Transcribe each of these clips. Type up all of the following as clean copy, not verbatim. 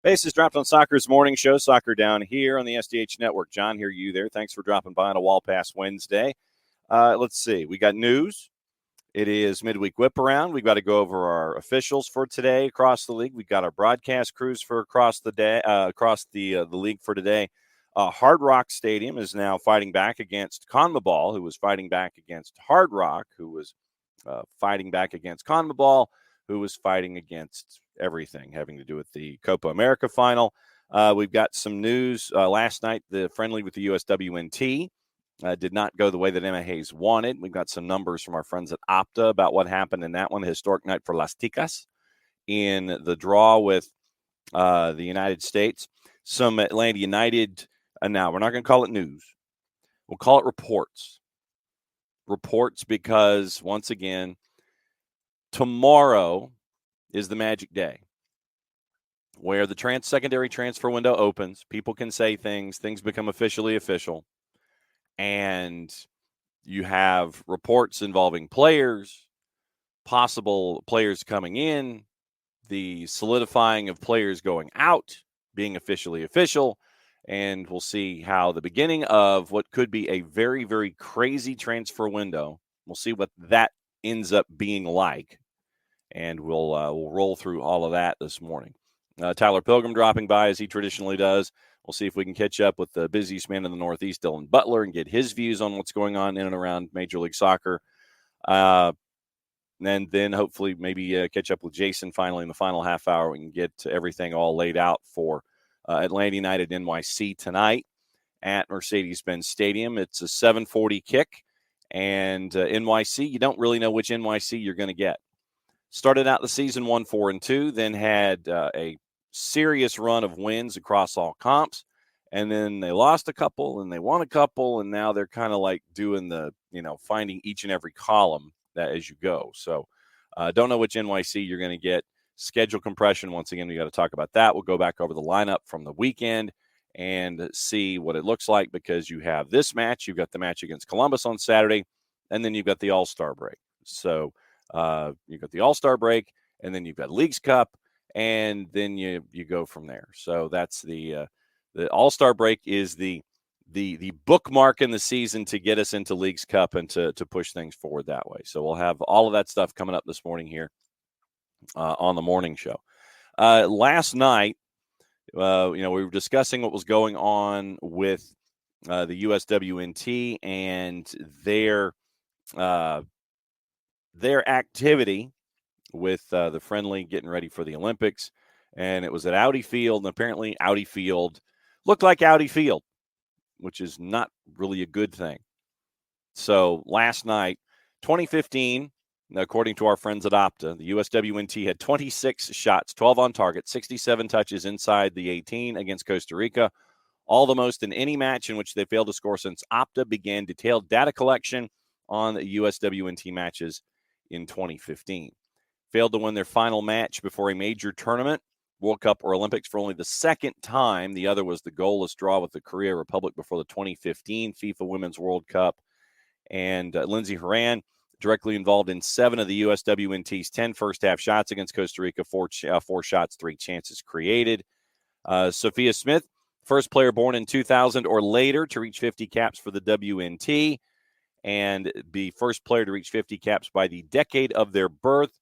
Bases dropped on Soccer's morning show. Soccer down here on the SDH Network. John, hear you there. Thanks for dropping by on a Wall Pass Wednesday. Let's see. We got news. It is midweek whip around. We've got to go over our officials for today across the league. We've got our broadcast crews for across the day, across the league for today. Hard Rock Stadium is now fighting back against CONMEBOL, who was fighting back against Hard Rock, who was fighting back against CONMEBOL, who was fighting against everything having to do with the Copa America final. We've got some news. Last night, the friendly with the USWNT did not go the way that Emma Hayes wanted. We've got some numbers from our friends at Opta about what happened in that one. A historic night for Las Ticas in the draw with the United States. Some Atlanta United, now we're not going to call it news. We'll call it reports. Reports because, once again, tomorrow is the magic day where the secondary transfer window opens. People can say things become officially official, and you have reports involving players, possible players coming in, the solidifying of players going out, being officially official, and we'll see how the beginning of what could be a very, very crazy transfer window, we'll see what that ends up being like. And we'll roll through all of that this morning. Tyler Pilgrim dropping by as he traditionally does. We'll see if we can catch up with the busiest man in the Northeast, Dylan Butler, and get his views on what's going on in and around Major League Soccer. And then hopefully maybe catch up with Jason finally in the final half hour. We can get everything all laid out for Atlanta United NYC tonight at Mercedes-Benz Stadium. It's a 7:40 kick, and NYC, you don't really know which NYC you're going to get. Started out the season 1-4-2, then had a serious run of wins across all comps, and then they lost a couple and they won a couple, and now they're kind of like doing the, finding each and every column that as you go. So don't know which NYC you're going to get. Schedule compression, once again, we got to talk about that. We'll go back over the lineup from the weekend and see what it looks like, because you have this match, you've got the match against Columbus on Saturday, and then you've got the All-Star break. So you've got the All-Star break, and then you've got Leagues Cup, and then you go from there. So that's the All-Star break is the bookmark in the season to get us into Leagues Cup and to push things forward that way. So we'll have all of that stuff coming up this morning here on the morning show. Last night, we were discussing what was going on with the USWNT and their activity with the friendly getting ready for the Olympics. And it was at Audi Field, and apparently Audi Field looked like Audi Field, which is not really a good thing. So last night, 2015, according to our friends at Opta, the USWNT had 26 shots, 12 on target, 67 touches inside the 18 against Costa Rica, all the most in any match in which they failed to score since Opta began detailed data collection on the USWNT matches in 2015. Failed to win their final match before a major tournament, World Cup or Olympics, for only the second time. The other was the goalless draw with the Korea Republic before the 2015 FIFA Women's World Cup. And Lindsey Horan, directly involved in 7 of the USWNT's 10 first-half shots against Costa Rica, 4 shots, 3 chances created. Sophia Smith, first player born in 2000 or later to reach 50 caps for the WNT, and the first player to reach 50 caps by the decade of their birth.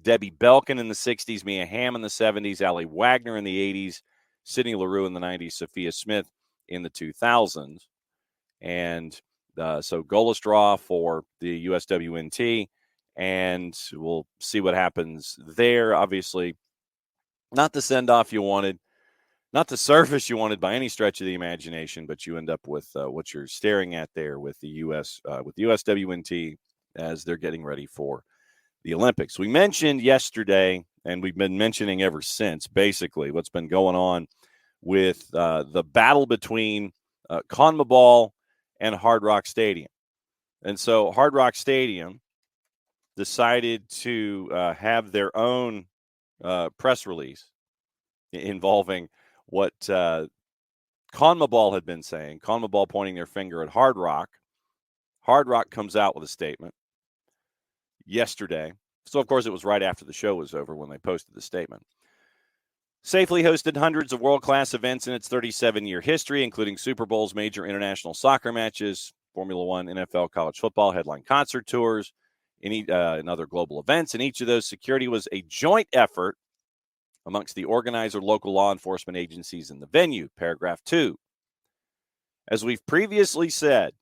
Debbie Belkin in the 60s, Mia Hamm in the 70s, Allie Wagner in the 80s, Sydney Leroux in the 90s, Sophia Smith in the 2000s. And so goalless draw for the USWNT, and we'll see what happens there. Obviously, not the send-off you wanted, not the service you wanted by any stretch of the imagination, but you end up with what you're staring at there with the USWNT as they're getting ready for the Olympics. We mentioned yesterday, and we've been mentioning ever since, basically what's been going on with the battle between CONMEBOL and Hard Rock Stadium. And so Hard Rock Stadium decided to have their own press release involving what CONMEBOL had been saying. CONMEBOL pointing their finger at Hard Rock. Hard Rock comes out with a statement yesterday. So, of course, it was right after the show was over when they posted the statement. Safely hosted hundreds of world-class events in its 37-year history, including Super Bowls, major international soccer matches, Formula One, NFL, college football, headline concert tours, and other global events. In each of those, security was a joint effort amongst the organizer, local law enforcement agencies, in the venue. Paragraph 2. As we've previously said,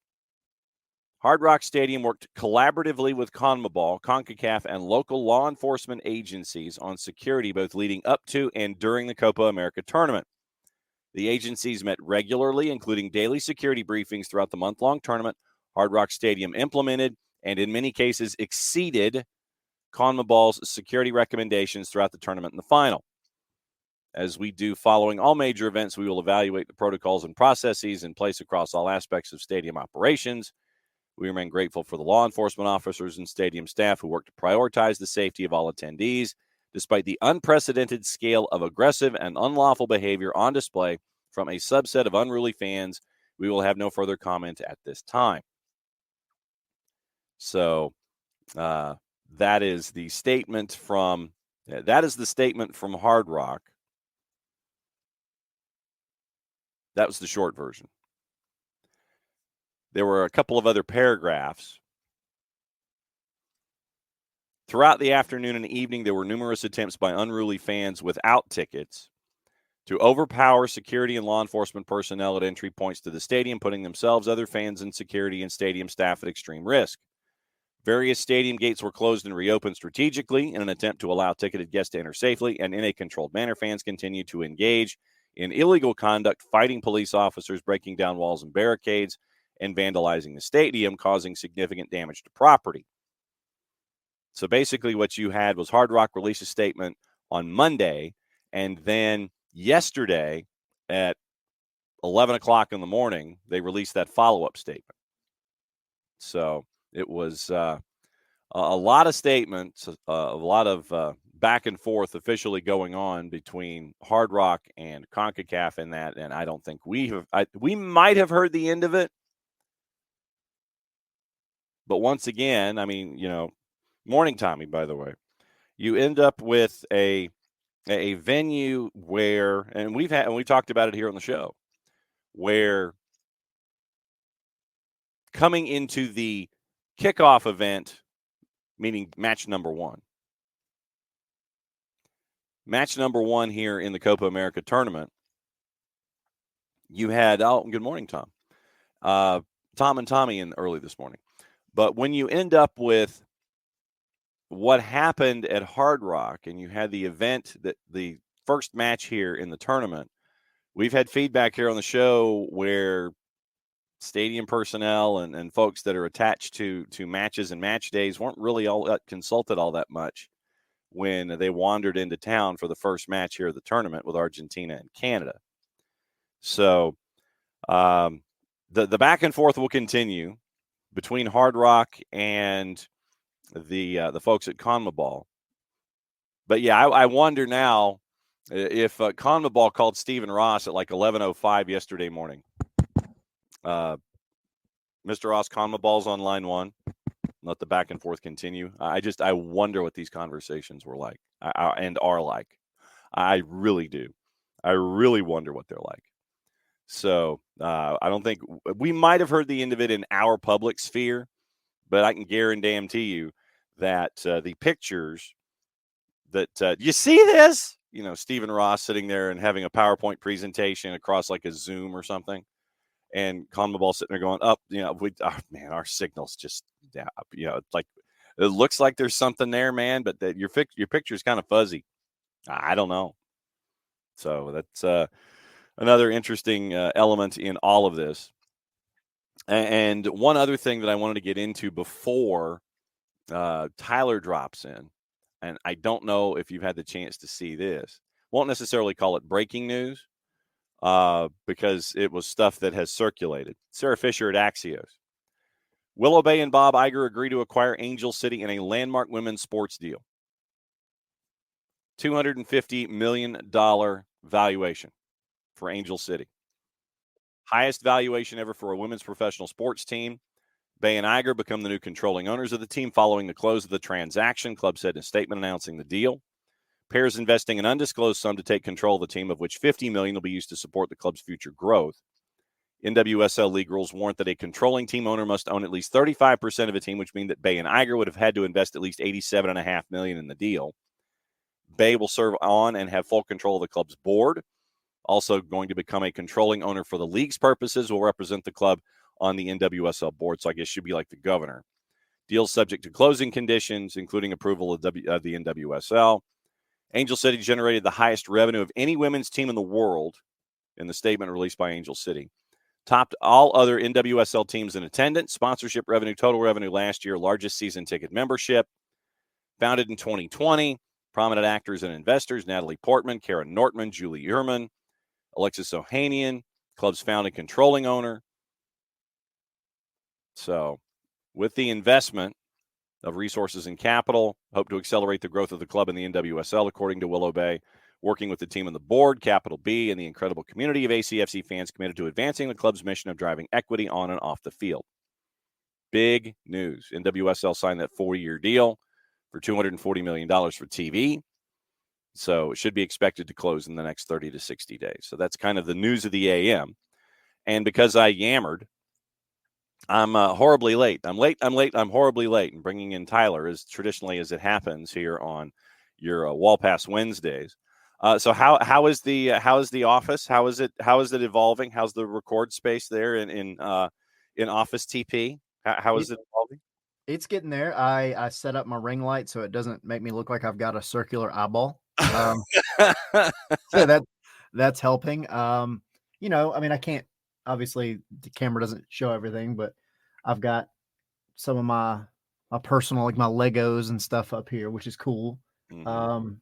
Hard Rock Stadium worked collaboratively with CONMEBOL, CONCACAF, and local law enforcement agencies on security both leading up to and during the Copa America tournament. The agencies met regularly, including daily security briefings throughout the month-long tournament. Hard Rock Stadium implemented and in many cases exceeded CONMEBOL's security recommendations throughout the tournament and the final. As we do following all major events, we will evaluate the protocols and processes in place across all aspects of stadium operations. We remain grateful for the law enforcement officers and stadium staff who work to prioritize the safety of all attendees. Despite the unprecedented scale of aggressive and unlawful behavior on display from a subset of unruly fans, we will have no further comment at this time. So that is the statement from Hard Rock. That was the short version. There were a couple of other paragraphs. Throughout the afternoon and evening, there were numerous attempts by unruly fans without tickets to overpower security and law enforcement personnel at entry points to the stadium, putting themselves, other fans, and security and stadium staff at extreme risk. Various stadium gates were closed and reopened strategically in an attempt to allow ticketed guests to enter safely, and in a controlled manner, fans continued to engage in illegal conduct, fighting police officers, breaking down walls and barricades, and vandalizing the stadium, causing significant damage to property. So basically what you had was Hard Rock release a statement on Monday, and then yesterday at 11 o'clock in the morning, they released that follow-up statement. So it was a lot of statements, a lot of back and forth officially going on between Hard Rock and CONCACAF in that, and I don't think we might have heard the end of it. But once again, I mean, morning, Tommy, by the way, you end up with a venue where, and we talked about it here on the show, where coming into the kickoff event, meaning match number one here in the Copa America tournament, you had, good morning, Tom. Tom and Tommy in early this morning. But when you end up with what happened at Hard Rock and you had the event, that the first match here in the tournament, we've had feedback here on the show where stadium personnel and folks that are attached to matches and match days weren't really all consulted all that much when they wandered into town for the first match here of the tournament with Argentina and Canada. So the back and forth will continue between Hard Rock and the folks at CONMEBOL. But yeah, I wonder now if CONMEBOL called Stephen Ross at like 11:05 yesterday morning. Mr. Ross, CONMEBOL's on line one. Let the back and forth continue. I wonder what these conversations were like and are like. I really do. I really wonder what they're like. So I don't think we might have heard the end of it in our public sphere, but I can guarantee you that the pictures that you see this, Stephen Ross sitting there and having a PowerPoint presentation across like a Zoom or something, and CONMEBOL sitting there going up, our signal's just, it's like, it looks like there's something there, man, but your picture is kind of fuzzy. I don't know. So that's another interesting element in all of this. And one other thing that I wanted to get into before Tyler drops in, and I don't know if you've had the chance to see this. Won't necessarily call it breaking news because it was stuff that has circulated. Sarah Fisher at Axios. Willow Bay and Bob Iger agree to acquire Angel City in a landmark women's sports deal. $250 million valuation for Angel City. Highest valuation ever for a women's professional sports team. Bay and Iger become the new controlling owners of the team following the close of the transaction, club said in a statement announcing the deal. Pairs investing an undisclosed sum to take control of the team, of which $50 million will be used to support the club's future growth. NWSL league rules warrant that a controlling team owner must own at least 35% of a team, which means that Bay and Iger would have had to invest at least $87.5 million in the deal. Bay will serve on and have full control of the club's board. Also going to become a controlling owner for the league's purposes, will represent the club on the NWSL board. So I guess should be like the governor. Deals subject to closing conditions, including approval of the NWSL. Angel City generated the highest revenue of any women's team in the world in the statement released by Angel City. Topped all other NWSL teams in attendance, sponsorship revenue, total revenue last year, largest season ticket membership. Founded in 2020, prominent actors and investors, Natalie Portman, Karen Nortman, Julie Uhrman, Alexis Ohanian, club's founding controlling owner. So with the investment of resources and capital, hope to accelerate the growth of the club in the NWSL, according to Willow Bay, working with the team and the board, capital B, and the incredible community of ACFC fans committed to advancing the club's mission of driving equity on and off the field. Big news. NWSL signed that 4-year deal for $240 million for TV. So it should be expected to close in the next 30 to 60 days. So that's kind of the news of the AM. And because I yammered, I'm horribly late. I'm horribly late. And bringing in Tyler, as traditionally as it happens here on your Wall Pass Wednesdays. So how is the office? How is it evolving? How's the record space there in Office TP? How is it evolving? It's getting there. I set up my ring light so it doesn't make me look like I've got a circular eyeball. So that's helping. I mean, I can't, obviously the camera doesn't show everything, but I've got some of my personal, like my Legos and stuff up here, which is cool. Mm-hmm.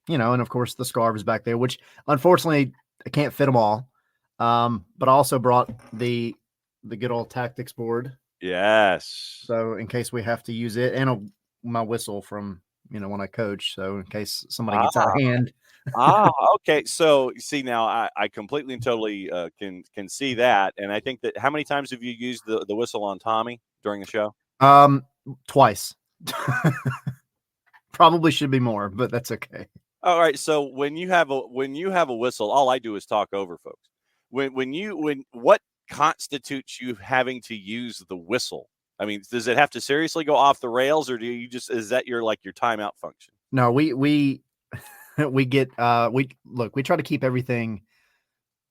And of course the Scarves back there, which unfortunately I can't fit them all. But I also brought the good old tactics board. Yes. So in case we have to use it, and my whistle from, when I coach. So in case somebody gets out of hand. Okay. So see, now I completely and totally can see that. And I think that, how many times have you used the whistle on Tommy during the show? Twice. Probably should be more, but that's okay. All right. So when you have a whistle, all I do is talk over folks. What constitutes you having to use the whistle? I mean, does it have to seriously go off the rails, or do you is that your timeout function? No, we get we try to keep everything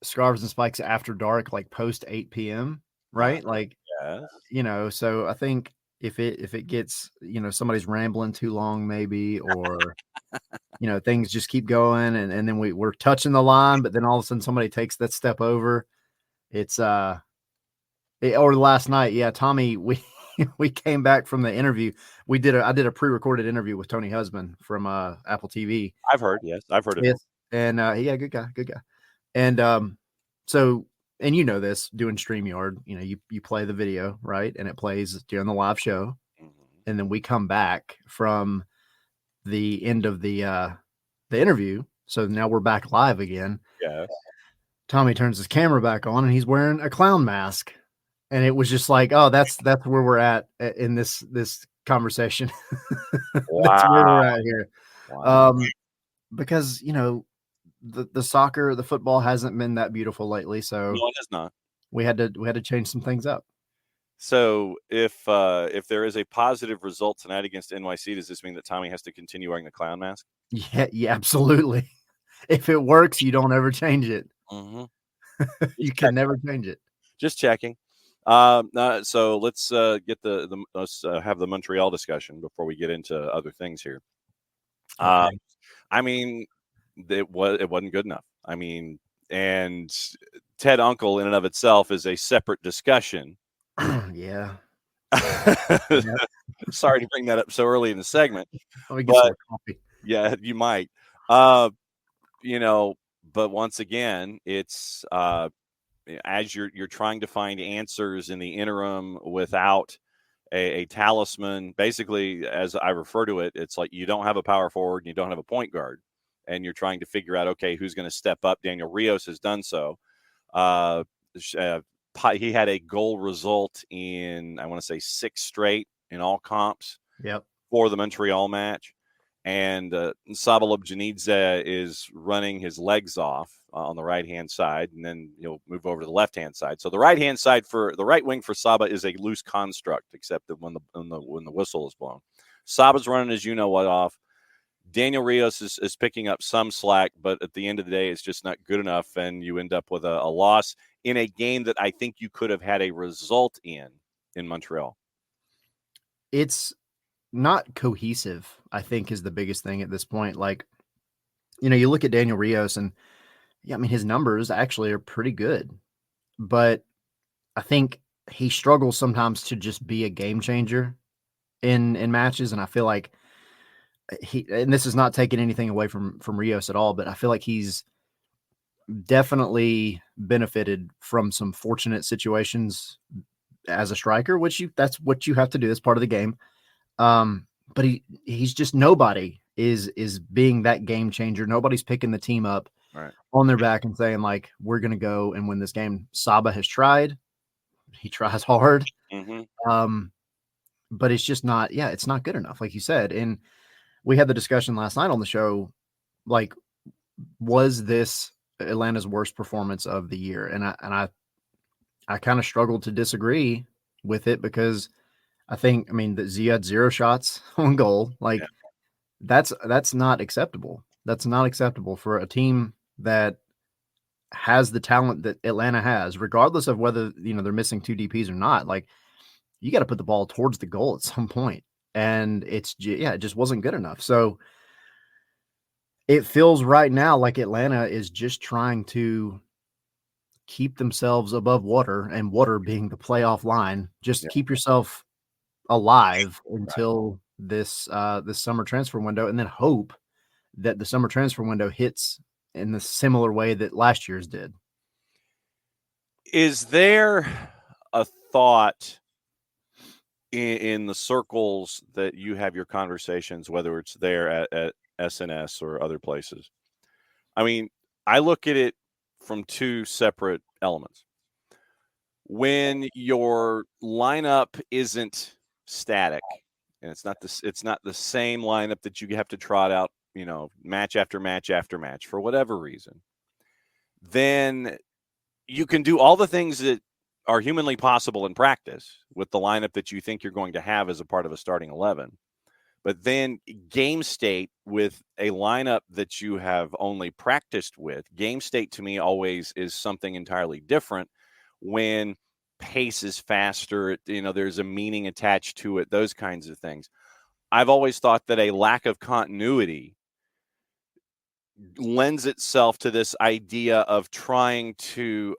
Scarves and Spikes after dark, like post 8 p.m. right? Yes. So I think if it gets, somebody's rambling too long, maybe, or things just keep going, and then we're touching the line, but then all of a sudden somebody takes that step over. It's or last night, yeah, Tommy, we came back from the interview. I did a pre-recorded interview with Tony Husband from Apple TV. I've heard of him. And good guy. And so, and this, doing StreamYard, you play the video, right? And it plays during the live show. Mm-hmm. And then we come back from the end of the interview. So now we're back live again. Yeah. Tommy turns his camera back on and he's wearing a clown mask. And it was just like, oh, that's where we're at in this conversation. Wow. That's where we're at here. Wow. Because, the soccer, the football hasn't been that beautiful lately. So no, it has not. We had to change some things up. So if there is a positive result tonight against NYC, does this mean that Tommy has to continue wearing the clown mask? Yeah, absolutely. If it works, you don't ever change it. Mm-hmm. You can never change it. Just checking. So let's let's have the Montreal discussion before we get into other things here. Okay. I mean, it wasn't good enough. I mean, and Ted Uncle in and of itself is a separate discussion. Yeah. Sorry to bring that up so early in the segment. Let me get some coffee. Yeah, you might. But once again, it's as you're trying to find answers in the interim without a talisman. Basically, as I refer to it, it's like you don't have a power forward and you don't have a point guard, and you're trying to figure out, okay, who's going to step up. Daniel Rios has done so. He had a goal result in, I want to say, 6 straight in all comps. Yep. For the Montreal match. and Saba Lobjanidze is running his legs off on the right-hand side, and then he'll move over to the left-hand side. So the right-hand side for the right wing for Saba is a loose construct, except that when the whistle is blown. Saba's running his you-know-what off. Daniel Rios is picking up some slack, but at the end of the day, it's just not good enough, and you end up with a loss in a game that I think you could have had a result in Montreal. It's not cohesive, I think, is the biggest thing at this point. Like, you look at Daniel Rios, and yeah, I mean, his numbers actually are pretty good, but I think he struggles sometimes to just be a game changer in matches. And I feel like and this is not taking anything away from Rios at all, but I feel like he's definitely benefited from some fortunate situations as a striker, that's what you have to do. That's part of the game. But he's just, nobody is being that game changer. Nobody's picking the team up on their back and saying, like, we're going to go and win this game. Saba has tried. He tries hard. Mm-hmm. But it's just not, it's not good enough, like you said. And we had the discussion last night on the show, like, was this Atlanta's worst performance of the year? And I kind of struggled to disagree with it, because I mean, that Zia had 0 shots on goal. Like, that's not acceptable. That's not acceptable for a team that has the talent that Atlanta has, regardless of whether, they're missing 2 DPs or not. Like, you got to put the ball towards the goal at some point. And it just wasn't good enough. So it feels right now like Atlanta is just trying to keep themselves above water, and water being the playoff line. Just keep yourself alive until this summer transfer window, and then hope that the summer transfer window hits in the similar way that last year's did. Is there a thought in the circles that you have your conversations, whether it's there at SNS or other places? I mean, I look at it from 2 separate elements. When your lineup isn't static, and it's not the same lineup that you have to trot out, match after match after match for whatever reason, then you can do all the things that are humanly possible in practice with the lineup that you think you're going to have as a part of a starting 11. But then game state with a lineup that you have only practiced with, game state to me always is something entirely different. When pace is faster, there's a meaning attached to it, those kinds of things. I've always thought that a lack of continuity lends itself to this idea of trying to,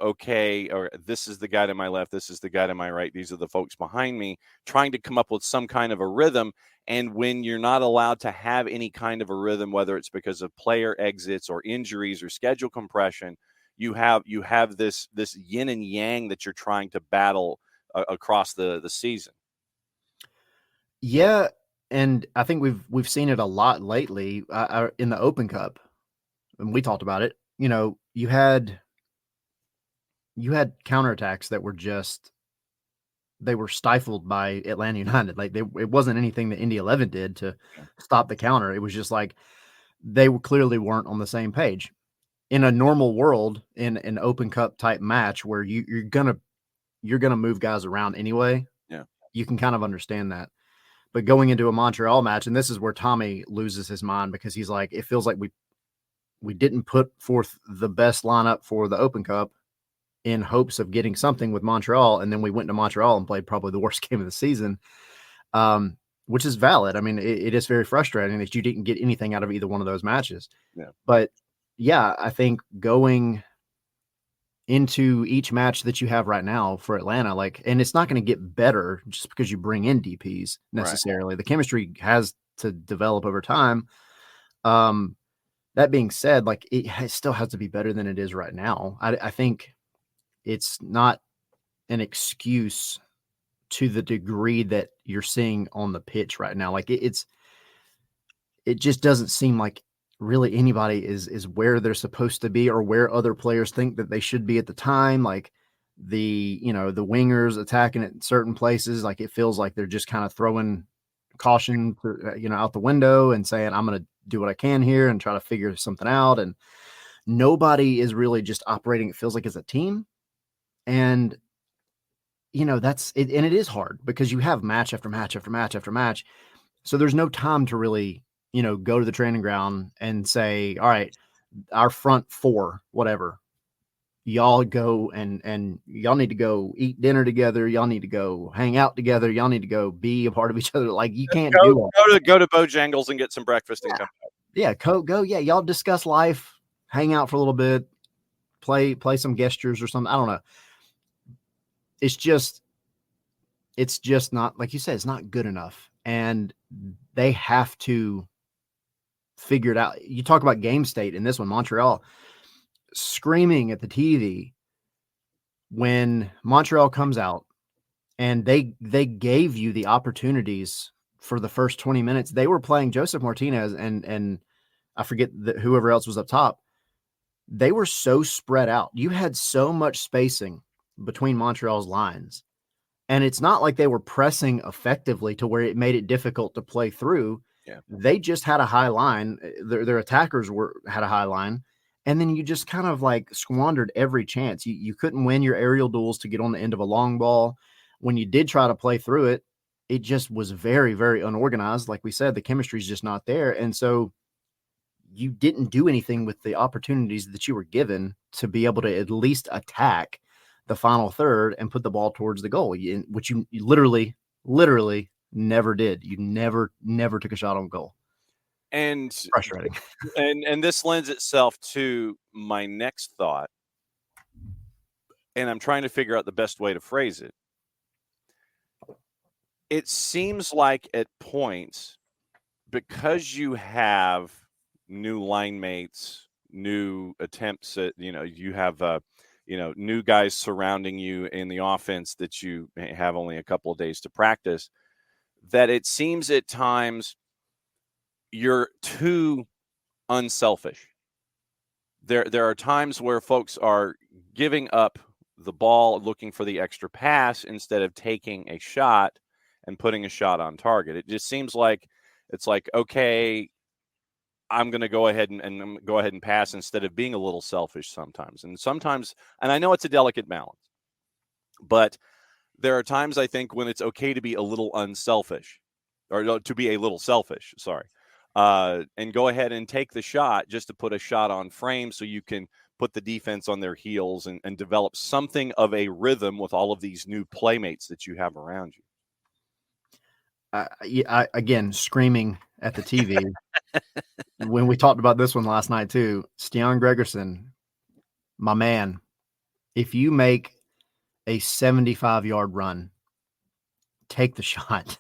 or this is the guy to my left, this is the guy to my right, these are the folks behind me, trying to come up with some kind of a rhythm. And when you're not allowed to have any kind of a rhythm, whether it's because of player exits or injuries or schedule compression, you have this yin and yang that you're trying to battle across the season. Yeah, and I think we've seen it a lot lately in the Open Cup. And we talked about it. You had counterattacks that were they were stifled by Atlanta United. Like, it wasn't anything that Indy 11 did to stop the counter. It was just like they clearly weren't on the same page. In a normal world, in an Open Cup type match where you're gonna move guys around anyway, you can kind of understand that. But going into a Montreal match, and this is where Tommy loses his mind, because he's like, it feels like we didn't put forth the best lineup for the Open Cup in hopes of getting something with Montreal. And then we went to Montreal and played probably the worst game of the season, which is valid. I mean, it is very frustrating that you didn't get anything out of either one of those matches. Yeah. But I think going into each match that you have right now for Atlanta, and it's not going to get better just because you bring in DPs necessarily. Right. The chemistry has to develop over time. That being said, it still has to be better than it is right now. I think it's not an excuse to the degree that you're seeing on the pitch right now. It just doesn't seem like really anybody is where they're supposed to be, or where other players think that they should be at the time. Like the wingers attacking at certain places, it feels like they're just kind of throwing caution to, out the window and saying, I'm going to do what I can here and try to figure something out. And nobody is really just operating, it feels like, as a team. And, that's it. And it is hard because you have match after match after match after match. So there's no time to really, go to the training ground and say, all right, our front four, whatever, y'all go and y'all need to go eat dinner together. Y'all need to go hang out together. Y'all need to go be a part of each other. Like, you can't do all. Go to Bojangles and get some breakfast and come back. Yeah, go. Yeah, y'all discuss life, hang out for a little bit, play some gestures or something. I don't know. It's just not, like you said, it's not good enough. And they have to figure it out. You talk about game state in this one, Montreal screaming at the TV when Montreal comes out, and they gave you the opportunities for the first 20 minutes. They were playing Joseph Martinez and I forget whoever else was up top. They were so spread out. You had so much spacing between Montreal's lines. And it's not like they were pressing effectively to where it made it difficult to play through. Yeah. They just had a high line. Their attackers had a high line. And then you just kind of like squandered every chance. You couldn't win your aerial duels to get on the end of a long ball. When you did try to play through it, it just was very, very unorganized. Like we said, the chemistry is just not there. And so you didn't do anything with the opportunities that you were given to be able to at least attack the final third and put the ball towards the goal, which you literally never did. You never took a shot on goal. And frustrating. And this lends itself to my next thought. And I'm trying to figure out the best way to phrase it. It seems like at points, because you have new line mates, new attempts at, you have, new guys surrounding you in the offense that you have only a couple of days to practice, that it seems at times you're too unselfish. There are times where folks are giving up the ball, looking for the extra pass instead of taking a shot and putting a shot on target. It just seems like it's like, okay, I'm going to go ahead and pass instead of being a little selfish sometimes. And I know it's a delicate balance, but there are times I think when it's okay to be a little unselfish, or to be a little selfish, and go ahead and take the shot just to put a shot on frame so you can put the defense on their heels and develop something of a rhythm with all of these new playmates that you have around you. Again, screaming at the TV. When we talked about this one last night too, Stian Gregerson, my man, if you make a 75-yard run, take the shot.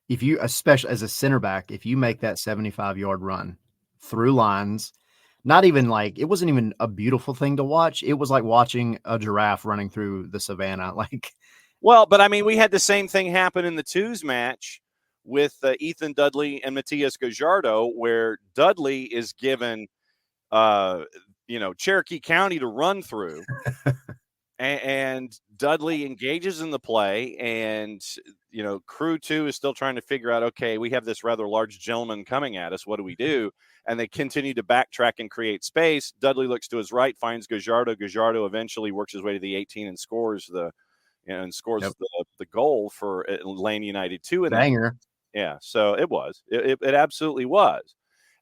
If you, especially as a center back, if you make that 75-yard run through lines, not even like, it wasn't even a beautiful thing to watch. It was like watching a giraffe running through the savannah. Well, but I mean, we had the same thing happen in the twos match with Ethan Dudley and Matias Gajardo, where Dudley is given, Cherokee County to run through, and Dudley engages in the play, and crew 2 is still trying to figure out, okay, we have this rather large gentleman coming at us. What do we do? And they continue to backtrack and create space. Dudley looks to his right, finds Gajardo. Gajardo eventually works his way to the 18 and scores the goal for Atlanta United 2. Banger. Yeah, so it absolutely was.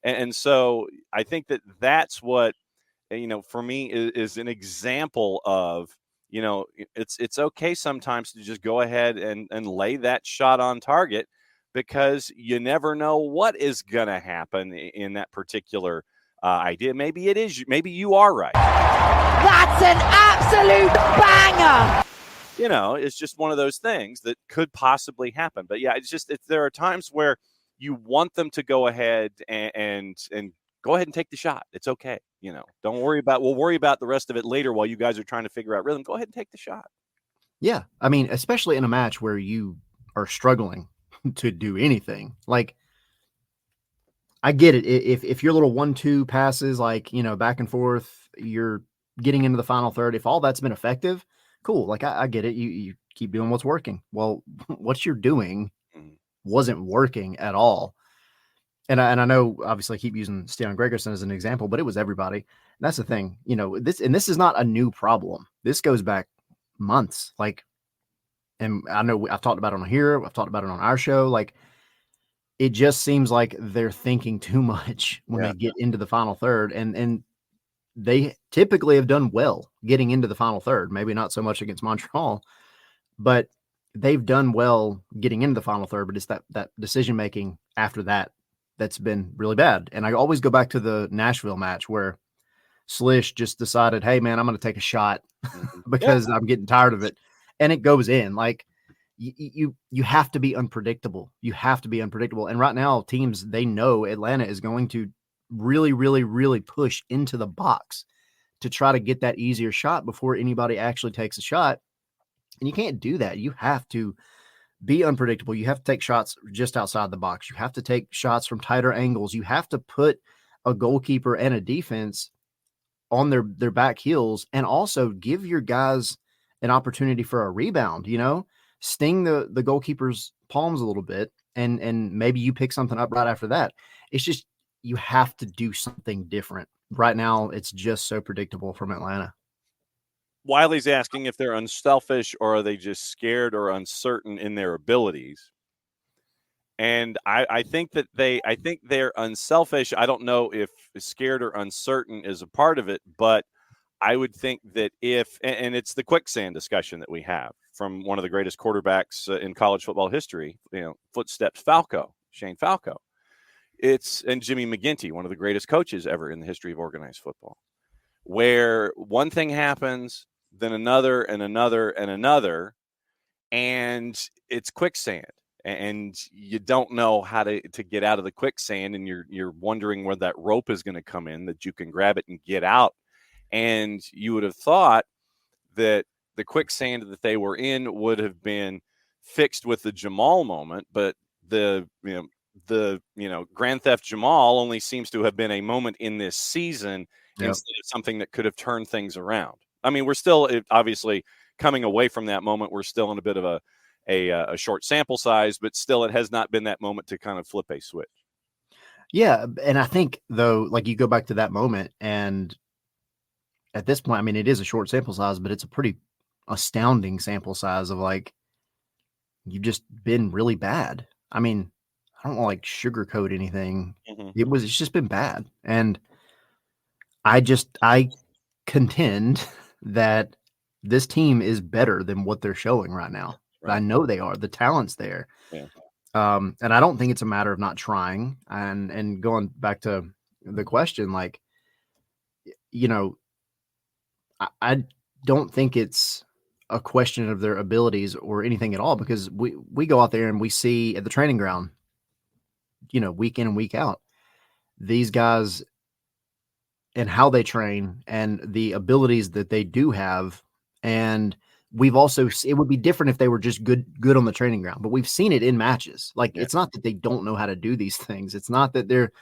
And so I think that's what, for me is an example of, it's okay sometimes to just go ahead and lay that shot on target, because you never know what is going to happen in that particular idea. Maybe you are right. That's an absolute banger. It's just one of those things that could possibly happen. But yeah, there are times where you want them to go ahead and go ahead and take the shot. It's okay. We'll worry about the rest of it later while you guys are trying to figure out rhythm. Go ahead and take the shot. Yeah. I mean, especially in a match where you are struggling to do anything. Like, I get it. If your little 1-2 passes, back and forth, you're getting into the final third. If all that's been effective, cool. Like, I get it. You keep doing what's working. Well, what you're doing wasn't working at all. And I know, obviously, I keep using Stian Gregerson as an example, but it was everybody. And that's the thing, this is not a new problem. This goes back months. Like, and I know I've talked about it on here. I've talked about it on our show. Like, it just seems like they're thinking too much when they get into the final third. And they typically have done well getting into the final third, maybe not so much against Montreal, but they've done well getting into the final third. But it's that decision-making after that's been really bad. And I always go back to the Nashville match where Slish just decided, hey, man, I'm going to take a shot because I'm getting tired of it. And it goes in. Like, you have to be unpredictable. You have to be unpredictable. And right now, teams, they know Atlanta is going to really, really, really push into the box to try to get that easier shot before anybody actually takes a shot. And you can't do that. You have to be unpredictable. You have to take shots just outside the box. You have to take shots from tighter angles. You have to put a goalkeeper and a defense on their back heels, and also give your guys an opportunity for a rebound, sting the goalkeeper's palms a little bit, and maybe you pick something up right after that. It's just, you have to do something different. Right now, it's just so predictable from Atlanta. Wiley's asking if they're unselfish or are they just scared or uncertain in their abilities. And I think they're unselfish. I don't know if scared or uncertain is a part of it, but I would think that and it's the quicksand discussion that we have from one of the greatest quarterbacks in college football history, footsteps Shane Falco. And Jimmy McGinty, one of the greatest coaches ever in the history of organized football, where one thing happens, then another and another and another, and it's quicksand. And you don't know how to get out of the quicksand, and you're wondering where that rope is going to come in that you can grab it and get out. And you would have thought that the quicksand that they were in would have been fixed with the Jamal moment, but the Grand Theft Jamal only seems to have been a moment in this season instead of something that could have turned things around. I mean, we're still obviously coming away from that moment. We're still in a bit of a short sample size, but still it has not been that moment to kind of flip a switch. Yeah. And I think, though, like, you go back to that moment, and at this point, I mean, it is a short sample size, but it's a pretty astounding sample size of, like, you've just been really bad. I mean, I don't want to sugarcoat anything. Mm-hmm. It's just been bad. And I contend that this team is better than what they're showing right now. Right. I know they are. The talent's there. Yeah. And I don't think it's a matter of not trying. And going back to the question, like, I don't think it's a question of their abilities or anything at all, because we go out there and we see at the training ground, week in and week out, these guys and how they train and the abilities that they do have. And we've also, it would be different if they were just good on the training ground, but we've seen it in matches. Like, It's not that they don't know how to do these things. It's not that they're,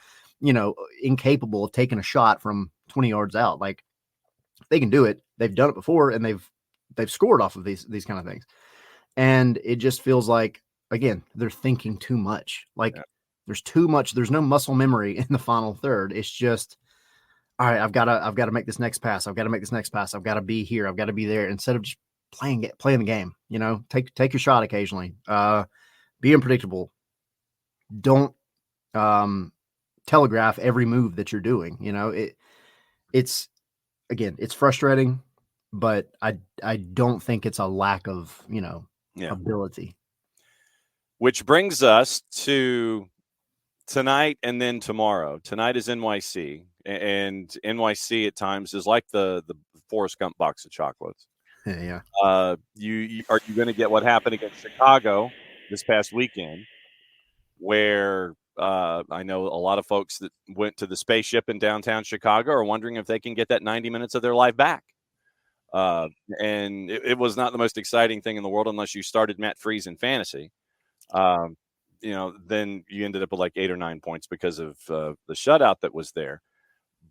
incapable of taking a shot from 20 yards out. Like, they can do it. They've done it before, and they've scored off of these kind of things. And it just feels like, again, they're thinking too much. Like, there's too much. There's no muscle memory in the final third. It's just, all right, I've got to make this next pass. I've got to make this next pass. I've got to be here. I've got to be there, instead of just playing the game. Take your shot occasionally. Be unpredictable. Don't telegraph every move that you're doing. It's frustrating, but I don't think it's a lack of ability. Which brings us to tonight and then tomorrow. Tonight is NYC, and NYC at times is like the Forrest Gump box of chocolates. Yeah. You going to get what happened against Chicago this past weekend, where I know a lot of folks that went to the spaceship in downtown Chicago are wondering if they can get that 90 minutes of their life back. And it was not the most exciting thing in the world unless you started Matt Freese in fantasy. Then you ended up with like 8 or 9 points because of the shutout that was there.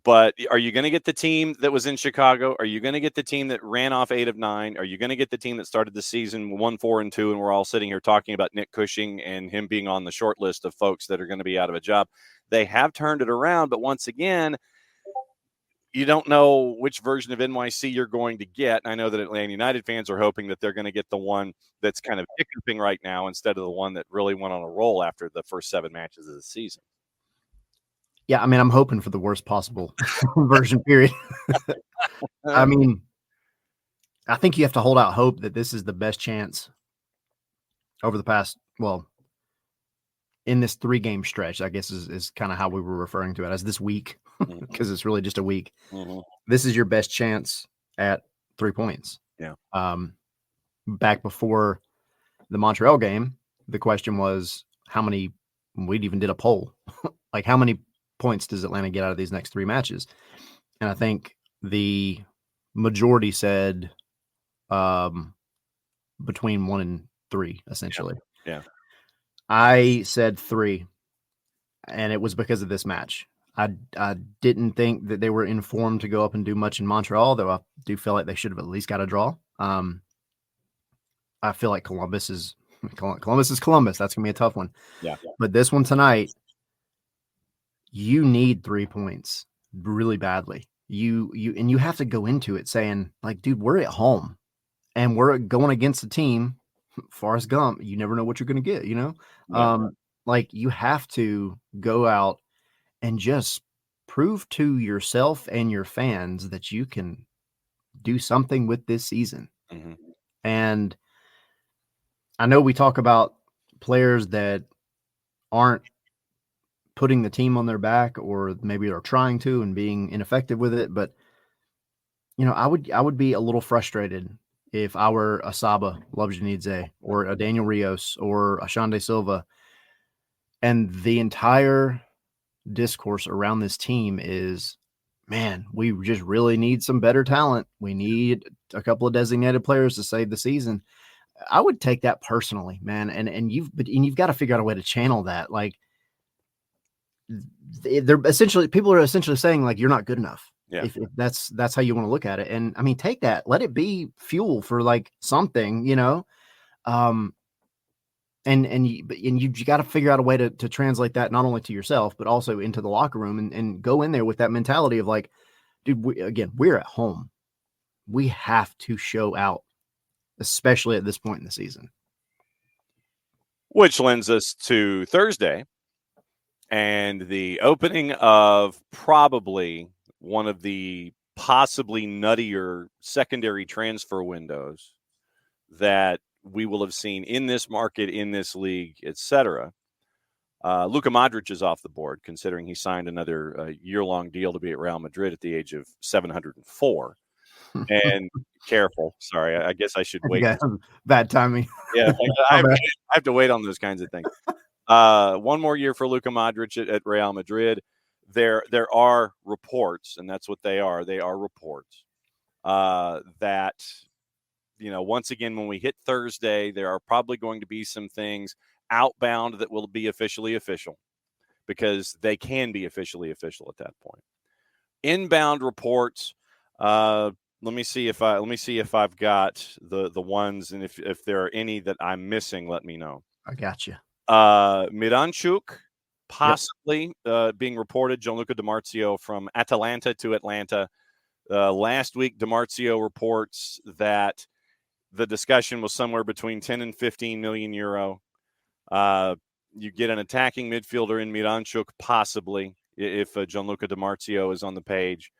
But are you going to get the team that was in Chicago? Are you going to get the team that ran off 8 of 9? Are you going to get the team that started the season 1-4-2, and we're all sitting here talking about Nick Cushing and him being on the short list of folks that are going to be out of a job? They have turned it around, but once again, you don't know which version of NYC you're going to get. I know that Atlanta United fans are hoping that they're going to get the one that's kind of hiccuping right now instead of the one that really went on a roll after the first 7 matches of the season. Yeah, I mean, I'm hoping for the worst possible version, period. I mean, I think you have to hold out hope that this is the best chance over the past, in this 3-game stretch, I guess is kind of how we were referring to it as this week, because it's really just a week. Mm-hmm. This is your best chance at 3 points. Yeah. Back before the Montreal game, the question was how many, we'd even did a poll, like how many points does Atlanta get out of these next 3 matches? And I think the majority said between 1 and 3, essentially. Yeah. I said 3, and it was because of this match. I didn't think that they were informed to go up and do much in Montreal, though I do feel like they should have at least got a draw. I feel like Columbus is Columbus. That's going to be a tough one. Yeah. But this one tonight, you need 3 points really badly. You have to go into it saying, like, dude, we're at home and we're going against a team, Forrest Gump. You never know what you're going to get, you know? Yeah. Like, you have to go out and just prove to yourself and your fans that you can do something with this season. Mm-hmm. And I know we talk about players that aren't putting the team on their back, or maybe are trying to and being ineffective with it. But, you know, I would be a little frustrated if I were a Saba Lobjanidze or a Daniel Rios or a Shande Silva, and the entire discourse around this team is, man, we just really need some better talent. We need a couple of designated players to save the season. I would take that personally, man. And you've got to figure out a way to channel that. Like, people are essentially saying, like, you're not good enough. Yeah. If that's how you want to look at it. And I mean, take that, let it be fuel for like something, you know? And you got to figure out a way to translate that not only to yourself, but also into the locker room and go in there with that mentality of like, dude, we're at home. We have to show out, especially at this point in the season. Which lends us to Thursday and the opening of probably one of the possibly nuttier secondary transfer windows that we will have seen in this market, in this league, etc. Luka Modric is off the board, considering he signed another year-long deal to be at Real Madrid at the age of 704. And careful, sorry, I guess I should wait. Bad timing. Yeah, I have to wait on those kinds of things. One more year for Luka Modric at Real Madrid. There are reports, and that's what they are. They are reports that, you know, once again, when we hit Thursday, there are probably going to be some things outbound that will be officially official, because they can be officially official at that point. Inbound reports. Let me see if I've got the ones, and if there are any that I'm missing, let me know. I got you. Miranchuk possibly being reported. Gianluca Di Marzio from Atalanta to Atlanta. Last week, Di Marzio reports that the discussion was somewhere between 10 and 15 million euro. You get an attacking midfielder in Miranchuk, possibly, if Gianluca Di Marzio is on the page.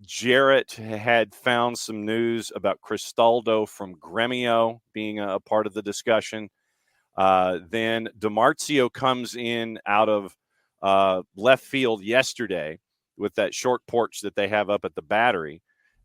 Jarrett had found some news about Cristaldo from Gremio being a part of the discussion. Then Di Marzio comes in out of left field yesterday with that short porch that they have up at the Battery,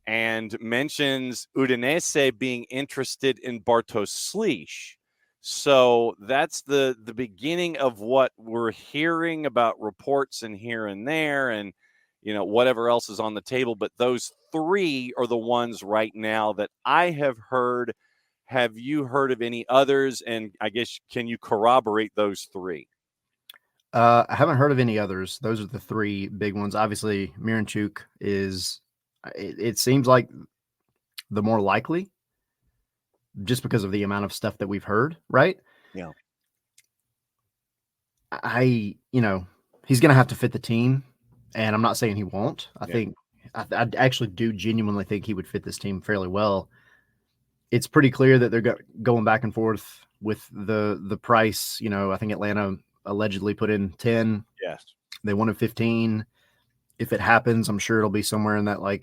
and mentions Udinese being interested in Bartosz Slisz. So that's the beginning of what we're hearing about reports and here and there, and, you know, whatever else is on the table. But those three are the ones right now that I have heard. Have you heard of any others? And I guess, can you corroborate those three? I haven't heard of any others. Those are the three big ones. Obviously, Miranchuk is. It seems like the more likely, just because of the amount of stuff that we've heard. Right? Yeah. He's going to have to fit the team, and I'm not saying he won't. I Yeah. think I actually do genuinely think he would fit this team fairly well. It's pretty clear that they're going back and forth with the price. I think Atlanta allegedly put in 10. Yes. They wanted 15. If it happens, I'm sure it'll be somewhere in that, I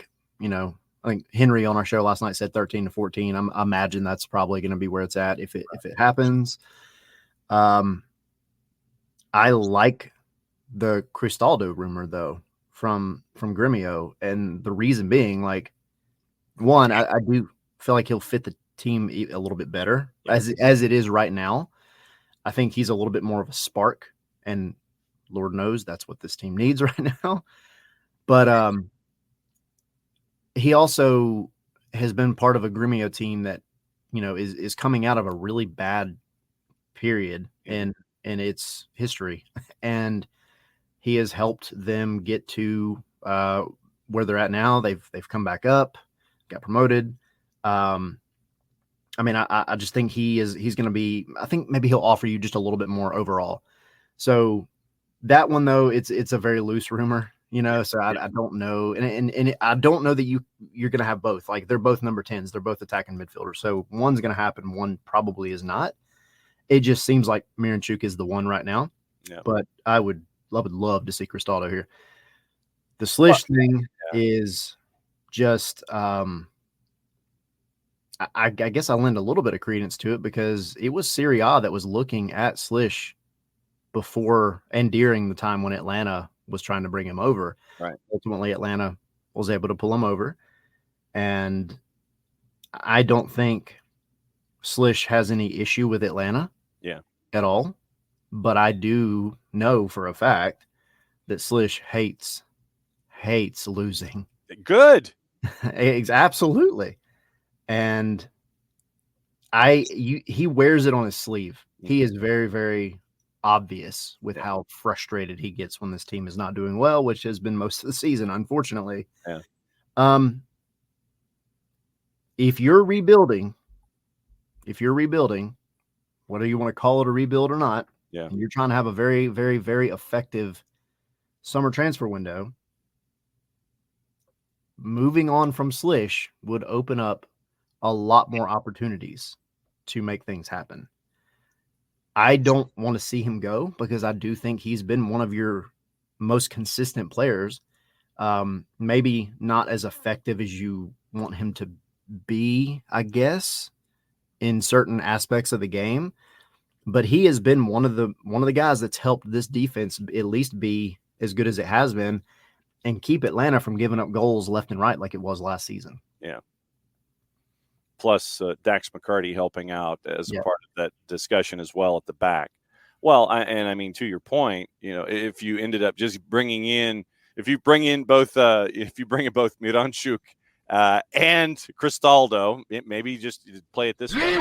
think Henry on our show last night said 13 to 14. I imagine that's probably going to be where it's at if it happens. I like the Cristaldo rumor though from Gremio, and the reason being, one, I do feel like he'll fit the team a little bit better as it is right now. I think he's a little bit more of a spark, and Lord knows that's what this team needs right now. But he also has been part of a Gremio team that is coming out of a really bad period in its history, and he has helped them get to where they're at now. They've come back up, got promoted. I just think he's going to be. I think maybe he'll offer you just a little bit more overall. So that one though, it's a very loose rumor, So I don't know, and I don't know that you're going to have both. Like, they're both number 10s. They're both attacking midfielders. So one's going to happen. One probably is not. It just seems like Miranchuk is the one right now. Yeah. But I would love to see Cristaldo here. The Slish thing is just, I guess I lend a little bit of credence to it because it was Serie A that was looking at Slish before and during the time when Atlanta was trying to bring him over. Right. Ultimately, Atlanta was able to pull him over. And I don't think Slish has any issue with Atlanta at all. But I do know for a fact that Slish hates losing. Good. Absolutely. And he wears it on his sleeve. He is very, very obvious with how frustrated he gets when this team is not doing well, which has been most of the season, unfortunately. Yeah. If you're rebuilding, whether you want to call it a rebuild or not, and you're trying to have a very, very, very effective summer transfer window, moving on from Slish would open up a lot more opportunities to make things happen. I don't want to see him go because I do think he's been one of your most consistent players. Maybe not as effective as you want him to be, I guess, in certain aspects of the game. But he has been one of the guys that's helped this defense at least be as good as it has been and keep Atlanta from giving up goals left and right like it was last season. Yeah. Plus Dax McCarty helping out as a part of that discussion as well at the back. Well, to your point, if you ended up just bringing in both Miranchuk and Cristaldo, maybe just play it this way.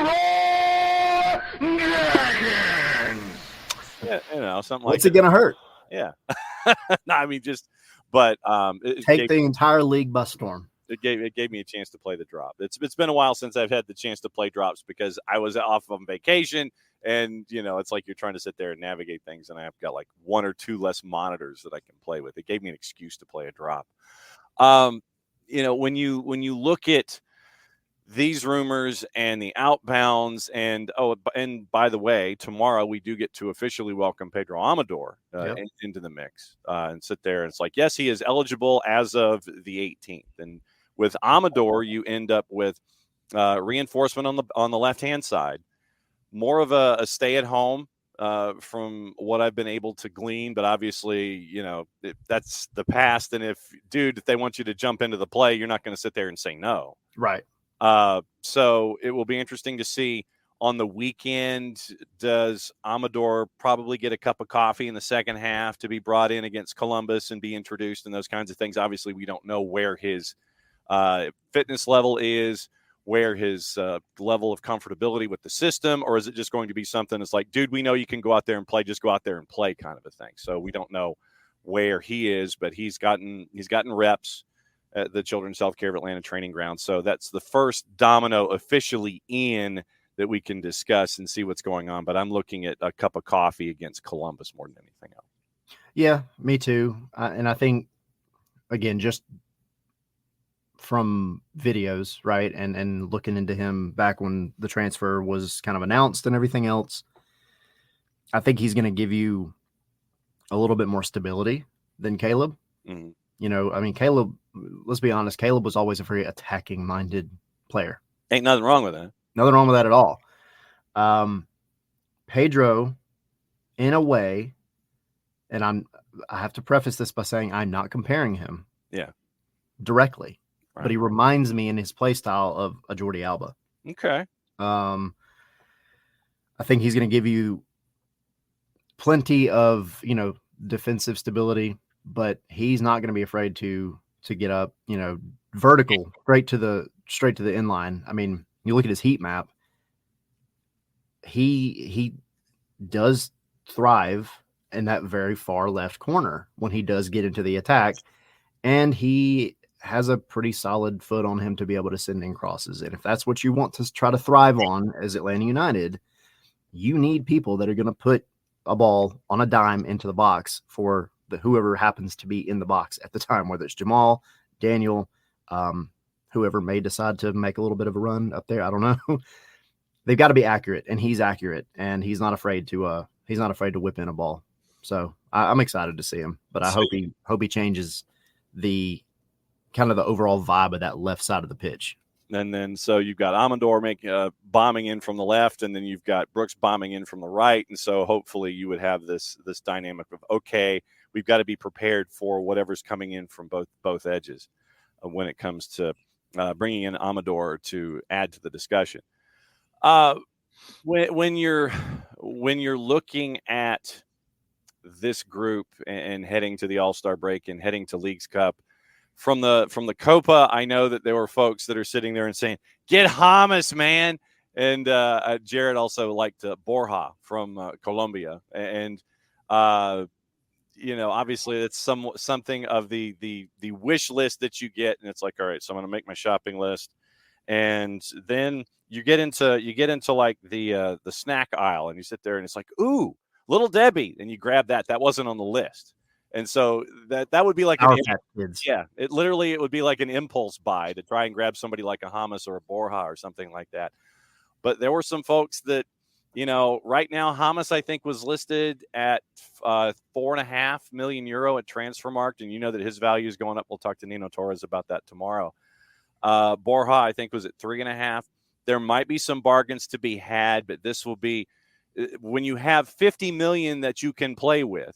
Yeah, something like. What's it gonna hurt? Yeah. No, but take the entire league by storm. It gave me a chance to play the drop. It's been a while since I've had the chance to play drops because I was off on vacation, and it's like you're trying to sit there and navigate things, and I've got like one or two less monitors that I can play with. It gave me an excuse to play a drop. When you look at these rumors and the outbounds, and by the way, tomorrow we do get to officially welcome Pedro Amador into the mix and sit there. And it's like, yes, he is eligible as of the 18th. And with Amador, you end up with reinforcement on the left-hand side, more of a stay at home from what I've been able to glean. But obviously, that's the past. And if they want you to jump into the play, you're not going to sit there and say no. Right. So it will be interesting to see on the weekend, does Amador probably get a cup of coffee in the second half to be brought in against Columbus and be introduced and those kinds of things? Obviously, we don't know where his fitness level is, where his level of comfortability with the system, or is it just going to be something that's like, dude, we know you can go out there and play, just go out there and play kind of a thing. So we don't know where he is, but he's gotten reps at the Children's Healthcare of Atlanta training ground. So that's the first domino officially in that we can discuss and see what's going on. But I'm looking at a cup of coffee against Columbus more than anything else. Yeah, me too. And I think, again, just from videos, right, and looking into him back when the transfer was kind of announced and everything else, I think he's going to give you a little bit more stability than Caleb. Mm-hmm. You know, I mean, Caleb, let's be honest, Caleb was always a very attacking-minded player. Ain't nothing wrong with that. Nothing wrong with that at all. Pedro, in a way, and I have to preface this by saying I'm not comparing him directly, right. But he reminds me in his play style of a Jordi Alba. Okay. I think he's going to give you plenty of, defensive stability, but he's not going to be afraid to get up, vertical straight to the inline. I mean, you look at his heat map, he does thrive in that very far left corner when he does get into the attack, and he has a pretty solid foot on him to be able to send in crosses. And if that's what you want to try to thrive on as Atlanta United, you need people that are going to put a ball on a dime into the box for whoever happens to be in the box at the time, whether it's Jamal, Daniel, whoever may decide to make a little bit of a run up there. I don't know. They've got to be accurate, and he's accurate, and he's not afraid to whip in a ball. So I'm excited to see him, but I hope he changes the kind of the overall vibe of that left side of the pitch. And then so you've got Amandor bombing in from the left, and then you've got Brooks bombing in from the right. And so hopefully you would have this dynamic of, okay, we've got to be prepared for whatever's coming in from both edges when it comes to bringing in Amador to add to the discussion. When you're looking at this group and heading to the All-Star break and heading to Leagues Cup, from the Copa, I know that there were folks that are sitting there and saying, "Get Hamas, man!" And Jarrett also liked Borja from Colombia, and obviously it's something of the wish list that you get, and it's like, all right, so I'm going to make my shopping list, and then you get into like the snack aisle, and you sit there and it's like, ooh, Little Debbie, and you grab that. That wasn't on the list. And so that would be like it would be like an impulse buy to try and grab somebody like a Hamas or a Borja or something like that. But there were some folks that, right now Hamas I think was listed at €4.5 million at Transfermarkt, and that his value is going up. We'll talk to Nino Torres about that tomorrow. Borja I think was at 3.5. There might be some bargains to be had, but this will be when you have 50 million that you can play with.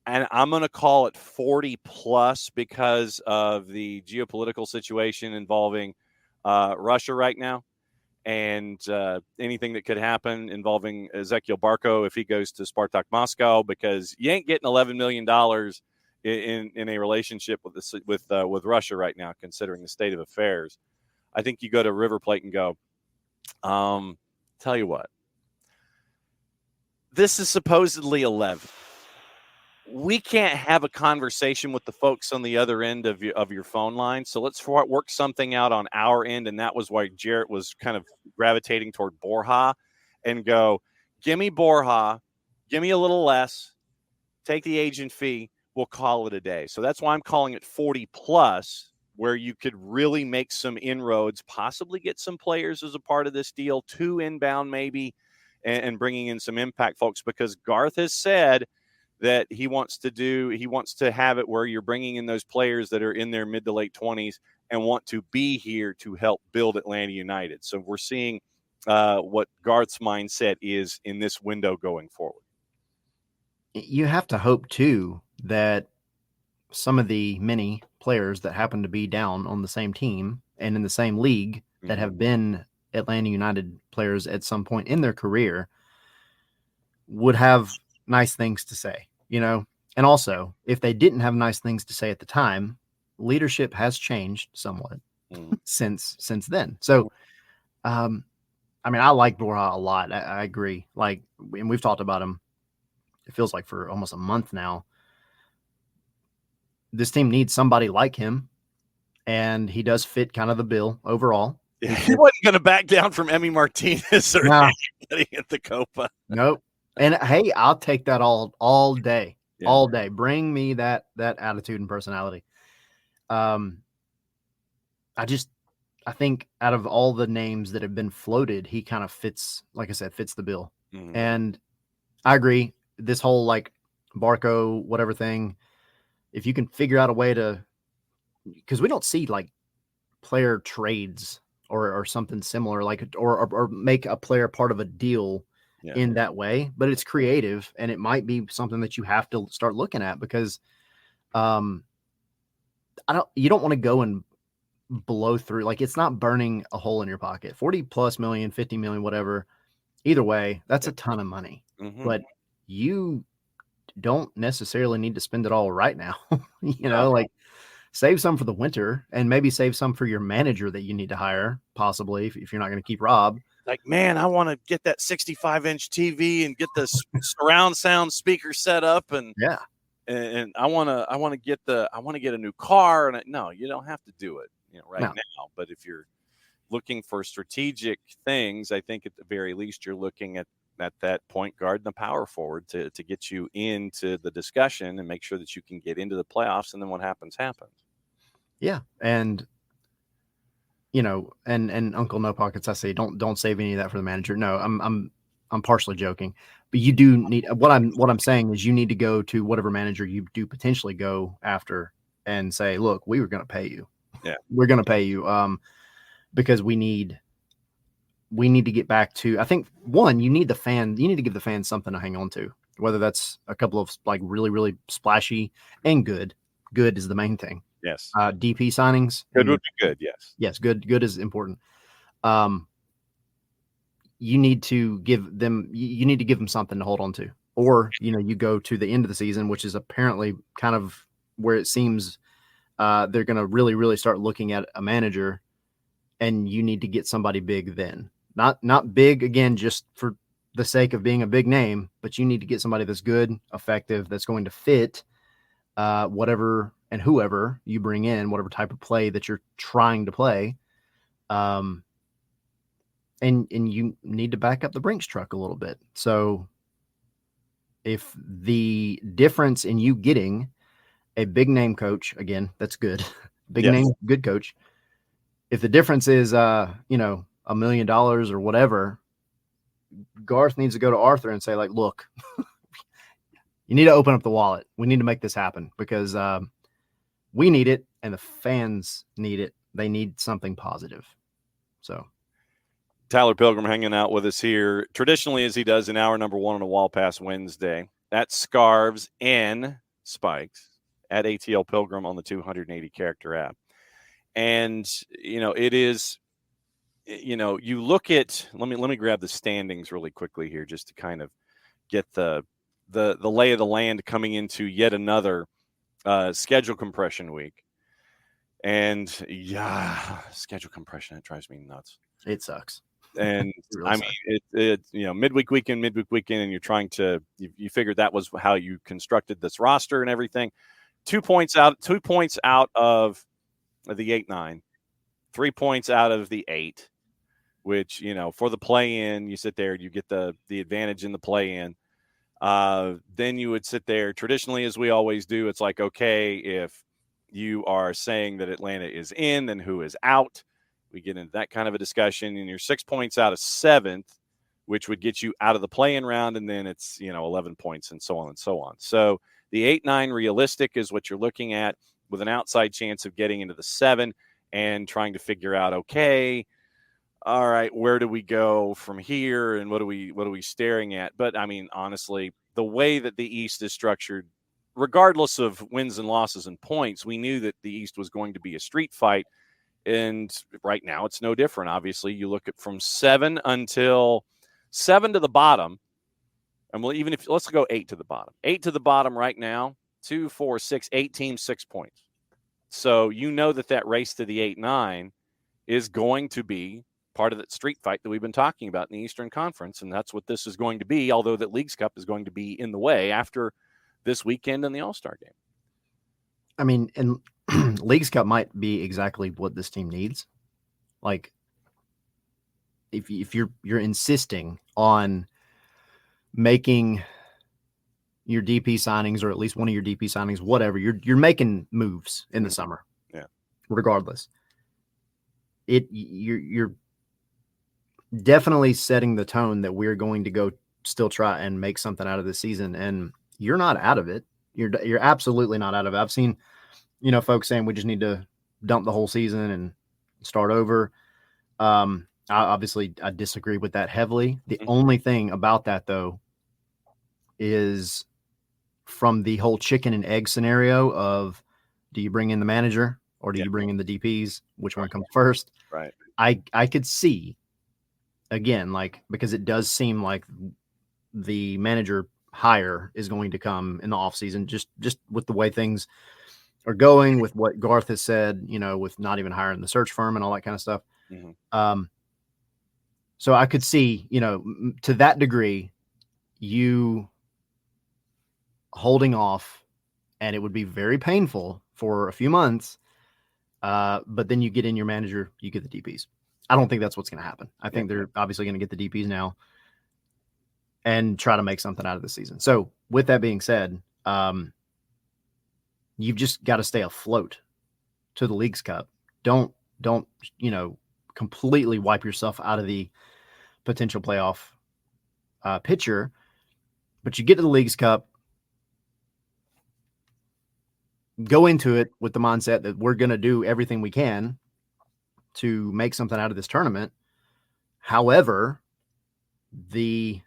And I'm going to call it 40 plus because of the geopolitical situation involving Russia right now, and anything that could happen involving Ezequiel Barco if he goes to Spartak Moscow, because you ain't getting $11 million in a relationship with Russia right now, considering the state of affairs. I think you go to River Plate and go, tell you what, this is supposedly 11. We can't have a conversation with the folks on the other end of your phone line. So let's work something out on our end. And that was why Jarrett was kind of gravitating toward Borja, and go, give me Borja, give me a little less, take the agent fee. We'll call it a day. So that's why I'm calling it 40 plus, where you could really make some inroads, possibly get some players as a part of this deal, 2 inbound maybe, and bringing in some impact folks, because Garth has said that he wants to have it where you're bringing in those players that are in their mid to late 20s and want to be here to help build Atlanta United. So we're seeing what Garth's mindset is in this window going forward. You have to hope too that some of the many players that happen to be down on the same team and in the same league that have been Atlanta United players at some point in their career would have nice things to say, and also if they didn't have nice things to say at the time, leadership has changed somewhat. since then. So, I mean, I like Borja a lot. I agree. Like, and we've talked about him, it feels like for almost a month now. This team needs somebody like him, and he does fit kind of the bill overall. Yeah, he wasn't going to back down from Emi Martinez or anybody at the Copa. Nope. And hey, I'll take that all day, Yeah. all day. Bring me that attitude and personality. I think out of all the names that have been floated, he kind of fits, like I said, fits the bill. Mm-hmm. And I agree. This whole like Barco, whatever thing, if you can figure out a way to, because we don't see like player trades or something similar, like, or make a player part of a deal in that way, but it's creative and it might be something that you have to start looking at because, you don't want to go and blow through, like it's not burning a hole in your pocket. 40 plus million, 50 million, whatever. Either way, that's a ton of money, but you don't necessarily need to spend it all right now. Like save some for the winter and maybe save some for your manager that you need to hire, possibly if you're not going to keep Rob. Like, man, I want to get that 65-inch TV and get the surround sound speaker set up, and I want to get a new car. And no, you don't have to do it now. But if you're looking for strategic things, I think at the very least you're looking at that point guard and the power forward to get you into the discussion and make sure that you can get into the playoffs. And then what happens. Yeah. And, and Uncle No Pockets, I say, don't save any of that for the manager. No, I'm partially joking, but you do need, what I'm saying is you need to go to whatever manager you do potentially go after and say, look, we were going to pay you. Yeah. We're going to pay you. Because we need to get back to, I think, one, you need to give the fans something to hang on to, whether that's a couple of like really, really splashy and good is the main thing. Yes. DP signings. Good would be good. Yes. Yes. Good is important. You need to give them something to hold on to, or, you go to the end of the season, which is apparently kind of where it seems they're going to really, really start looking at a manager. And you need to get somebody big then. Not big, again, just for the sake of being a big name, but you need to get somebody that's good, effective, that's going to fit whatever and whoever you bring in, whatever type of play that you're trying to play. And you need to back up the Brinks truck a little bit. So if the difference in you getting a big name coach, again, that's good. Big name, good coach. If the difference is, $1 million or whatever, Garth needs to go to Arthur and say, like, look, you need to open up the wallet. We need to make this happen because we need it and the fans need it. They need something positive. So Tyler Pilgrim hanging out with us here, traditionally as he does in hour number 1 on a Wall Pass Wednesday. That's Scarves and Spikes at ATL Pilgrim on the 280 character app. And, it is, you look at, let me grab the standings really quickly here just to kind of get the lay of the land coming into yet another schedule compression week. And schedule compression, it drives me nuts. It sucks. And midweek weekend, and you're trying to, you figured that was how you constructed this roster and everything. 2 points out of the 8-9, 3 points out of the 8, which, for the play-in, you sit there, you get the advantage in the play-in. Then you would sit there traditionally, as we always do. It's like, okay, if you are saying that Atlanta is in, then who is out? We get into that kind of a discussion, and you're 6 points out of 7th, which would get you out of the play-in round. And then it's, 11 points and so on and so on. So the 8-9 realistic is what you're looking at, with an outside chance of getting into the 7 and trying to figure out, okay, all right, where do we go from here and what are we staring at? But I mean, honestly, the way that the East is structured, regardless of wins and losses and points, we knew that the East was going to be a street fight. And right now it's no different. Obviously, you look at from 7 to the bottom. And let's go 8 to the bottom. 8 to the bottom right now, 2, 4, 6, 8 teams, 6 points. So that race to the 8-9 is going to be part of that street fight that we've been talking about in the Eastern Conference, and that's what this is going to be, although that Leagues Cup is going to be in the way after this weekend and the All-Star game. I mean, and Leagues Cup might be exactly what this team needs. Like, if you're insisting on making your DP signings, or at least one of your DP signings, whatever, you're making moves in the summer. Yeah. Regardless. You're definitely setting the tone that we're going to go still try and make something out of this season, and you're not out of it. You're absolutely not out of it. I've seen, folks saying we just need to dump the whole season and start over. I disagree with that heavily. The only thing about that, though, is from the whole chicken and egg scenario of, do you bring in the manager or do you bring in the DPs? Which one comes first? Right. I could see, again, because it does seem like the manager hire is going to come in the offseason, just with the way things are going, with what Garth has said, with not even hiring the search firm and all that kind of stuff. So I could see, to that degree, you holding off, and it would be very painful for a few months. But then you get in your manager, you get the DPs. I don't think that's what's going to happen. I think they're obviously going to get the DPs now and try to make something out of the season. So with that being said, you've just got to stay afloat to the Leagues Cup. Don't, completely wipe yourself out of the potential playoff picture, but you get to the Leagues Cup, go into it with the mindset that we're going to do everything we can to make something out of this tournament. However, the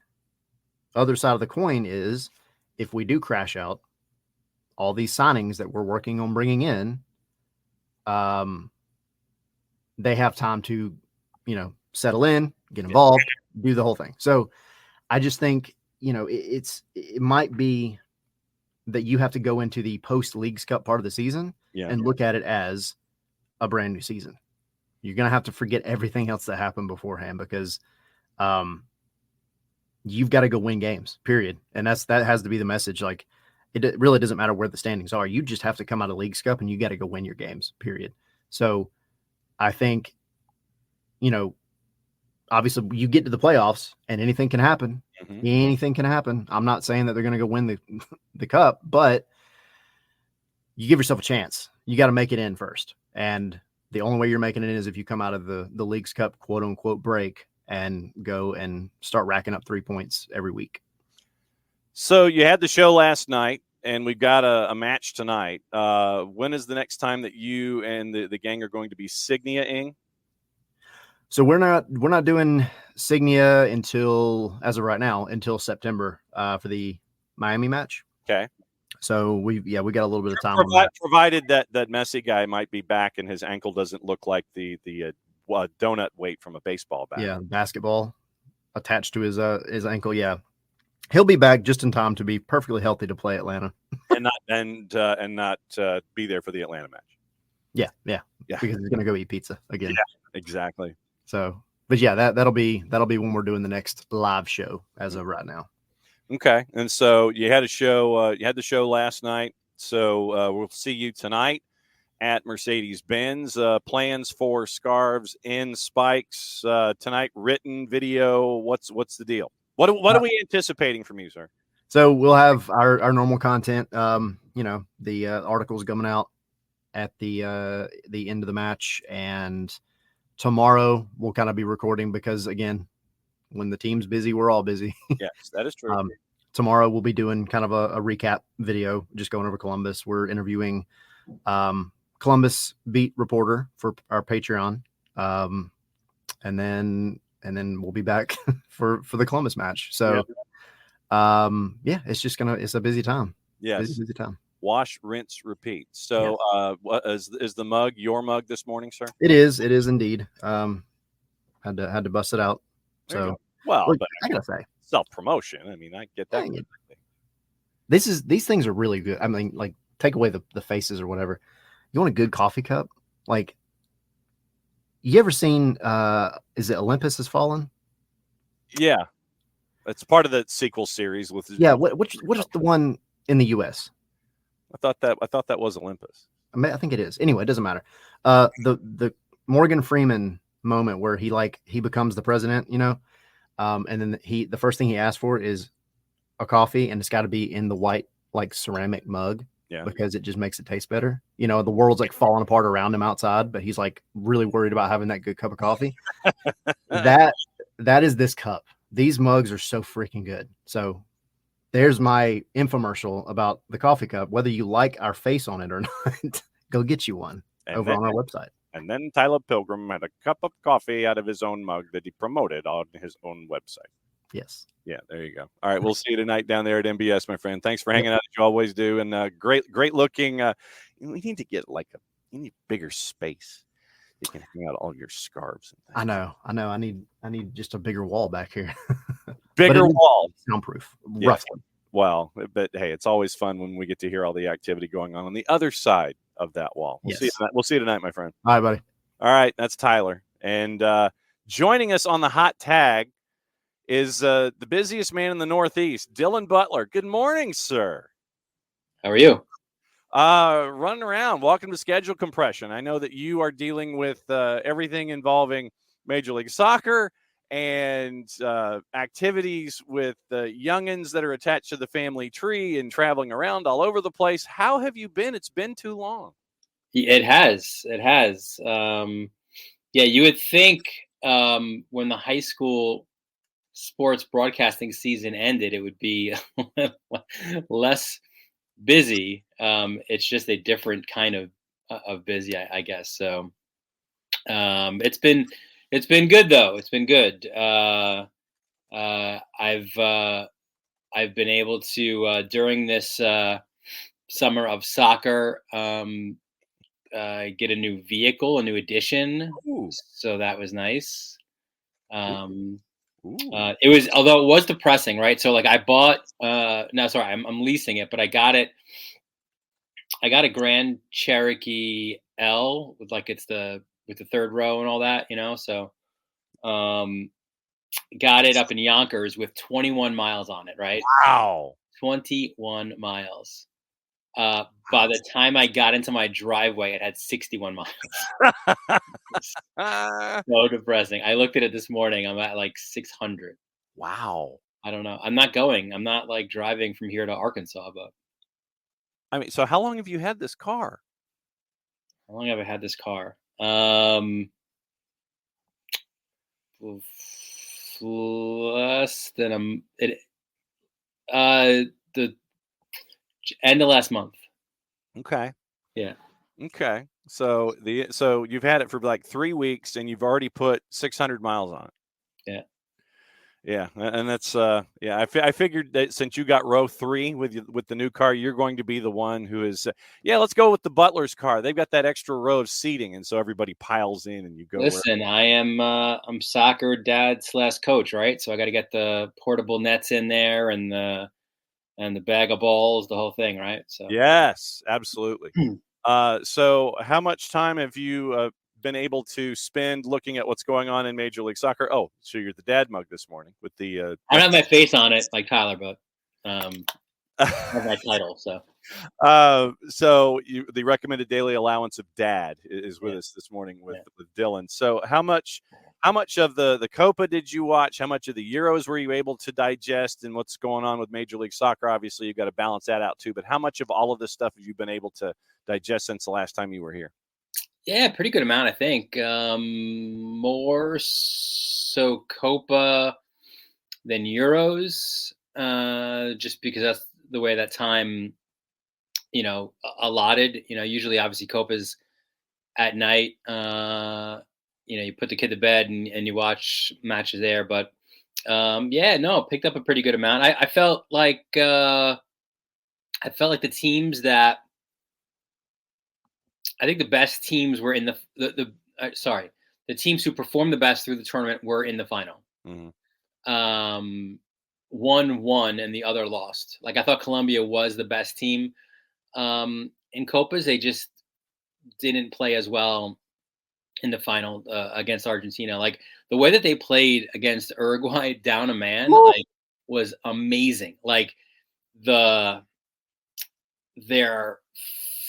other side of the coin is, if we do crash out, all these signings that we're working on bringing in, they have time to, settle in, get involved, do the whole thing. So I just think, it might be that you have to go into the post Leagues Cup part of the season and look at it as a brand new season. You're going to have to forget everything else that happened beforehand, because you've got to go win games, period. And that has to be the message. Like, it really doesn't matter where the standings are. You just have to come out of Leagues Cup and you got to go win your games, period. So I think, obviously you get to the playoffs and anything can happen. Anything can happen. I'm not saying that they're going to go win the cup, but you give yourself a chance. You got to make it in first. And the only way you're making it in is if you come out of the Leagues Cup quote unquote break and go and start racking up 3 points every week. So you had the show last night, and we've got a match tonight. When is the next time that you and the gang are going to be Signia-ing? So we're not doing Signia until, as of right now, until September for the Miami match. Okay. So we got a little bit of time. Provided that Messi guy might be back and his ankle doesn't look like the donut weight from a baseball bat. Yeah, basketball attached to his ankle. Yeah, he'll be back just in time to be perfectly healthy to play Atlanta and not be there for the Atlanta match. Yeah. Because he's gonna go eat pizza again. Yeah, exactly. So, but yeah, that'll be when we're doing the next live show as of right now. Okay, and so you had a show. You had the show last night. So we'll see you tonight at Mercedes-Benz. Plans for Scarves in Spikes tonight. Written, video. What's the deal? What are we anticipating from you, sir? So we'll have our normal content. The articles coming out at the end of the match, and tomorrow we'll kind of be recording because, again, when the team's busy, we're all busy. Yes, that is true. Tomorrow we'll be doing kind of a recap video, just going over Columbus. We're interviewing Columbus beat reporter for our Patreon, and then we'll be back for the Columbus match. So, it's a busy time. Yes, busy time. Wash, rinse, repeat. So, what is the mug? Your mug this morning, sir? It is indeed. Had to bust it out. So, well, look, but I gotta say, self-promotion. I mean, I get that. These things are really good. I mean, like, take away the faces or whatever. You want a good coffee cup? Like, You ever seen? Is it Olympus Has Fallen? Yeah, it's part of the sequel series with. Yeah. What is the one in the U.S.? I thought that was Olympus. I think it is. Anyway, it doesn't matter. The Morgan Freeman moment where he becomes the president, and then the first thing he asks for is a coffee, and it's got to be in the white ceramic mug. Yeah. Because it just makes it taste better. The world's falling apart around him outside, but he's really worried about having that good cup of coffee. that is this cup. These mugs are so freaking good. So there's my infomercial about the coffee cup. Whether you like our face on it or not, go get you one on our website. And then Tyler Pilgrim had a cup of coffee out of his own mug that he promoted on his own website. Yes. Yeah, there you go. All right, we'll see you tonight down there at MBS, my friend. Thanks for hanging out as you always do, and great looking. We need to get you need bigger space. You can hang out all your scarves. And things. I know. I need just a bigger wall back here. Bigger wall, soundproof, yeah. roughly. Well, but hey, it's always fun when we get to hear all the activity going on the other side of that wall. We'll see you tonight. We'll see you tonight, my friend. All right, buddy. All right, that's Tyler, and joining us on the hot tag is the busiest man in the Northeast, Dylan Butler. Good morning, sir. How are you? Running around. Welcome to Schedule Compression. I know that you are dealing with everything involving Major League Soccer and activities with the youngins that are attached to the family tree and traveling around all over the place. How have you been? It's been too long. It has. Yeah, you would think when the high school sports broadcasting season ended, it would be less busy. It's just a different kind of busy, I guess. So it's been good though. It's been good. I've been able to during this summer of soccer get a new vehicle, a new addition. Ooh. So that was nice. It was, although it was depressing, right? So I bought, I'm leasing it, but I got a Grand Cherokee L with with the third row and all that, So, got it up in Yonkers with 21 miles on it, right? Wow. 21 miles. By the time I got into my driveway, it had 61 miles. So depressing. I looked at it this morning. I'm at 600. Wow. I don't know. I'm not driving from here to Arkansas, but. I mean, so how long have you had this car? How long have I had this car? Less than the end of last month. Okay. Yeah. Okay. So you've had it for 3 weeks and you've already put 600 miles on it. Yeah. Yeah, and that's I figured that since you got row 3 with the new car, you're going to be the one who is let's go with the Butler's car. They've got that extra row of seating, and so everybody piles in, and you go. Listen, I'm soccer dad / coach, right? So I got to get the portable nets in there and the bag of balls, the whole thing, right? So yes, absolutely. So how much time have you been able to spend looking at what's going on in Major League Soccer? Oh, so you're the dad mug this morning with the I don't have my face on it like Tyler, but I have my title. So the recommended daily allowance of dad is with us this morning with Dylan. So how much of the Copa did you watch? How much of the Euros were you able to digest? And what's going on with Major League Soccer? Obviously, you've got to balance that out too. But how much of all of this stuff have you been able to digest since the last time you were here? Yeah, pretty good amount, I think. More so Copa than Euros, just because that's the way that time, allotted. Usually, obviously, Copa's at night. You put the kid to bed and you watch matches there. But picked up a pretty good amount. I felt like the teams that. I think the best teams were in the teams who performed the best through the tournament were in the final. Mm-hmm. One won and the other lost. I thought Colombia was the best team in Copas. They just didn't play as well in the final against Argentina. Like the way that they played against Uruguay down a man, like was amazing. Like their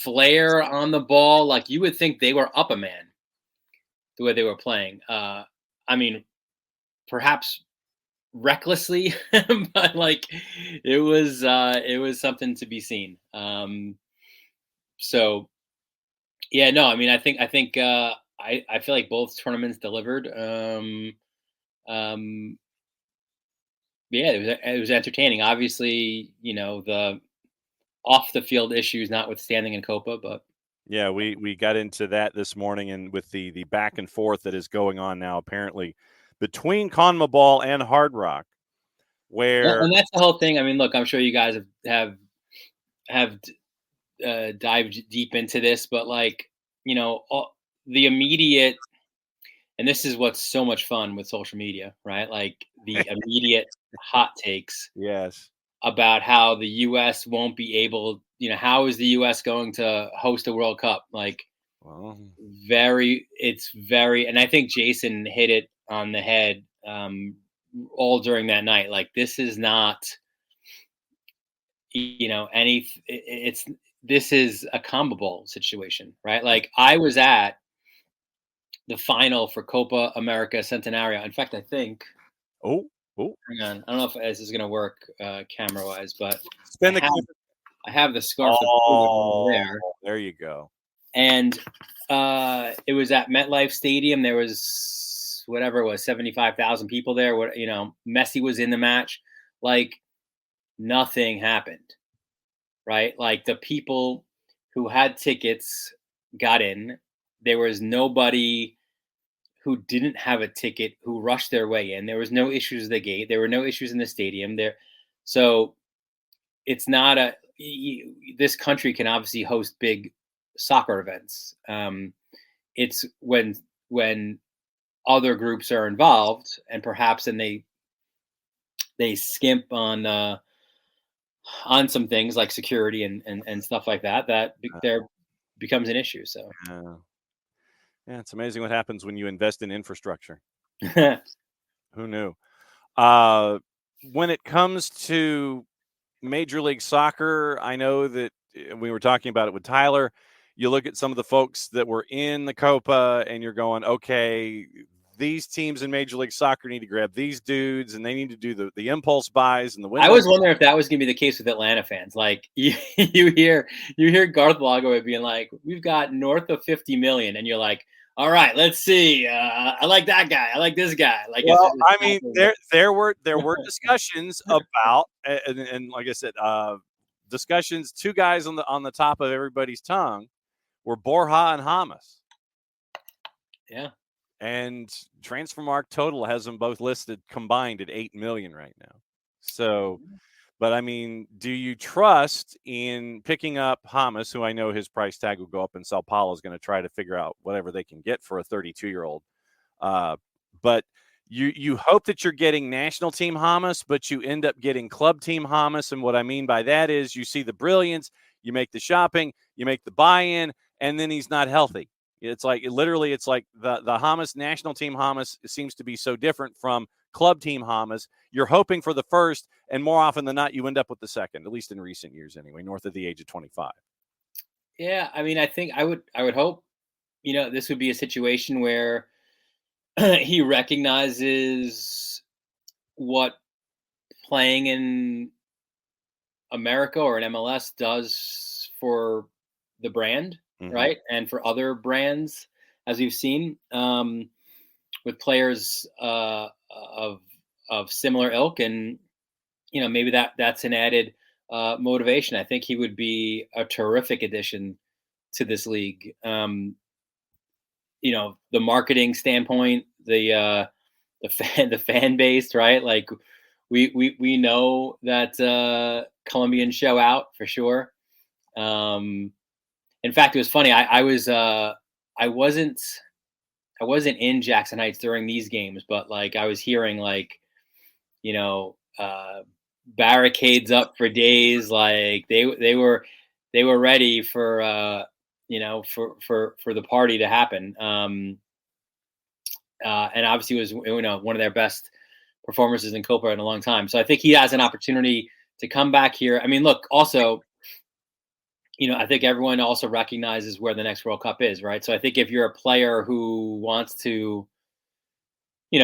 flair on the ball, like you would think they were up a man the way they were playing. I mean, perhaps recklessly, but like it was something to be seen. So yeah, no, I mean, I think I feel like both tournaments delivered. Yeah, it was entertaining. Obviously, the off the field issues notwithstanding in Copa, but Yeah, we got into that this morning, and with the back and forth that is going on now, apparently between CONMEBOL and Hard Rock, where and that's the whole thing. I mean, look, I'm sure you guys have dived deep into this, but like the immediate, and this is what's so much fun with social media, right? Like the immediate hot takes yes, about how the U.S. won't be able, how is the U.S. going to host a World Cup? Like, well, it's very, and I think Jason hit it on the head all during that night. Like, this is not, this is a CONMEBOL situation, right? Like, I was at the final for Copa America Centenario. In fact, I think. oh, Hang on. I don't know if this is going to work camera wise, but spin I have the scarf. There you go. And it was at MetLife Stadium. There was whatever it was, 75,000 people there. Messi was in the match. Like nothing happened, right? Like the people who had tickets got in. There was nobody who didn't have a ticket who rushed their way in. There was no issues at the gate. There were no issues in the stadium there. So it's not this country can obviously host big soccer events. It's when other groups are involved and perhaps and they skimp on some things like security and stuff like that there becomes an issue. So yeah, it's amazing what happens when you invest in infrastructure. Who knew? When it comes to Major League Soccer, I know that we were talking about it with Tyler. You look at some of the folks that were in the Copa and you're going, okay, these teams in Major League Soccer need to grab these dudes and they need to do the impulse buys and the win. I was wondering if that was going to be the case with Atlanta fans. Like you hear Garth Lagerwey being like, we've got north of 50 million. And you're like, all right, let's see. I like that guy. I like this guy. Like, well, I mean, there were discussions about, and like I said, discussions. Two guys on the top of everybody's tongue were Borja and Hamas. Yeah, and Transfermarkt total has them both listed combined at 8 million right now. So, but I mean, do you trust in picking up Hamas, who I know his price tag will go up, and Sao Paulo is going to try to figure out whatever they can get for a 32-year-old. But you hope that you're getting national team Hamas, but you end up getting club team Hamas. And what I mean by that is you see the brilliance, you make the shopping, you make the buy-in, and then he's not healthy. It's like the Hamas national team Hamas seems to be so different from club team Hamas. You're hoping for the first, and more often than not, you end up with the second, at least in recent years anyway, north of the age of 25. Yeah, I mean, I think I would hope, this would be a situation where he recognizes what playing in America or in MLS does for the brand, right? And for other brands, as we've seen, with players of similar ilk, and maybe that's an added motivation. I think he would be a terrific addition to this league. The marketing standpoint, the fan base, right? Like we know that Colombians show out for sure. In fact, it was funny. I wasn't in Jackson Heights during these games, but like I was hearing like, barricades up for days. Like they were ready for for the party to happen. and obviously was one of their best performances in Copa in a long time. So I think he has an opportunity to come back here. I mean, look, also, I think everyone also recognizes where the next World Cup is, right? So I think if you're a player who wants to,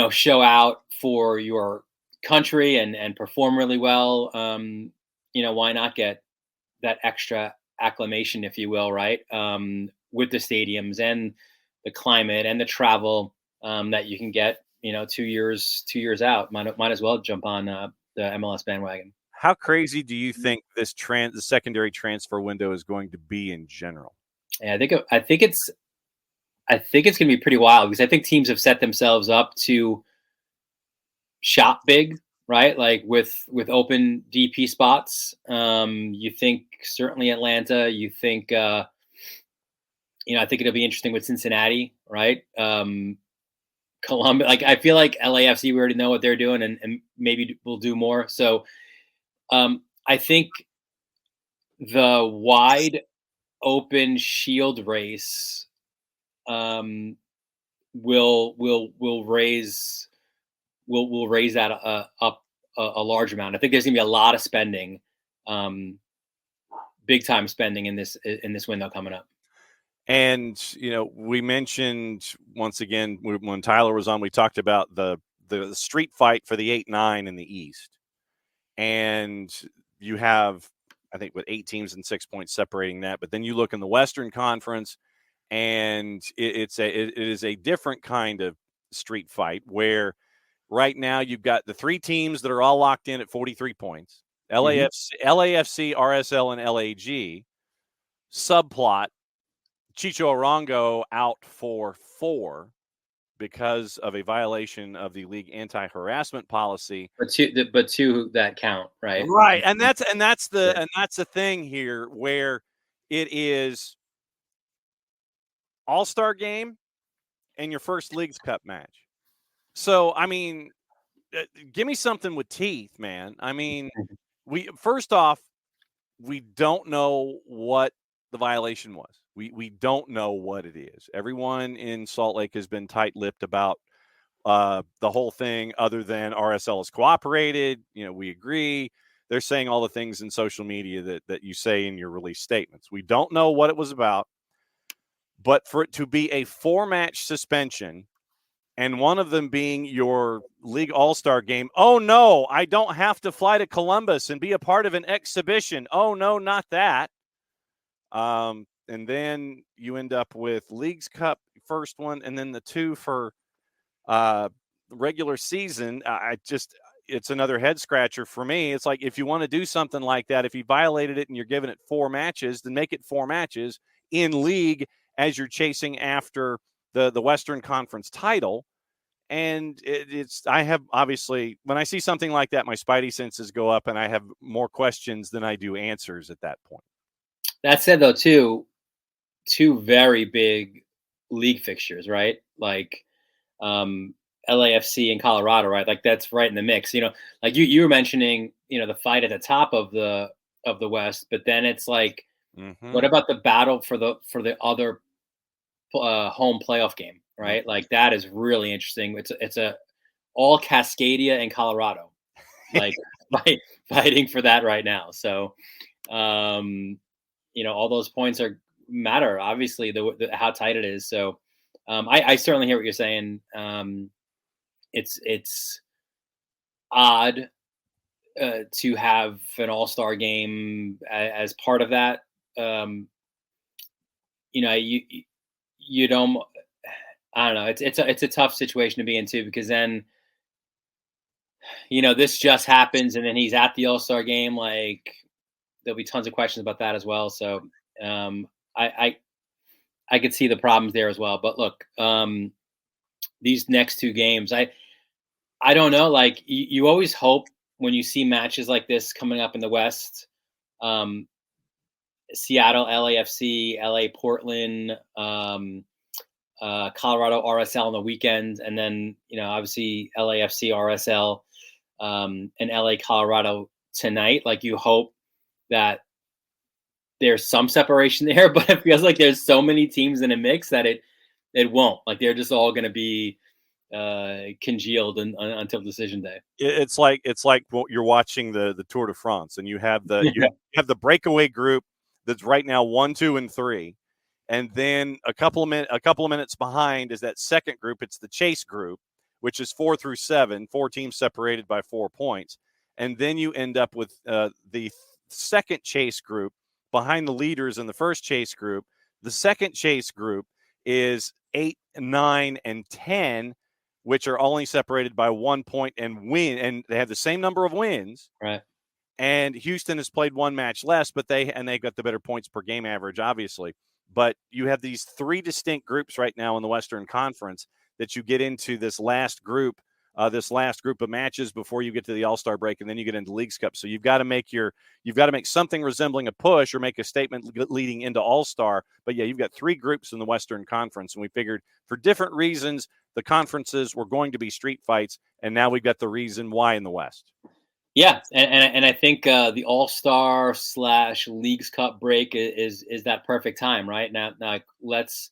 show out for your country and perform really well, why not get that extra acclimation, if you will, right? With the stadiums and the climate and the travel that you can get, 2 years out. Might as well jump on the MLS bandwagon. How crazy do you think the secondary transfer window is going to be in general? Yeah, I think it's going to be pretty wild, because I think teams have set themselves up to shop big, right? Like with open DP spots. You think certainly Atlanta. You think I think it'll be interesting with Cincinnati, right? Columbus. Like, I feel like LAFC, we already know what they're doing, and maybe we'll do more. So I think the wide open Shield race will raise that up a large amount. I think there's gonna be a lot of spending, big time spending in this window coming up. And we mentioned once again when Tyler was on, we talked about the street fight for the 8-9 in the East, and you have, I think, 8 teams and 6 points separating that. But then you look in the Western Conference, and it is a different kind of street fight, where right now you've got the 3 teams that are all locked in at 43 points. LAFC, RSL, and LAG. Subplot: Chicho Arango out for 4 because of a violation of the league anti-harassment policy. But two that count, right? Right, and that's the thing here, where it is All-Star game and your first Leagues Cup match. So, I mean, give me something with teeth, man. I mean, we don't know what the violation was. We don't know what it is. Everyone in Salt Lake has been tight-lipped about the whole thing, other than RSL has cooperated. We agree. They're saying all the things in social media that you say in your release statements. We don't know what it was about, but for it to be a 4-match suspension, and one of them being your league all-star game. Oh, no, I don't have to fly to Columbus and be a part of an exhibition. Oh, no, not that. And then you end up with Leagues Cup, first one, and then the 2 for regular season. It's another head scratcher for me. It's like, if you want to do something like that, if you violated it and you're giving it 4 matches, then make it 4 matches in league as you're chasing after the Western Conference title. And I have, obviously, when I see something like that, my spidey senses go up, and I have more questions than I do answers at that point. That said, though, two very big league fixtures, right? Like LAFC and Colorado, right? Like, that's right in the mix. Like you were mentioning, the fight at the top of the West, but then it's like, what about the battle for the other home playoff game, right? Like, that is really interesting. It's a all Cascadia and Colorado, like fighting for that right now. So, all those points matter, obviously, how tight it is. So, I certainly hear what you're saying. It's odd to have an all-star game as part of that. You don't. I don't know. It's a tough situation to be in too, because then, this just happens, and then he's at the all-star game. Like, there'll be tons of questions about that as well. So I could see the problems there as well. But look, these next 2 games, I don't know. Like, you always hope when you see matches like this coming up in the West, Seattle, LAFC, LA, Portland, Colorado, RSL on the weekend, and then obviously LAFC, RSL, and LA, Colorado tonight. Like, you hope that there's some separation there, but it feels like there's so many teams in a mix that it won't. Like, they're just all going to be congealed until decision day. It's like you're watching the Tour de France, and you have you have the breakaway group that's right now 1, 2, and 3, and then a couple of minutes behind is that second group. It's the chase group, which is 4 through 7, 4 teams separated by 4 points, and then you end up with the second chase group behind the leaders in the first chase group. The second chase group is 8, 9, and 10, which are only separated by 1 point and they have the same number of wins. Right. And Houston has played one match less, but they got the better points per game average, obviously. But you have these 3 distinct groups right now in the Western Conference that you get into this last group of matches before you get to the All-Star break, and then you get into Leagues Cup. So you've got to make something resembling a push or make a statement leading into All-Star. But yeah, you've got 3 groups in the Western Conference, and we figured for different reasons the conferences were going to be street fights, and now we've got the reason why in the West. Yeah, and I think the All-Star / Leagues Cup break is that perfect time, right? Now let's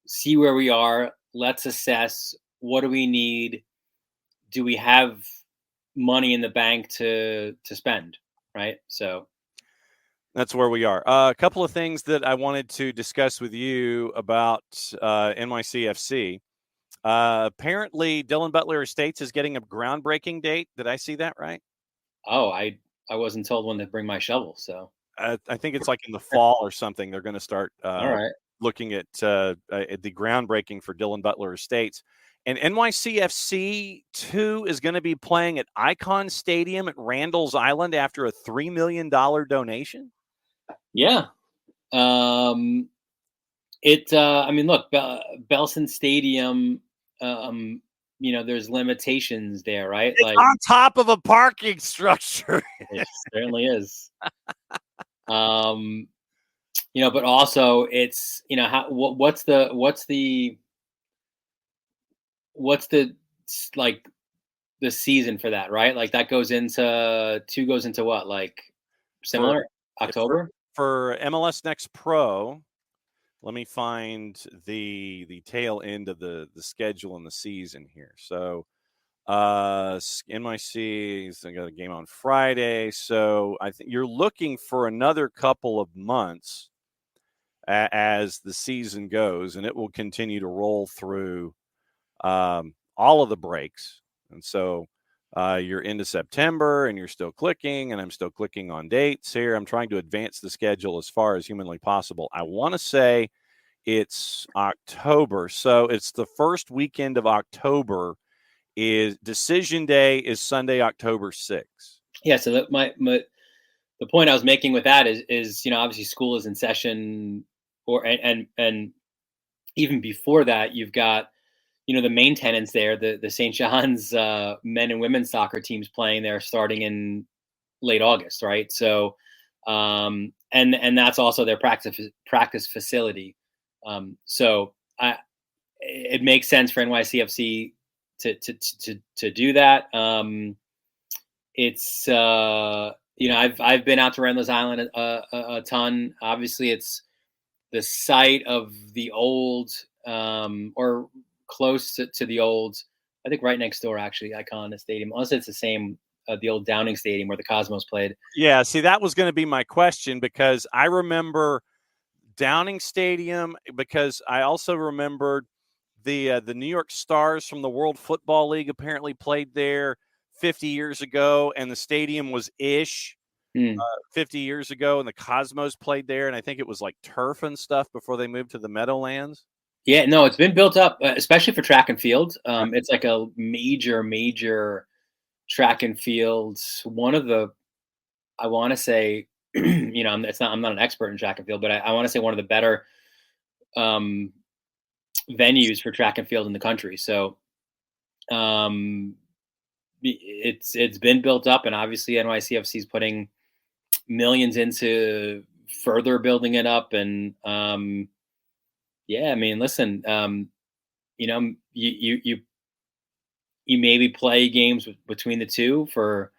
see where we are. Let's assess, what do we need? Do we have money in the bank to spend, right? So that's where we are. A couple of things that I wanted to discuss with you about NYCFC. Apparently, Dylan Butler Estates is getting a groundbreaking date. Did I see that right? Oh, I wasn't told when to bring my shovel. So I think it's like in the fall or something. They're going to start all right. looking at the groundbreaking for Dylan Butler Estates. And NYCFC 2 is going to be playing at Icon Stadium at Randall's Island after a $3 million donation. Yeah. I mean, look, Belson Stadium, there's limitations there, right? It's on top of a parking structure. It certainly is. But also it's, what's the like the season for that, right? Like that goes into what? Like similar October? For MLS Next Pro, let me find the tail end of the schedule and the season here. So NYC, I got a game on Friday. So I think you're looking for another couple of months as the season goes, and it will continue to roll through all of the breaks. And so you're into September and you're still clicking, and I'm still clicking on dates here. I'm trying to advance the schedule as far as humanly possible. I want to say it's October. So it's the first weekend of October. Is decision day is Sunday, October 6th. Yeah. So that the point I was making with that is obviously school is in session, and even before that, you've got the main tenants there, the St. John's men and women's soccer teams playing there starting in late August, right? So, and that's also their practice facility. So it makes sense for NYCFC to do that. It's I've been out to Randall's Island a ton. Obviously, it's the site of the old or close to the old, I think right next door, actually, Icon Stadium, unless it's the same, the old Downing Stadium where the Cosmos played. Yeah, see, that was going to be my question, because I remember Downing Stadium, because I also remembered the New York Stars from the World Football League apparently played there 50 years ago, and the stadium was 50 years ago, and the Cosmos played there, and I think it was like turf and stuff before they moved to the Meadowlands. Yeah, no, it's been built up, especially for track and field. It's like a major track and field. One of the, I want to say, I'm not an expert in track and field, but I want to say one of the better venues for track and field in the country. So it's been built up, and obviously NYCFC is putting millions into further building it up. And yeah, I mean, listen, you maybe play games between the two for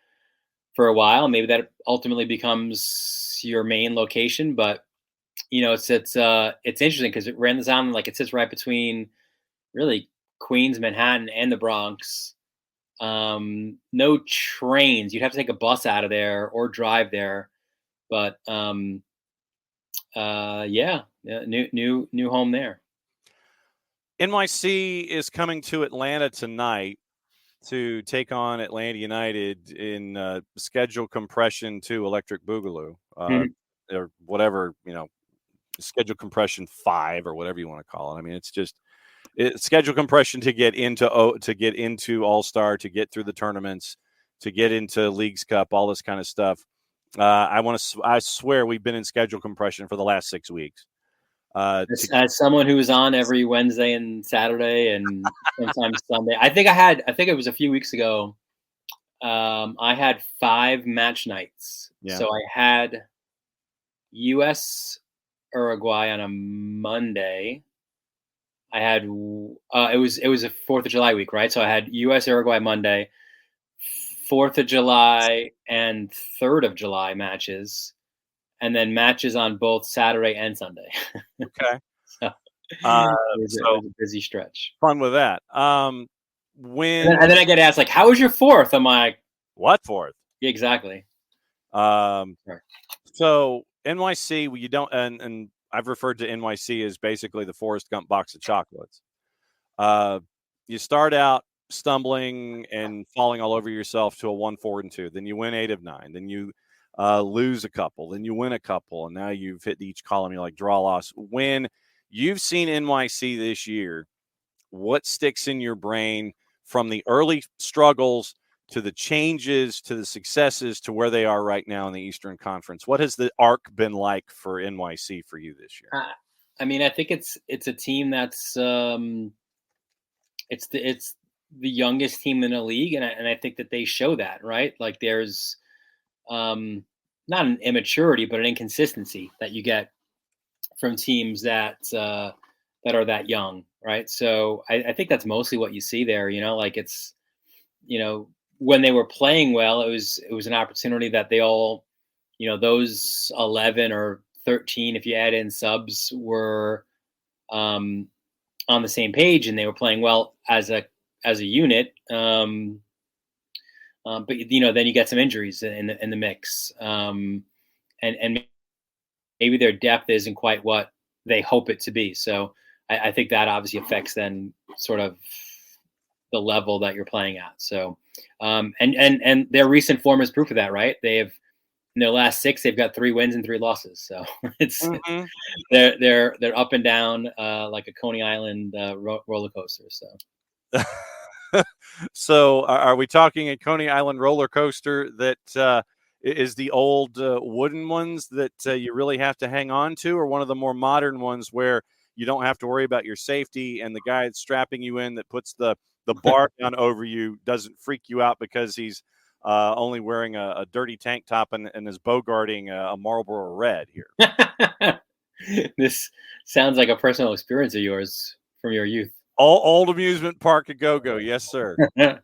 a while. Maybe that ultimately becomes your main location, but it's interesting because it ran the Island, like it sits right between really Queens, Manhattan, and the Bronx. No trains. You'd have to take a bus out of there or drive there. But new home there. NYC is coming to Atlanta tonight to take on Atlanta United in schedule compression 2 Electric Boogaloo, or whatever, schedule compression 5 or whatever you want to call it. I mean, it's schedule compression to get into All-Star, to get through the tournaments, to get into Leagues Cup, all this kind of stuff. I swear we've been in schedule compression for the last 6 weeks. As someone who was on every Wednesday and Saturday and sometimes Sunday, I think it was a few weeks ago. I had 5 match nights. Yeah. So I had U.S. Uruguay on a Monday. I had it was a 4th of July week, right? So I had U.S. Uruguay Monday, 4th of July and 3rd of July matches, and then matches on both Saturday and Sunday. Okay. So it was a busy stretch. Fun with that. And then I get asked, like, how was your 4th? I'm like, what 4th? Yeah, exactly. So NYC, you don't, and I've referred to NYC as basically the Forrest Gump box of chocolates. You start out stumbling and falling all over yourself to a 1-4-2. Then you win 8 of 9. Then you lose a couple. Then you win a couple. And now you've hit each column. You're like, draw, loss. When you've seen NYC this year, what sticks in your brain from the early struggles to the changes to the successes to where they are right now in the Eastern Conference? What has the arc been like for NYC for you this year? I mean, I think it's a team that's it's the youngest team in the league, and I think that they show that, right? Like there's not an immaturity, but an inconsistency that you get from teams that are that young, right? So I think that's mostly what you see there. Like it's when they were playing well, it was an opportunity that they all, those 11 or 13, if you add in subs, were on the same page and they were playing well as a unit. But then you get some injuries in the mix, and maybe their depth isn't quite what they hope it to be. So I think that obviously affects then sort of the level that you're playing at. So, and their recent form is proof of that, right? They have, in their last 6, they've got 3 wins and 3 losses. So it's they're up and down like a Coney Island roller coaster. So, so are we talking a Coney Island roller coaster that is the old wooden ones that you really have to hang on to, or one of the more modern ones where you don't have to worry about your safety and the guy that's strapping you in that puts the bar down over you doesn't freak you out because he's only wearing a dirty tank top and is bogarting a Marlboro Red here? This sounds like a personal experience of yours from your youth. Old amusement park at go-go. Yes, sir. Yeah.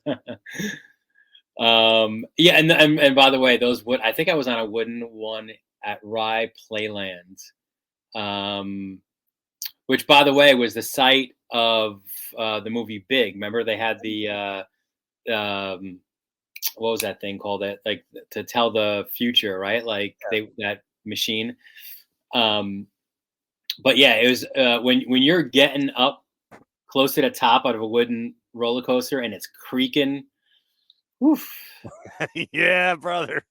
And by the way, I think I was on a wooden one at Rye Playland, which, by the way, was the site of the movie Big. Remember, they had the what was that thing called? That, like, to tell the future, right? Like that machine. But yeah, it was when you're getting up close to the top out of a wooden roller coaster and it's creaking. Oof. Yeah, brother.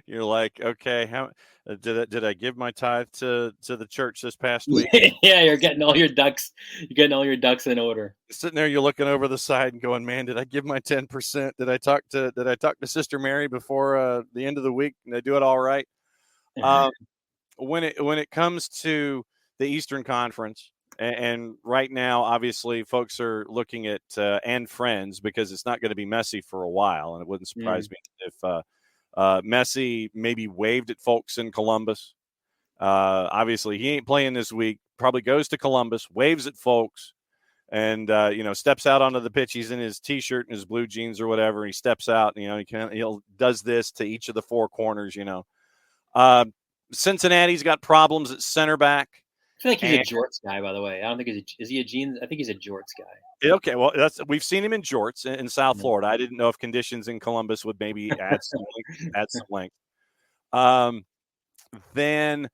You're like, okay, how did I give my tithe to the church this past week? Yeah, you're getting all your ducks in order. Sitting there, you're looking over the side and going, man, did I give my 10%? Did I talk to Sister Mary before the end of the week? Did I do it all right? When it comes to the Eastern Conference, and right now, obviously, folks are looking at and friends, because it's not going to be Messi for a while, and it wouldn't surprise me if Messi maybe waved at folks in Columbus. Obviously, he ain't playing this week. Probably goes to Columbus, waves at folks, and steps out onto the pitch. He's in his T-shirt and his blue jeans or whatever, and he steps out. And, he does this to each of the 4 corners. Cincinnati's got problems at center back. feel like he's a jorts guy, by the way. I don't think is he a jeans? I think he's a jorts guy. Okay, well, we've seen him in jorts in South Florida. I didn't know if conditions in Columbus would maybe add some length. Then,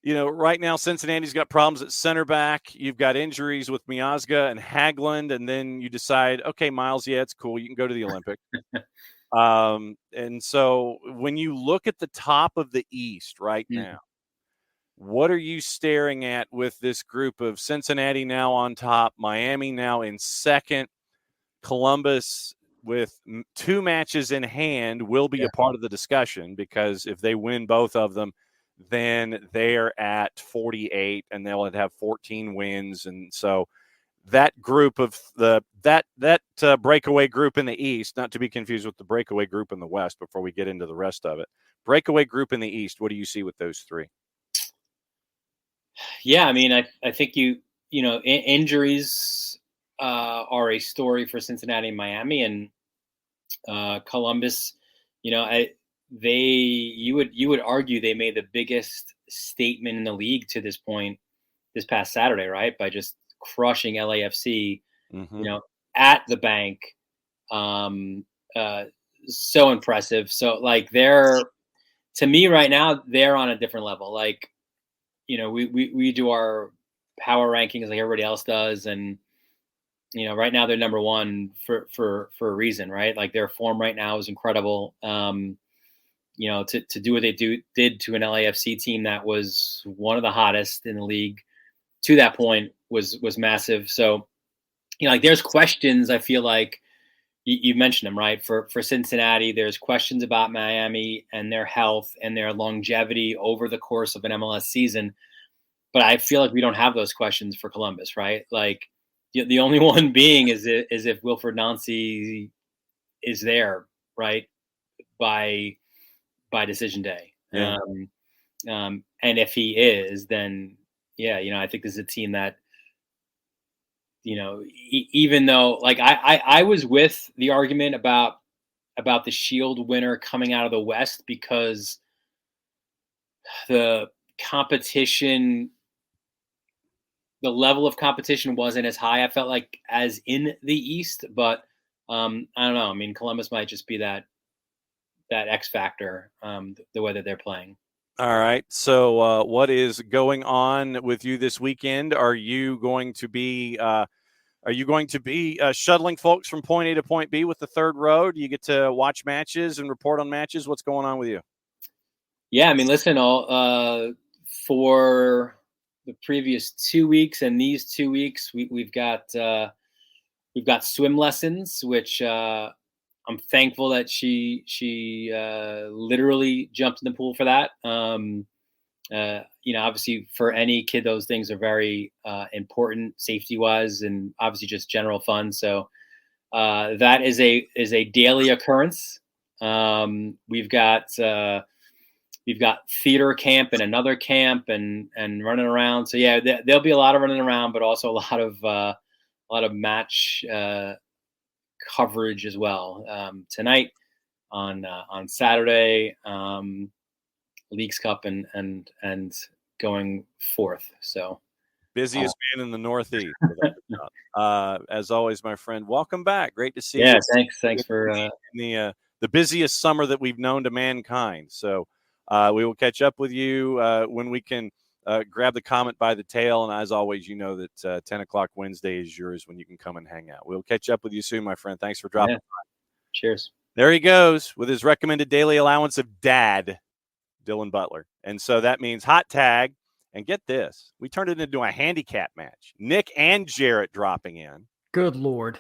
right now Cincinnati's got problems at center back. You've got injuries with Miazga and Haglund, and then you decide, okay, Miles, yeah, it's cool. You can go to the Olympics. And so when you look at the top of the East right now, what are you staring at with this group of Cincinnati now on top, Miami now in second, Columbus with 2 matches in hand will be a part of the discussion, because if they win both of them, then they're at 48 and they'll have 14 wins. And so that group of that breakaway group in the East, not to be confused with the breakaway group in the West before we get into the rest of it, breakaway group in the East, what do you see with those 3? Yeah, I mean, I think injuries are a story for Cincinnati and Miami, and Columbus. You would argue they made the biggest statement in the league to this point this past Saturday, right? By just crushing LAFC, at the bank. So impressive. So to me right now, they're on a different level. Like, we do our power rankings like everybody else does. And, right now they're number 1 for a reason, right? Like their form right now is incredible. To do what they did to an LAFC team that was one of the hottest in the league to that point was massive. So, there's questions. I feel like you mentioned them, right? For Cincinnati, there's questions about Miami and their health and their longevity over the course of an MLS season. But I feel like we don't have those questions for Columbus, right? Like the only one being is if Wilfred Nancy is there, right, by decision day. Yeah. And if he is, then I think this is a team that, even though I was with the argument about the Shield winner coming out of the West because the level of competition wasn't as high, I felt like, as in the East. But I don't know. I mean, Columbus might just be that X factor, the way that they're playing. All right. So what is going on with you this weekend? Are you going to be shuttling folks from point A to point B with the third row? Do you get to watch matches and report on matches? What's going on with you? Yeah, I mean, listen, for the previous 2 weeks and these 2 weeks, we've got swim lessons, which I'm thankful that she literally jumped in the pool for that. Obviously for any kid, those things are very important safety wise and obviously just general fun. So that is a daily occurrence. We've got theater camp and another camp and running around. So yeah, there'll be a lot of running around, but also a lot of match coverage as well. Tonight on Saturday, Leagues Cup and going forth. So busiest man in the Northeast. As always, my friend, welcome back. Great to see you. Yeah, thanks for the busiest summer that we've known to mankind. So we will catch up with you when we can grab the comet by the tail. And as always, you know that 10 o'clock Wednesday is yours when you can come and hang out. We'll catch up with you soon, my friend. Thanks for dropping by. Cheers. There he goes with his recommended daily allowance of dad, Dylan Butler. And so that means hot tag. And get this, we turned it into a handicap match. Nick and Jarrett dropping in. Good Lord.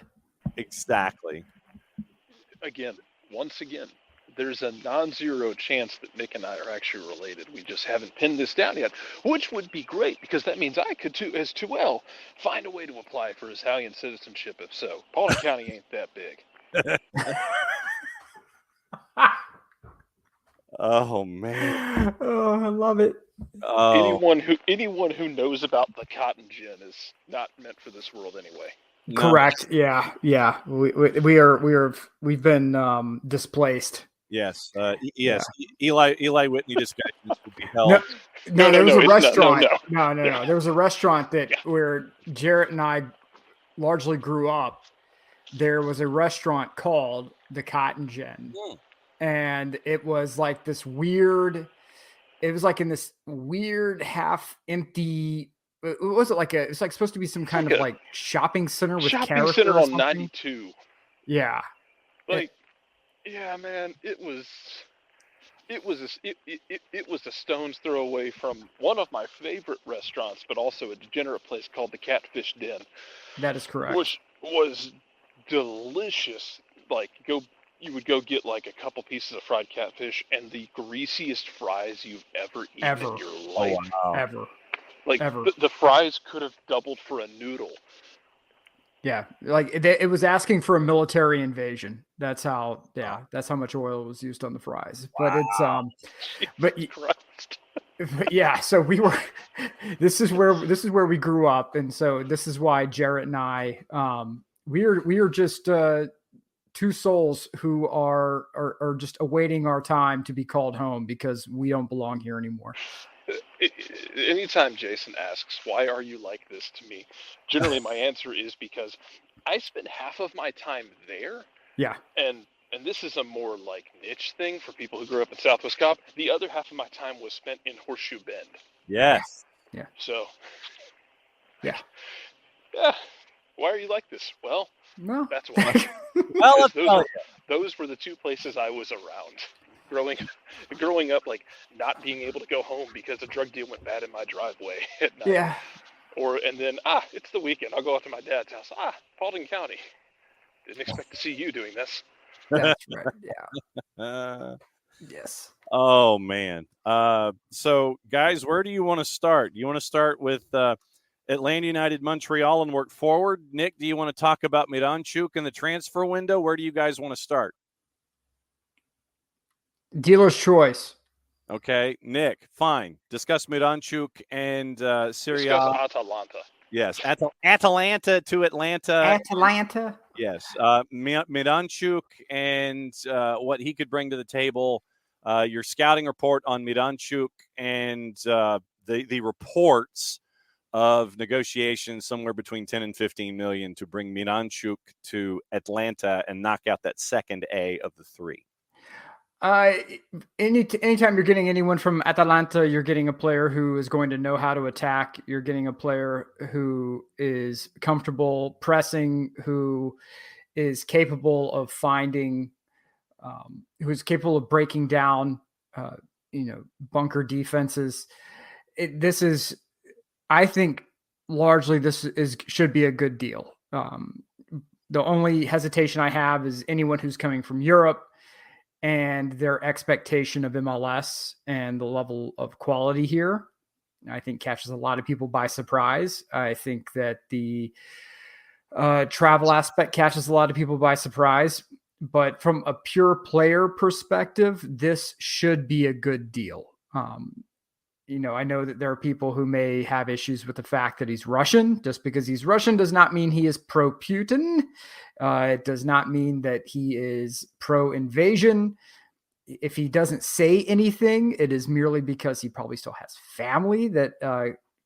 Exactly. Once again, there's a non-zero chance that Nick and I are actually related. We just haven't pinned this down yet, which would be great because that means I could, too, as well, find a way to apply for Italian citizenship if so. Paulding County ain't that big. Oh, man. Oh, I love it. Oh. Anyone who knows about the cotton gin is not meant for this world anyway. No. Correct. Yeah. We've been displaced. Yes. Yes. Eli Whitney discussions will be held. No, there was a restaurant. No. There was a restaurant where Jarrett and I largely grew up. There was a restaurant called the Cotton Gin, and it was like this weird. It was like in this weird half empty. Was it like it's like supposed to be some kind of like shopping center with shopping center or on something? 92. Yeah. Like, yeah, man, it was a stone's throw away from one of my favorite restaurants, but also a degenerate place called the Catfish Den. That is correct. Which was delicious. Like, you would go get like a couple pieces of fried catfish and the greasiest fries you've ever eaten in your life. Oh, wow. Ever. Like, Ever. The fries could have doubled for a noodle. Yeah, like it was asking for a military invasion. That's how much oil was used on the fries. But it's but yeah, so we were this is where we grew up, and so this is why Jarrett and I we are just two souls who are just awaiting our time to be called home because we don't belong here anymore. Anytime Jason asks, why are you like this to me? Generally, my answer is because I spent half of my time there. Yeah. And this is a more like niche thing for people who grew up in Southwest Cobb. The other half of my time was spent in Horseshoe Bend. Yes. Yeah. So. Yeah. Yeah. Why are you like this? Well, no. That's why. Well, those were the two places I was around. Growing up, like not being able to go home because a drug deal went bad in my driveway at night. Yeah. And then it's the weekend. I'll go out to my dad's house. Paulding County. Didn't expect to see you doing this. That's right. Yeah. Yes. Oh man. So guys, where do you want to start? You want to start with Atlanta United Montreal and work forward? Nick, do you want to talk about Miranchuk and the transfer window? Where do you guys want to start? Dealer's choice. Okay, Nick, fine. Discuss Miranchuk and Serie A. Discuss Atalanta. Yes, Atalanta to Atlanta. Atalanta. Yes, Miranchuk and what he could bring to the table. Your scouting report on Miranchuk and the reports of negotiations somewhere between 10 and 15 million to bring Miranchuk to Atlanta and knock out that second A of the three. Anytime you're getting anyone from Atalanta, you're getting a player who is going to know how to attack. You're getting a player who is comfortable pressing, who is capable of finding, who is capable of breaking down, bunker defenses. I think largely should be a good deal. The only hesitation I have is anyone who's coming from Europe and their expectation of MLS and the level of quality here, I think catches a lot of people by surprise. I think that the travel aspect catches a lot of people by surprise. But from a pure player perspective, this should be a good deal. I know that there are people who may have issues with the fact that he's Russian. Just because he's Russian does not mean he is pro-Putin. It does not mean that he is pro-invasion. If he doesn't say anything, it is merely because he probably still has family that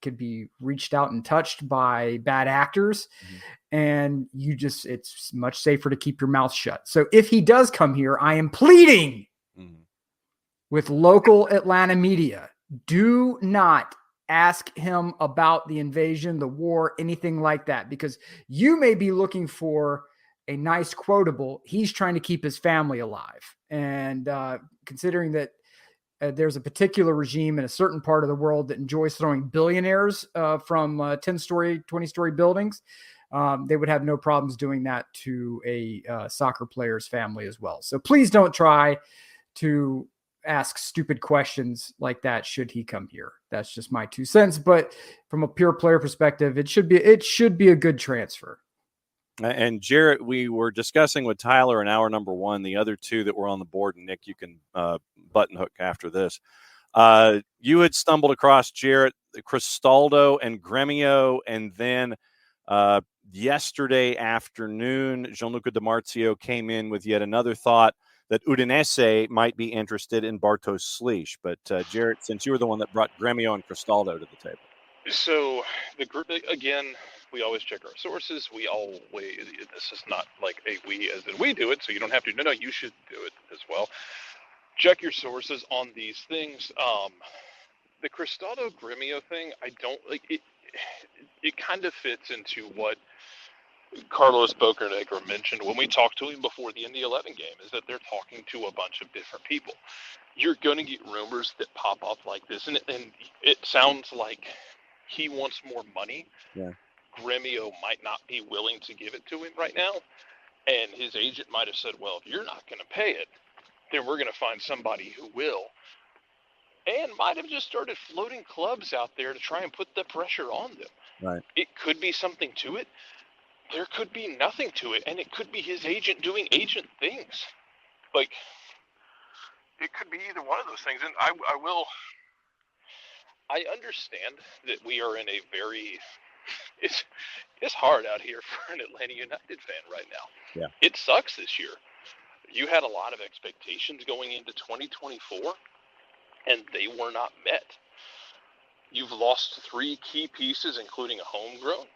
could be reached out and touched by bad actors. Mm-hmm. And it's much safer to keep your mouth shut. So if he does come here, I am pleading with local Atlanta media. Do not ask him about the invasion, the war, anything like that, because you may be looking for a nice quotable. He's trying to keep his family alive. And considering that there's a particular regime in a certain part of the world that enjoys throwing billionaires from 10-story, 20-story buildings, they would have no problems doing that to a soccer player's family as well. So please don't try to ask stupid questions like that should he come here. That's just my 2 cents. But from a pure player perspective, it should be a good transfer. And Jarrett, we were discussing with Tyler in hour number 1, the other two that were on the board, and Nick, you can button hook after this. You had stumbled across Jarrett, Cristaldo, and Gremio, and then yesterday afternoon, Gianluca Di Marzio came in with yet another thought that Udinese might be interested in Bartosz Slisz. But Jarrett, since you were the one that brought Gremio and Cristaldo to the table. So the group, again, we always check our sources. We always, this is not like a we as in we do it, so you don't have to. No, you should do it as well. Check your sources on these things. The Cristaldo Gremio thing, I don't like it. It kind of fits into what Carlos Bocanegra mentioned when we talked to him before the Indy 11 game, is that they're talking to a bunch of different people. You're going to get rumors that pop up like this, and it sounds like he wants more money. Yeah. Gremio might not be willing to give it to him right now, and his agent might have said, well, if you're not going to pay it, then we're going to find somebody who will, and might have just started floating clubs out there to try and put the pressure on them. Right. It could be something to it. There could be nothing to it, and it could be his agent doing agent things. Like, it could be either one of those things. And I understand that we are in a very, it's hard out here for an Atlanta United fan right now. Yeah. It sucks this year. You had a lot of expectations going into 2024, and they were not met. You've lost 3 key pieces, including a homegrown,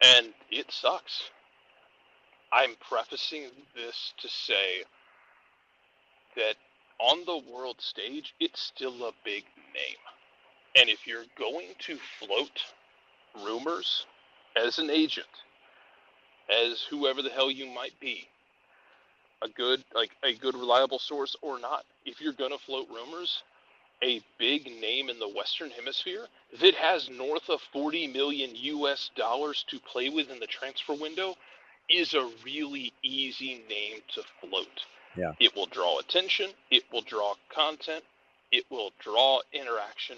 and it sucks. I'm prefacing this to say that on the world stage, it's still a big name. And if you're going to float rumors as an agent, as whoever the hell you might be, a good reliable source or not, if you're going to float rumors, a big name in the Western Hemisphere that has north of $40 million to play with in the transfer window is a really easy name to float. Yeah. It will draw attention. It will draw content. It will draw interaction.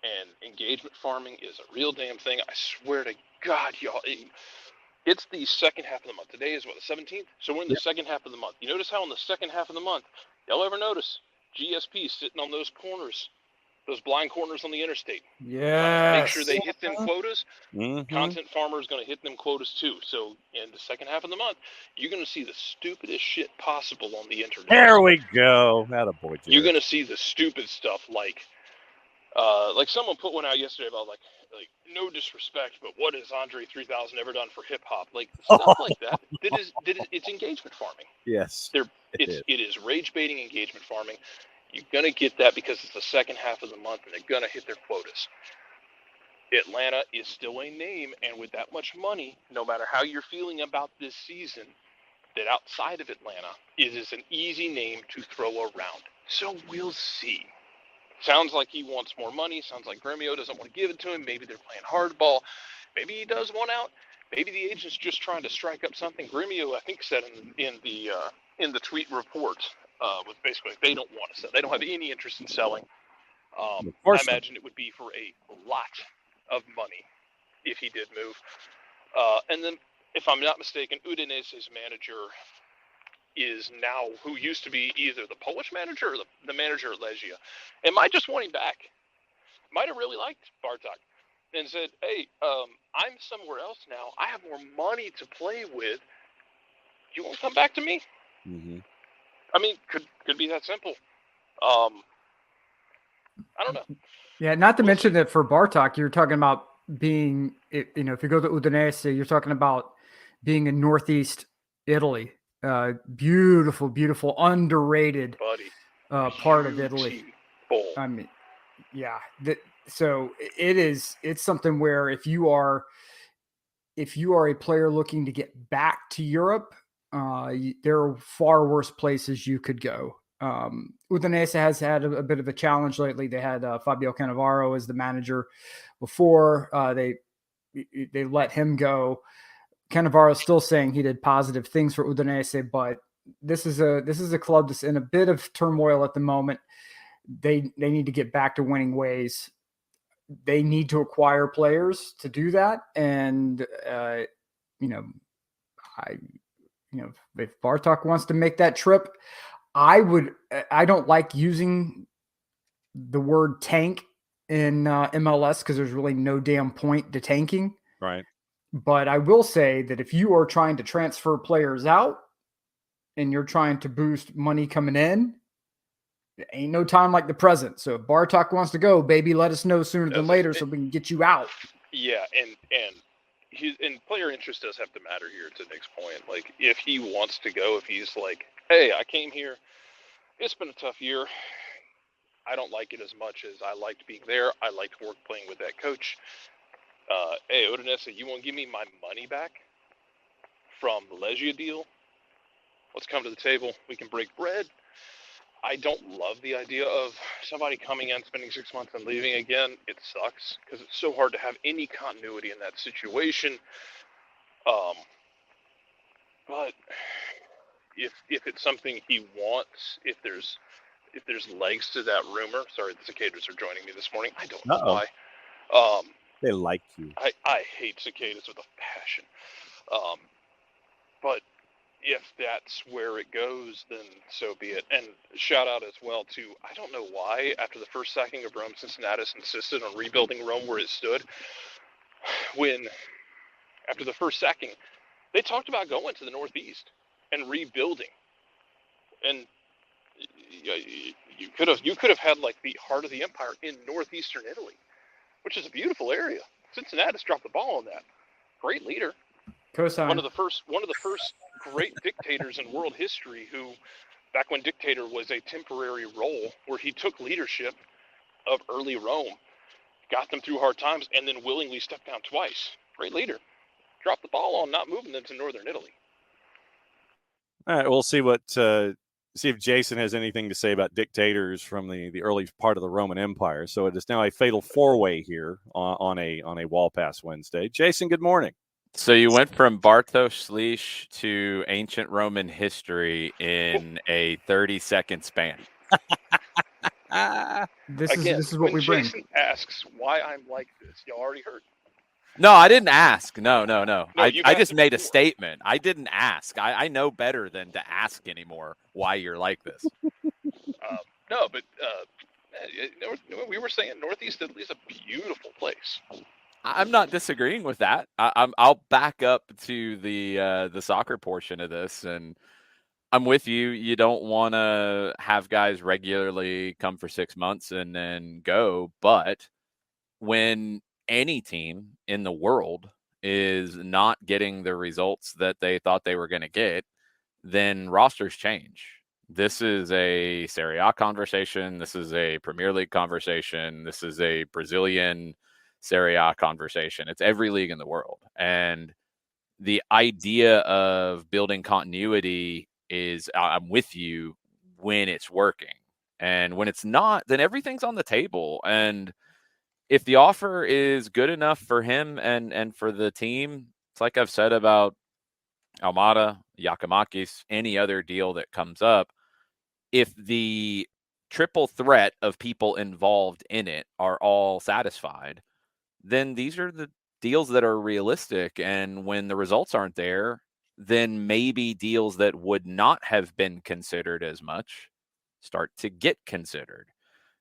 And engagement farming is a real damn thing. I swear to God, y'all. It's the second half of the month. Today is, what, the 17th? So we're in the second half of the month. You notice how in the second half of the month, y'all ever notice GSP sitting on those corners, those blind corners on the interstate? Yeah. Make sure they hit them quotas. Mm-hmm. Content farmer is going to hit them quotas too. So in the second half of the month, you're going to see the stupidest shit possible on the internet. There we go. Attaboy, Jarrett. You're going to see the stupid stuff like someone put one out yesterday about like no disrespect, but what has Andre 3000 ever done for hip hop? Like stuff like that. It's engagement farming. Yes. It is rage baiting engagement farming. You're going to get that because it's the second half of the month and they're going to hit their quotas. Atlanta is still a name, and with that much money, no matter how you're feeling about this season, that outside of Atlanta, it is an easy name to throw around. So we'll see. Sounds like he wants more money. Sounds like Gremio doesn't want to give it to him. Maybe they're playing hardball. Maybe he does want out. Maybe the agent's just trying to strike up something. Gremio, I think, said in the tweet report was basically they don't want to sell. They don't have any interest in selling. I imagine it would be for a lot of money if he did move. And then, if I'm not mistaken, Udinese's manager is now who used to be either the Polish manager or the manager at Legia. And might just want him back. Might have really liked Bartok and said, hey, I'm somewhere else now. I have more money to play with. You want to come back to me? Mm-hmm. I mean, could be that simple. I don't know. Yeah, not to mention that for Bartok, you're talking about being, if you go to Udinese, you're talking about being in Northeast Italy. Beautiful, beautiful, underrated part of Italy. I mean, yeah. So it's something where if you are a player looking to get back to Europe, there are far worse places you could go. Udinese has had a bit of a challenge lately. They had Fabio Cannavaro as the manager before. They let him go. Cannavaro is still saying he did positive things for Udinese, but this is a club that's in a bit of turmoil at the moment. They need to get back to winning ways. They need to acquire players to do that, and if Bartok wants to make that trip, I don't like using the word tank in MLS because there's really no damn point to tanking. Right. But I will say that if you are trying to transfer players out and you're trying to boost money coming in, it ain't no time like the present. So if Bartok wants to go, baby, let us know sooner than later so we can get you out. Yeah, and player interest does have to matter here, to Nick's point. Like, if he wants to go, if he's like, hey, I came here, it's been a tough year, I don't like it as much as I liked being there, I liked playing with that coach. Hey, Udinese, you want to give me my money back from the Legia deal? Let's come to the table, we can break bread. I don't love the idea of somebody coming in, spending 6 months and leaving again. It sucks because it's so hard to have any continuity in that situation. But if it's something he wants, if there's legs to that rumor. Sorry, the cicadas are joining me this morning. I don't know why. They like you. I hate cicadas with a passion. But if that's where it goes, then so be it. And shout out as well to, I don't know why, after the first sacking of Rome, Cincinnatus insisted on rebuilding Rome where it stood. When, after the first sacking, they talked about going to the Northeast and rebuilding. And you could have had like the heart of the empire in northeastern Italy, which is a beautiful area. Cincinnatus dropped the ball on that. Great leader. Cosign. One of the first great dictators in world history, who, back when dictator was a temporary role, where he took leadership of early Rome, got them through hard times, and then willingly stepped down twice. Great leader. Dropped the ball on not moving them to northern Italy. All right, we'll see see if Jason has anything to say about dictators from the early part of the Roman Empire. So it is now a fatal four-way here on a Wall Pass Wednesday. Jason, good morning. So you went from Bartosz Slisz to ancient Roman history in a 30-second span. This is what we bring. Jason asks why I'm like this, you already heard. No, I didn't ask. No. I just made a before. statement. I didn't ask. I know better than to ask anymore why you're like this. No, but we were saying Northeast Italy is a beautiful place. I'm not disagreeing with that. I'll back up to the soccer portion of this, and I'm with you. You don't want to have guys regularly come for 6 months and then go, but when any team in the world is not getting the results that they thought they were going to get, then rosters change. This is a Serie A conversation. This is a Premier League conversation. This is a Brazilian Serie A conversation. It's every league in the world. And the idea of building continuity is, I'm with you when it's working. And when it's not, then everything's on the table. And if the offer is good enough for him and for the team, it's like I've said about Almada, Giakoumakis, any other deal that comes up, if the triple threat of people involved in it are all satisfied, then these are the deals that are realistic. And when the results aren't there, then maybe deals that would not have been considered as much start to get considered,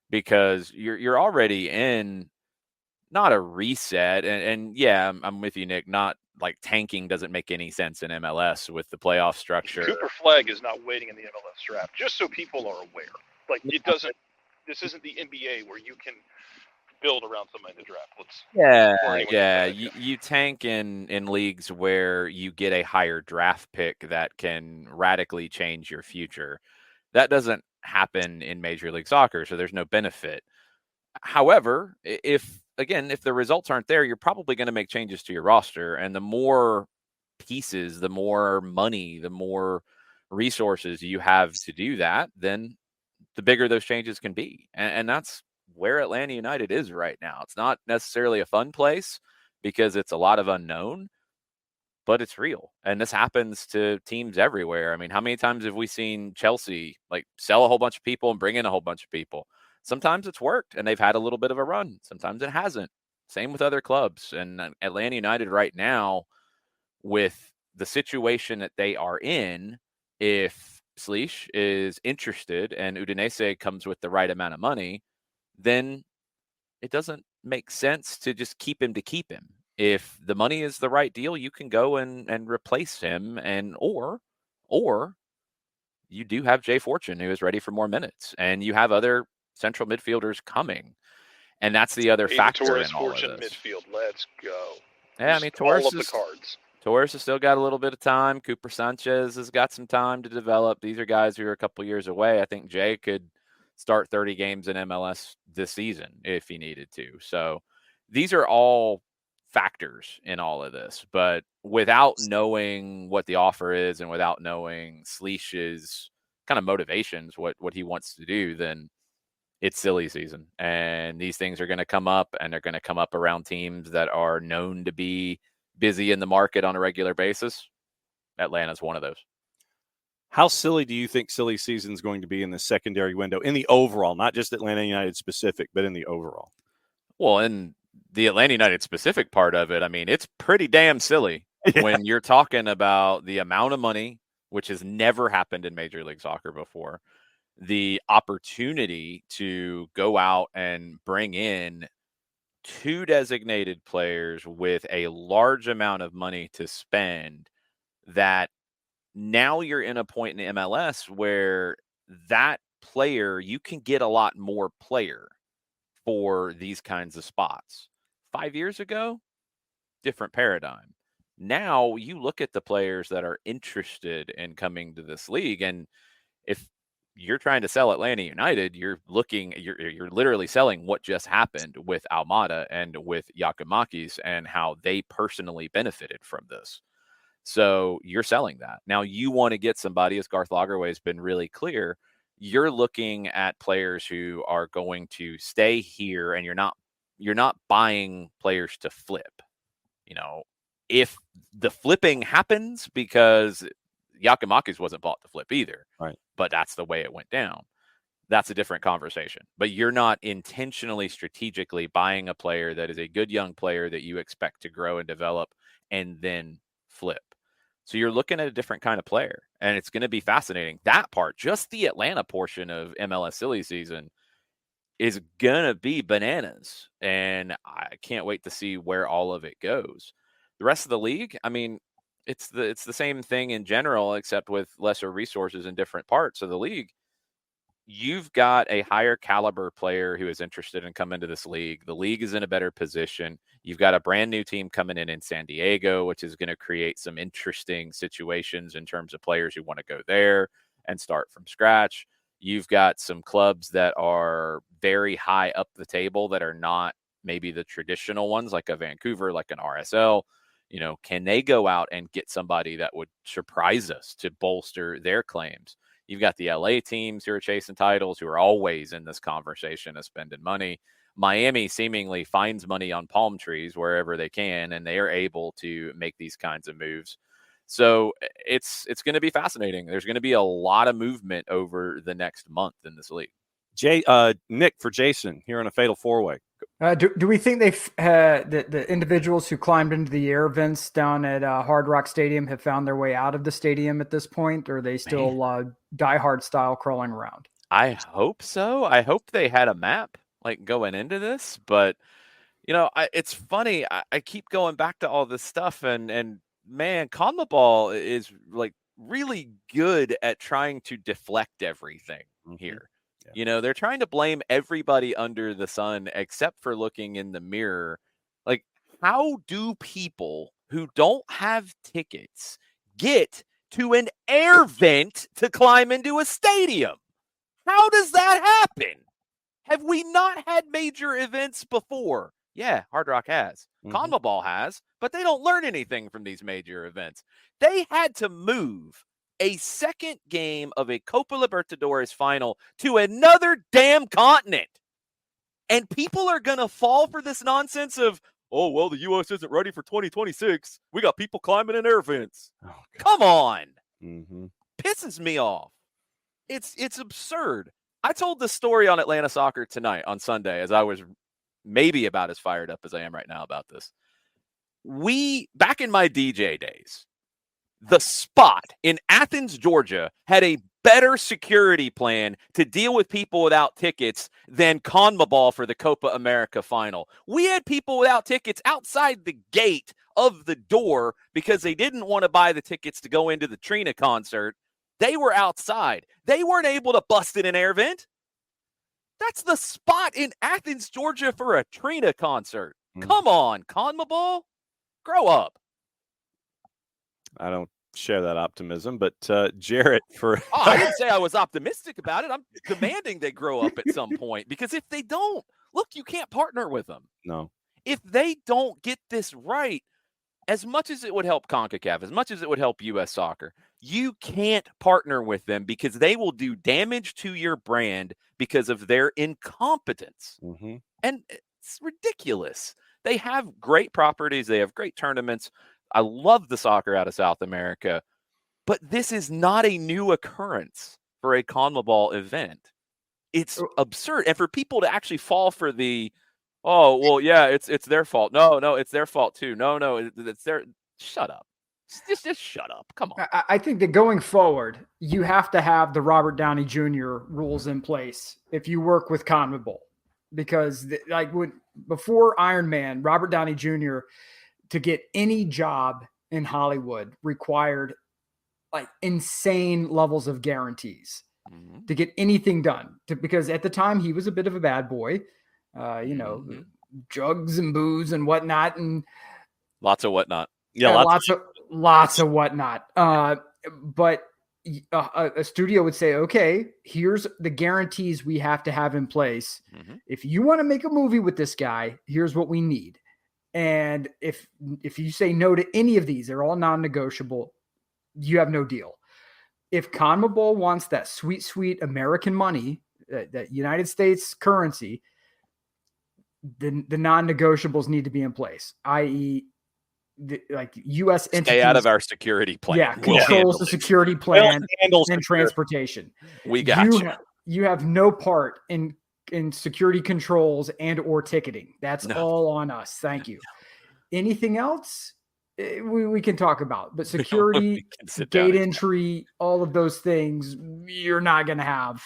because you're already in not a reset. And yeah, I'm with you, Nick. Not like tanking doesn't make any sense in MLS with the playoff structure. Cooper Flag is not waiting in the MLS draft, just so people are aware. Like, it doesn't. This isn't the NBA where you can build around somebody in the draft. Yeah. You tank in leagues where you get a higher draft pick that can radically change your future. That doesn't happen in Major League Soccer, so there's no benefit. However, if the results aren't there, you're probably going to make changes to your roster. And the more pieces, the more money, the more resources you have to do that, then the bigger those changes can be. And that's where Atlanta United is right now. It's not necessarily a fun place because it's a lot of unknown, but it's real. And this happens to teams everywhere. I mean, how many times have we seen Chelsea like sell a whole bunch of people and bring in a whole bunch of people? Sometimes it's worked and they've had a little bit of a run. Sometimes it hasn't. Same with other clubs. And Atlanta United right now, with the situation that they are in, if Slisz is interested and Udinese comes with the right amount of money, then it doesn't make sense to just keep him to keep him. If the money is the right deal, you can go and replace him, and or you do have Jay Fortune, who is ready for more minutes, and you have other central midfielders coming. And that's the other factor Torres, in all Fortune, of this. midfield. Let's go. Yeah, I mean, Torres all of the cards. Torres has still got a little bit of time. Cooper Sanchez has got some time to develop. These are guys who are a couple years away. I think Jay could start 30 games in MLS this season if he needed to. So these are all factors in all of this. But without knowing what the offer is and without knowing Sleesh's kind of motivations, what he wants to do, then it's silly season. And these things are going to come up, and they're going to come up around teams that are known to be busy in the market on a regular basis. Atlanta's one of those. How silly do you think silly season is going to be in the secondary window, in the overall, not just Atlanta United specific, but in the overall? Well, in the Atlanta United specific part of it, I mean, it's pretty damn silly when you're talking about the amount of money, which has never happened in Major League Soccer before, the opportunity to go out and bring in 2 designated players with a large amount of money to spend, that now you're in a point in MLS where that player, you can get a lot more player for these kinds of spots. 5 years ago, different paradigm. Now you look at the players that are interested in coming to this league, and if you're trying to sell Atlanta United, you're literally selling what just happened with Almada and with Giacomakis and how they personally benefited from this. So you're selling that. Now you want to get somebody, as Garth Lagerwey has been really clear, you're looking at players who are going to stay here, and you're not buying players to flip. You know, if the flipping happens, because Giacomakis wasn't bought to flip either, right? But that's the way it went down. That's a different conversation. But you're not intentionally, strategically buying a player that is a good young player that you expect to grow and develop and then flip. So you're looking at a different kind of player, and it's going to be fascinating. That part, just the Atlanta portion of MLS silly season, is going to be bananas, and I can't wait to see where all of it goes. The rest of the league, I mean, it's the same thing in general, except with lesser resources in different parts of the league. You've got a higher caliber player who is interested in coming to this league. The league is in a better position. You've got a brand new team coming in San Diego, which is going to create some interesting situations in terms of players who want to go there and start from scratch. You've got some clubs that are very high up the table that are not maybe the traditional ones, like a Vancouver, like an RSL. You know, can they go out and get somebody that would surprise us to bolster their claims? You've got the LA teams who are chasing titles, who are always in this conversation of spending money. Miami seemingly finds money on palm trees wherever they can, and they are able to make these kinds of moves. So it's going to be fascinating. There's going to be a lot of movement over the next month in this league. Nick, for Jason here on a Fatal 4-Way. Do we think the individuals who climbed into the air vents down at Hard Rock Stadium have found their way out of the stadium at this point, or are they still diehard style crawling around? I hope so. I hope they had a map like going into this, but you know, it's funny. I keep going back to all this stuff, and man, CONMEBOL is like really good at trying to deflect everything here. Yeah. You know, they're trying to blame everybody under the sun except for looking in the mirror. Like, how do people who don't have tickets get to an air vent to climb into a stadium? How does that happen? Have we not had major events before? Yeah, Hard Rock has. CONMEBOL has, but they don't learn anything from these major events. They had to move a second game of a Copa Libertadores final to another damn continent. And people are going to fall for this nonsense of, oh, well, the U.S. isn't ready for 2026. We got people climbing in air vents. Oh, come on. Pisses me off. It's absurd. I told this story on Atlanta Soccer Tonight on Sunday, as I was maybe about as fired up as I am right now about this. Back in my DJ days, the spot in Athens, Georgia had a better security plan to deal with people without tickets than CONMEBOL for the Copa America final. We had people without tickets outside the gate of the door because they didn't want to buy the tickets to go into the Trina concert. They were outside. They weren't able to bust in an air vent. That's the spot in Athens, Georgia for a Trina concert. Come on, CONMEBOL. Grow up. I don't share that optimism, but Jarrett for I didn't say I was optimistic about it. I'm demanding they grow up at some point, because if they don't, look, you can't partner with them. No. If they don't get this right, as much as it would help CONCACAF, as much as it would help U.S. Soccer, you can't partner with them because they will do damage to your brand because of their incompetence. And it's ridiculous. They have great properties. They have great tournaments. I love the soccer out of South America, but this is not a new occurrence for a CONMEBOL event. It's absurd. And for people to actually fall for the, oh, well, yeah, it's their fault. No, it's their fault too. No, it's their, shut up. Just shut up. Come on. I think that going forward, you have to have the Robert Downey Jr. rules in place if you work with CONMEBOL, because before Iron Man, Robert Downey Jr. to get any job in Hollywood required like insane levels of guarantees to get anything done. Because at the time he was a bit of a bad boy, drugs and booze and whatnot, and lots of whatnot. Yeah, lots of whatnot. But a studio would say, okay, here's the guarantees we have to have in place. If you want to make a movie with this guy, here's what we need. And if you say no to any of these, they're all non-negotiable, you have no deal. If CONMEBOL wants that sweet, sweet American money, that United States currency, the non-negotiables need to be in place, i.e., U.S. entities. Stay out of our security plan. Yeah, controls the security plan and transportation. We got you. You have no part in security controls and or ticketing. That's all on us. Thank you. Anything else we can talk about, but security, gate entry, all of those things, you're not going to have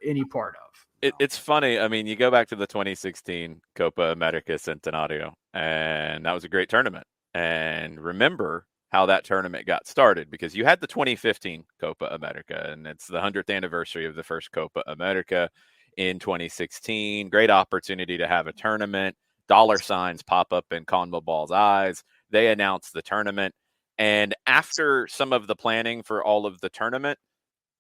any part of. It's funny. I mean, you go back to the 2016 Copa America Centenario, and that was a great tournament. And remember how that tournament got started, because you had the 2015 Copa America, and it's the 100th anniversary of the first Copa America in 2016. Great opportunity to have a tournament. Dollar signs pop up in CONMEBOL's eyes. They announced the tournament. And after some of the planning for all of the tournament,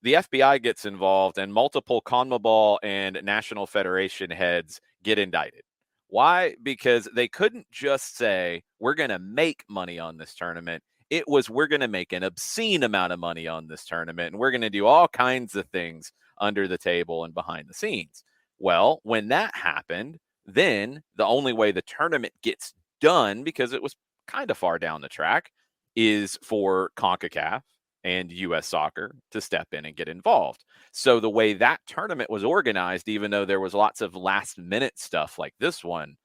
the FBI gets involved, and multiple CONMEBOL and National Federation heads get indicted. Why? Because they couldn't just say, we're going to make money on this tournament. It was, we're going to make an obscene amount of money on this tournament, and we're going to do all kinds of things under the table and behind the scenes. Well, when that happened, then the only way the tournament gets done, because it was kind of far down the track, is for CONCACAF and U.S. Soccer to step in and get involved. So the way that tournament was organized, even though there was lots of last minute stuff like this one,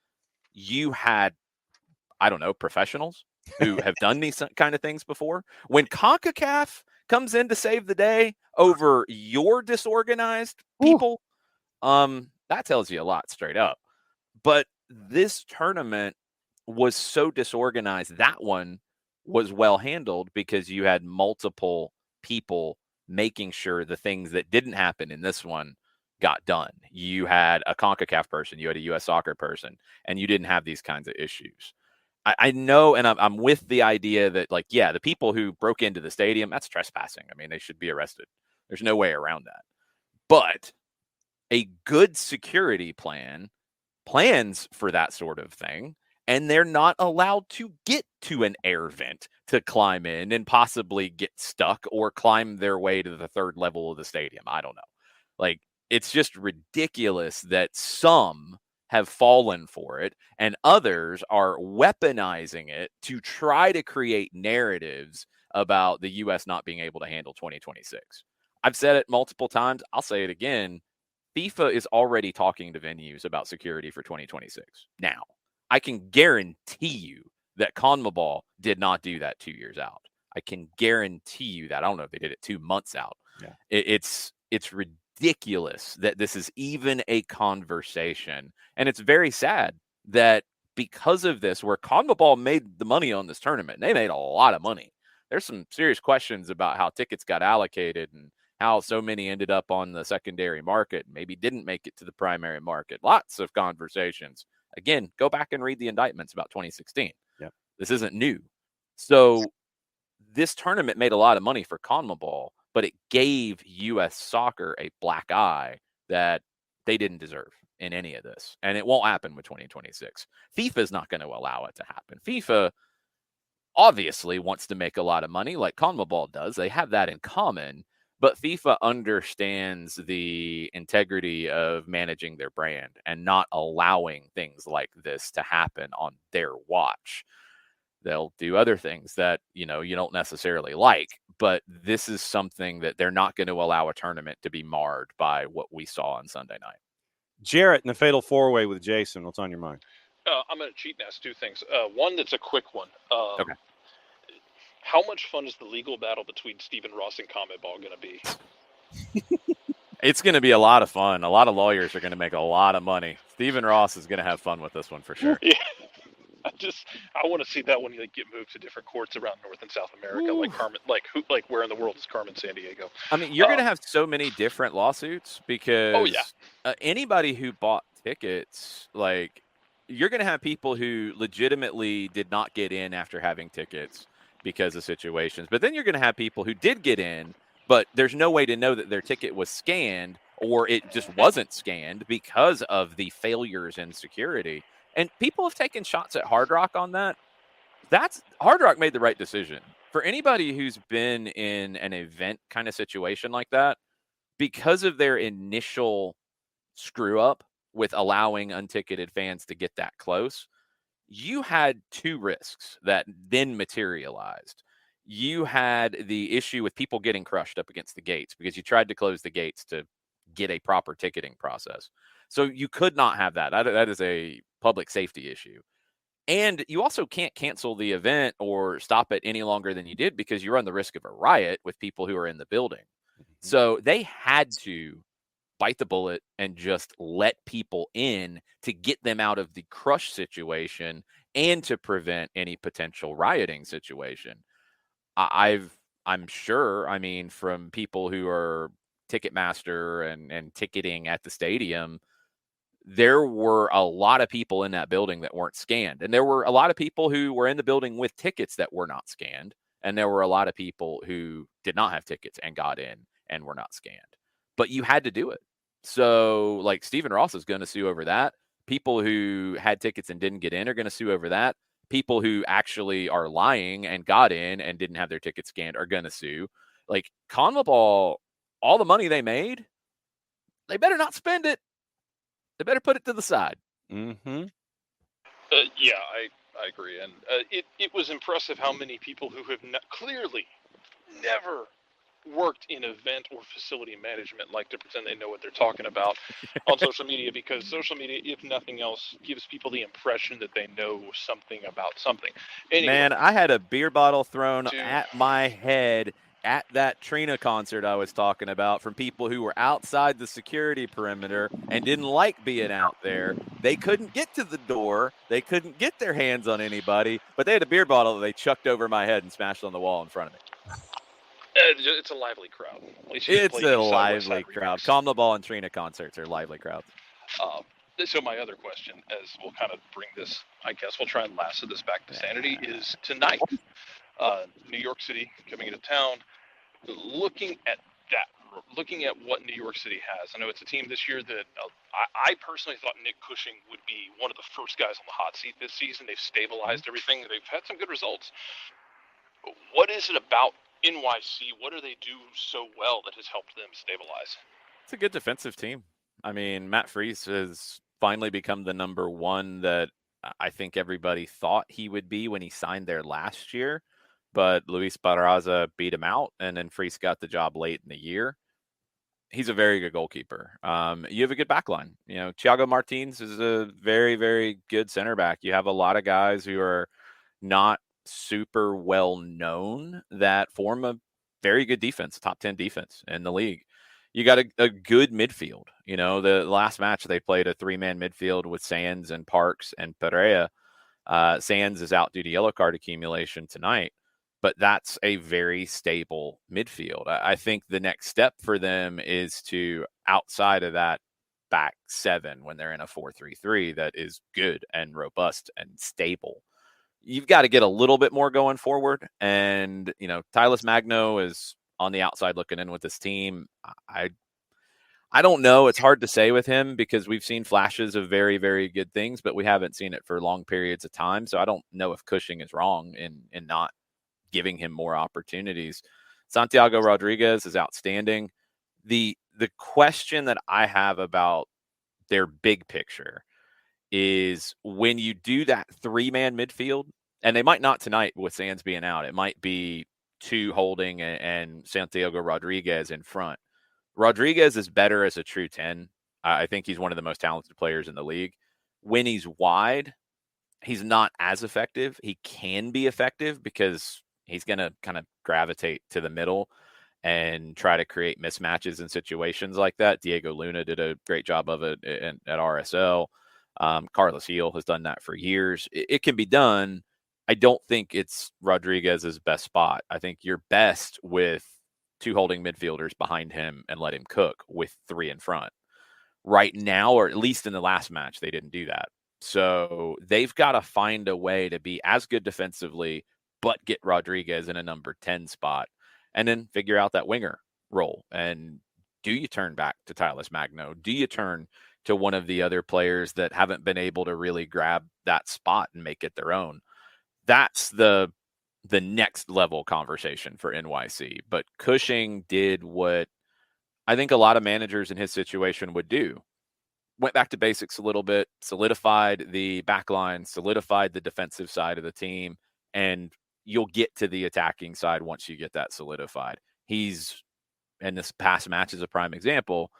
you had, I don't know, professionals who have done these kind of things before. When CONCACAF comes in to save the day over your disorganized people, that tells you a lot straight up. But this tournament was so disorganized, that one was well handled because you had multiple people making sure the things that didn't happen in this one got done. You had a CONCACAF person, you had a U.S. Soccer person, and you didn't have these kinds of issues. I know, and I'm with the idea that, like, yeah, the people who broke into the stadium, that's trespassing. I mean, they should be arrested. There's no way around that. But a good security plans for that sort of thing, and they're not allowed to get to an air vent to climb in and possibly get stuck or climb their way to the third level of the stadium. I don't know. Like, it's just ridiculous that some have fallen for it and others are weaponizing it to try to create narratives about the U.S. not being able to handle 2026. I've said it multiple times. I'll say it again. FIFA is already talking to venues about security for 2026. Now, I can guarantee you that CONMEBOL did not do that 2 years out. I can guarantee you that. I don't know if they did it 2 months out. Yeah. It's ridiculous that this is even a conversation. And it's very sad that because of this, where CONMEBOL made the money on this tournament, they made a lot of money. there's some serious questions about how tickets got allocated and how so many ended up on the secondary market, maybe didn't make it to the primary market. Lots of conversations. Again, go back and read the indictments about 2016. Yep. This isn't new. So this tournament made a lot of money for CONMEBOL, but it gave U.S. soccer a black eye that they didn't deserve in any of this. And it won't happen with 2026. FIFA is not going to allow it to happen. FIFA obviously wants to make a lot of money like CONMEBOL does. They have that in common, but FIFA understands the integrity of managing their brand and not allowing things like this to happen on their watch. They'll do other things that, you don't necessarily like, but this is something that they're not going to allow a tournament to be marred by what we saw on Sunday night. Jarrett in the Fatal 4-Way with Jason. What's on your mind? I'm going to cheat and ask two things. One that's a quick one. Okay. How much fun is the legal battle between Stephen Ross and CONMEBOL going to be? It's going to be a lot of fun. A lot of lawyers are going to make a lot of money. Stephen Ross is going to have fun with this one for sure. Yeah. I want to see that one get moved to different courts around North and South America, Ooh. like where in the world is Carmen Sandiego? I mean, you're going to have so many different lawsuits because anybody who bought tickets, like, you're going to have people who legitimately did not get in after having tickets because of situations. But then you're going to have people who did get in, but there's no way to know that their ticket was scanned or it just wasn't scanned because of the failures in security. And people have taken shots at Hard Rock on that. Hard Rock made the right decision. For anybody who's been in an event kind of situation like that, because of their initial screw up with allowing unticketed fans to get that close, you had two risks that then materialized. You had the issue with people getting crushed up against the gates because you tried to close the gates to get a proper ticketing process. So you could not have that. That is a public safety issue. And you also can't cancel the event or stop it any longer than you did because you run the risk of a riot with people who are in the building. So they had to bite the bullet and just let people in to get them out of the crush situation and to prevent any potential rioting situation. I'm sure, from people who are Ticketmaster and ticketing at the stadium, there were a lot of people in that building that weren't scanned. And there were a lot of people who were in the building with tickets that were not scanned. And there were a lot of people who did not have tickets and got in and were not scanned. But you had to do it. So, like, Stephen Ross is going to sue over that. People who had tickets and didn't get in are going to sue over that. People who actually are lying and got in and didn't have their tickets scanned are going to sue. Like, CONMEBOL, all the money they made, they better not spend it. They better put it to the side. Mm-hmm. Yeah, I agree. And it was impressive how many people who have clearly never worked in event or facility management like to pretend they know what they're talking about on social media, because social media, if nothing else, gives people the impression that they know something about something. Anyway, man, I had a beer bottle thrown at my head at that Trina concert I was talking about from people who were outside the security perimeter and didn't like being out there. They couldn't get to the door. They couldn't get their hands on anybody, but they had a beer bottle that they chucked over my head and smashed on the wall in front of me. It's a lively crowd. It's a lively crowd. CONMEBOL and Trina concerts are lively crowds. So my other question, as we'll kind of bring this, I guess we'll try and lasso this back to sanity, is tonight, New York City coming into town, looking at what New York City has. I know it's a team this year that I personally thought Nick Cushing would be one of the first guys on the hot seat this season. They've stabilized everything. They've had some good results. What is it about NYC? What do they do so well that has helped them stabilize? It's a good defensive team. I mean, Matt Freese has finally become the number one that I think everybody thought he would be when he signed there last year. But Luis Barraza beat him out, and then Freese got the job late in the year. He's a very good goalkeeper. You have a good back line. Thiago Martins is a very, very good center back. You have a lot of guys who are not super well known that form a very good defense, top 10 defense in the league. You got a good midfield. The last match they played a 3-man midfield with Sands and Parks and Pereira. Sands is out due to yellow card accumulation tonight. but that's a very stable midfield. I think the next step for them is to, outside of that back seven, when they're in a 4-3-3 that is good and robust and stable, you've got to get a little bit more going forward. And, Tyler Magno is on the outside looking in with this team. I don't know. It's hard to say with him because we've seen flashes of very, very good things, but we haven't seen it for long periods of time. So I don't know if Cushing is wrong in not giving him more opportunities. Santiago Rodriguez is outstanding. The question that I have about their big picture is when you do that 3-man midfield, and they might not tonight with Sands being out, it might be 2 holding and Santiago Rodriguez in front. Rodriguez is better as a true 10. I think he's one of the most talented players in the league. When he's wide, he's not as effective. He can be effective because he's going to kind of gravitate to the middle and try to create mismatches in situations like that. Diego Luna did a great job of it at RSL. Carlos Heel has done that for years. It can be done. I don't think it's Rodriguez's best spot. I think you're best with 2 holding midfielders behind him and let him cook with 3 in front. Right now, or at least in the last match, they didn't do that. So they've got to find a way to be as good defensively, but get Rodriguez in a number 10 spot, and then figure out that winger role. And do you turn back to Tyler Magno? Do you turn to one of the other players that haven't been able to really grab that spot and make it their own? That's the next level conversation for NYC. But Cushing did what I think a lot of managers in his situation would do. Went back to basics a little bit, solidified the back line, solidified the defensive side of the team, and you'll get to the attacking side once you get that solidified. And this past match is a prime example.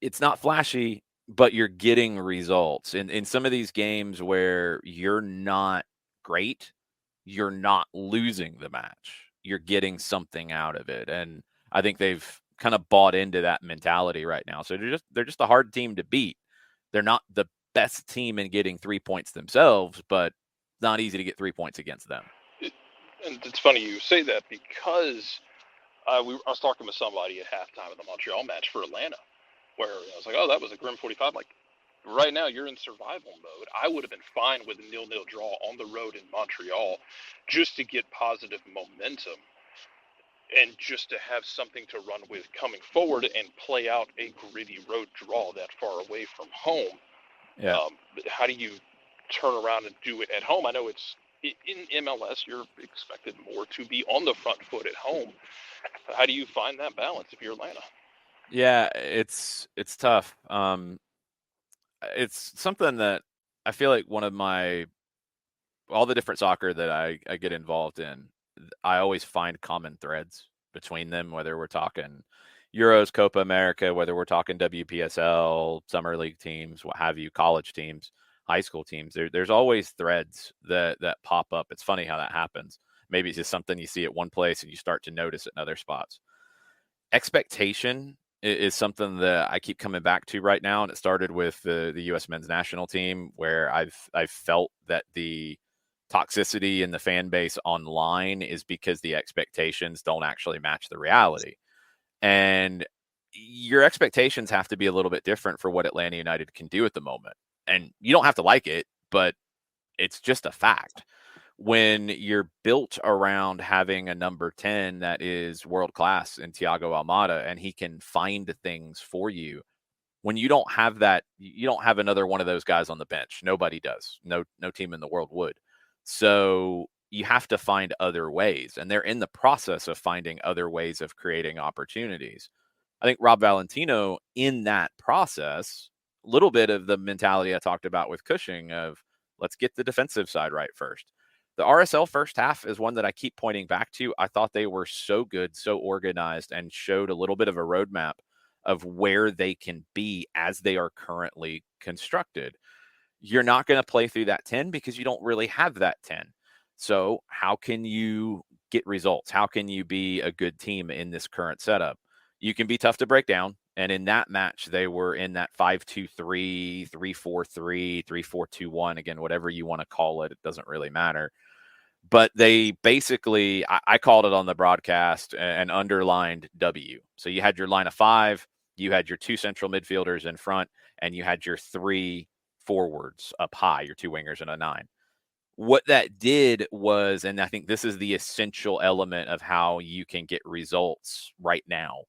It's not flashy, but you're getting results. In some of these games where you're not great, you're not losing the match. You're getting something out of it. And I think they've kind of bought into that mentality right now. So they're just a hard team to beat. They're not the best team in getting 3 points themselves, but it's not easy to get 3 points against them. And it's funny you say that because I was talking with somebody at halftime of the Montreal match for Atlanta, where I was like, oh, that was a grim 45. Like, right now you're in survival mode. I would have been fine with a 0-0 draw on the road in Montreal just to get positive momentum and just to have something to run with coming forward and play out a gritty road draw that far away from home. Yeah. How do you turn around and do it at home? I know it's in MLS, you're expected more to be on the front foot at home. How do you find that balance if you're Atlanta? Yeah, it's tough. It's something that I feel like all the different soccer that I get involved in, I always find common threads between them, whether we're talking Euros, Copa America, whether we're talking WPSL, summer league teams, what have you, college teams, high school teams. There's always threads that pop up. It's funny how that happens. Maybe it's just something you see at one place and you start to notice it in other spots. Expectation is something that I keep coming back to right now, and it started with the U.S. men's national team, where I've felt that the toxicity in the fan base online is because the expectations don't actually match the reality. And your expectations have to be a little bit different for what Atlanta United can do at the moment. And you don't have to like it, but it's just a fact. When you're built around having a number 10 that is world-class in Thiago Almada, and he can find things for you, when you don't have that, you don't have another one of those guys on the bench. Nobody does. No team in the world would. So you have to find other ways, and they're in the process of finding other ways of creating opportunities. I think Rob Valentino, in that process, a little bit of the mentality I talked about with Cushing of let's get the defensive side right first. The RSL first half is one that I keep pointing back to. I thought they were so good, so organized, and showed a little bit of a roadmap of where they can be as they are currently constructed. You're not going to play through that 10 because you don't really have that 10. So how can you get results? How can you be a good team in this current setup? You can be tough to break down. And in that match, they were in that 5-2-3, 3-4-3, 3-4-2-1. Again, whatever you want to call it, it doesn't really matter. But they basically, I called it on the broadcast, an underlined W. So you had your line of 5, you had your 2 central midfielders in front, and you had your 3 forwards up high, your 2 wingers and a 9. What that did was, and I think this is the essential element of how you can get results right now,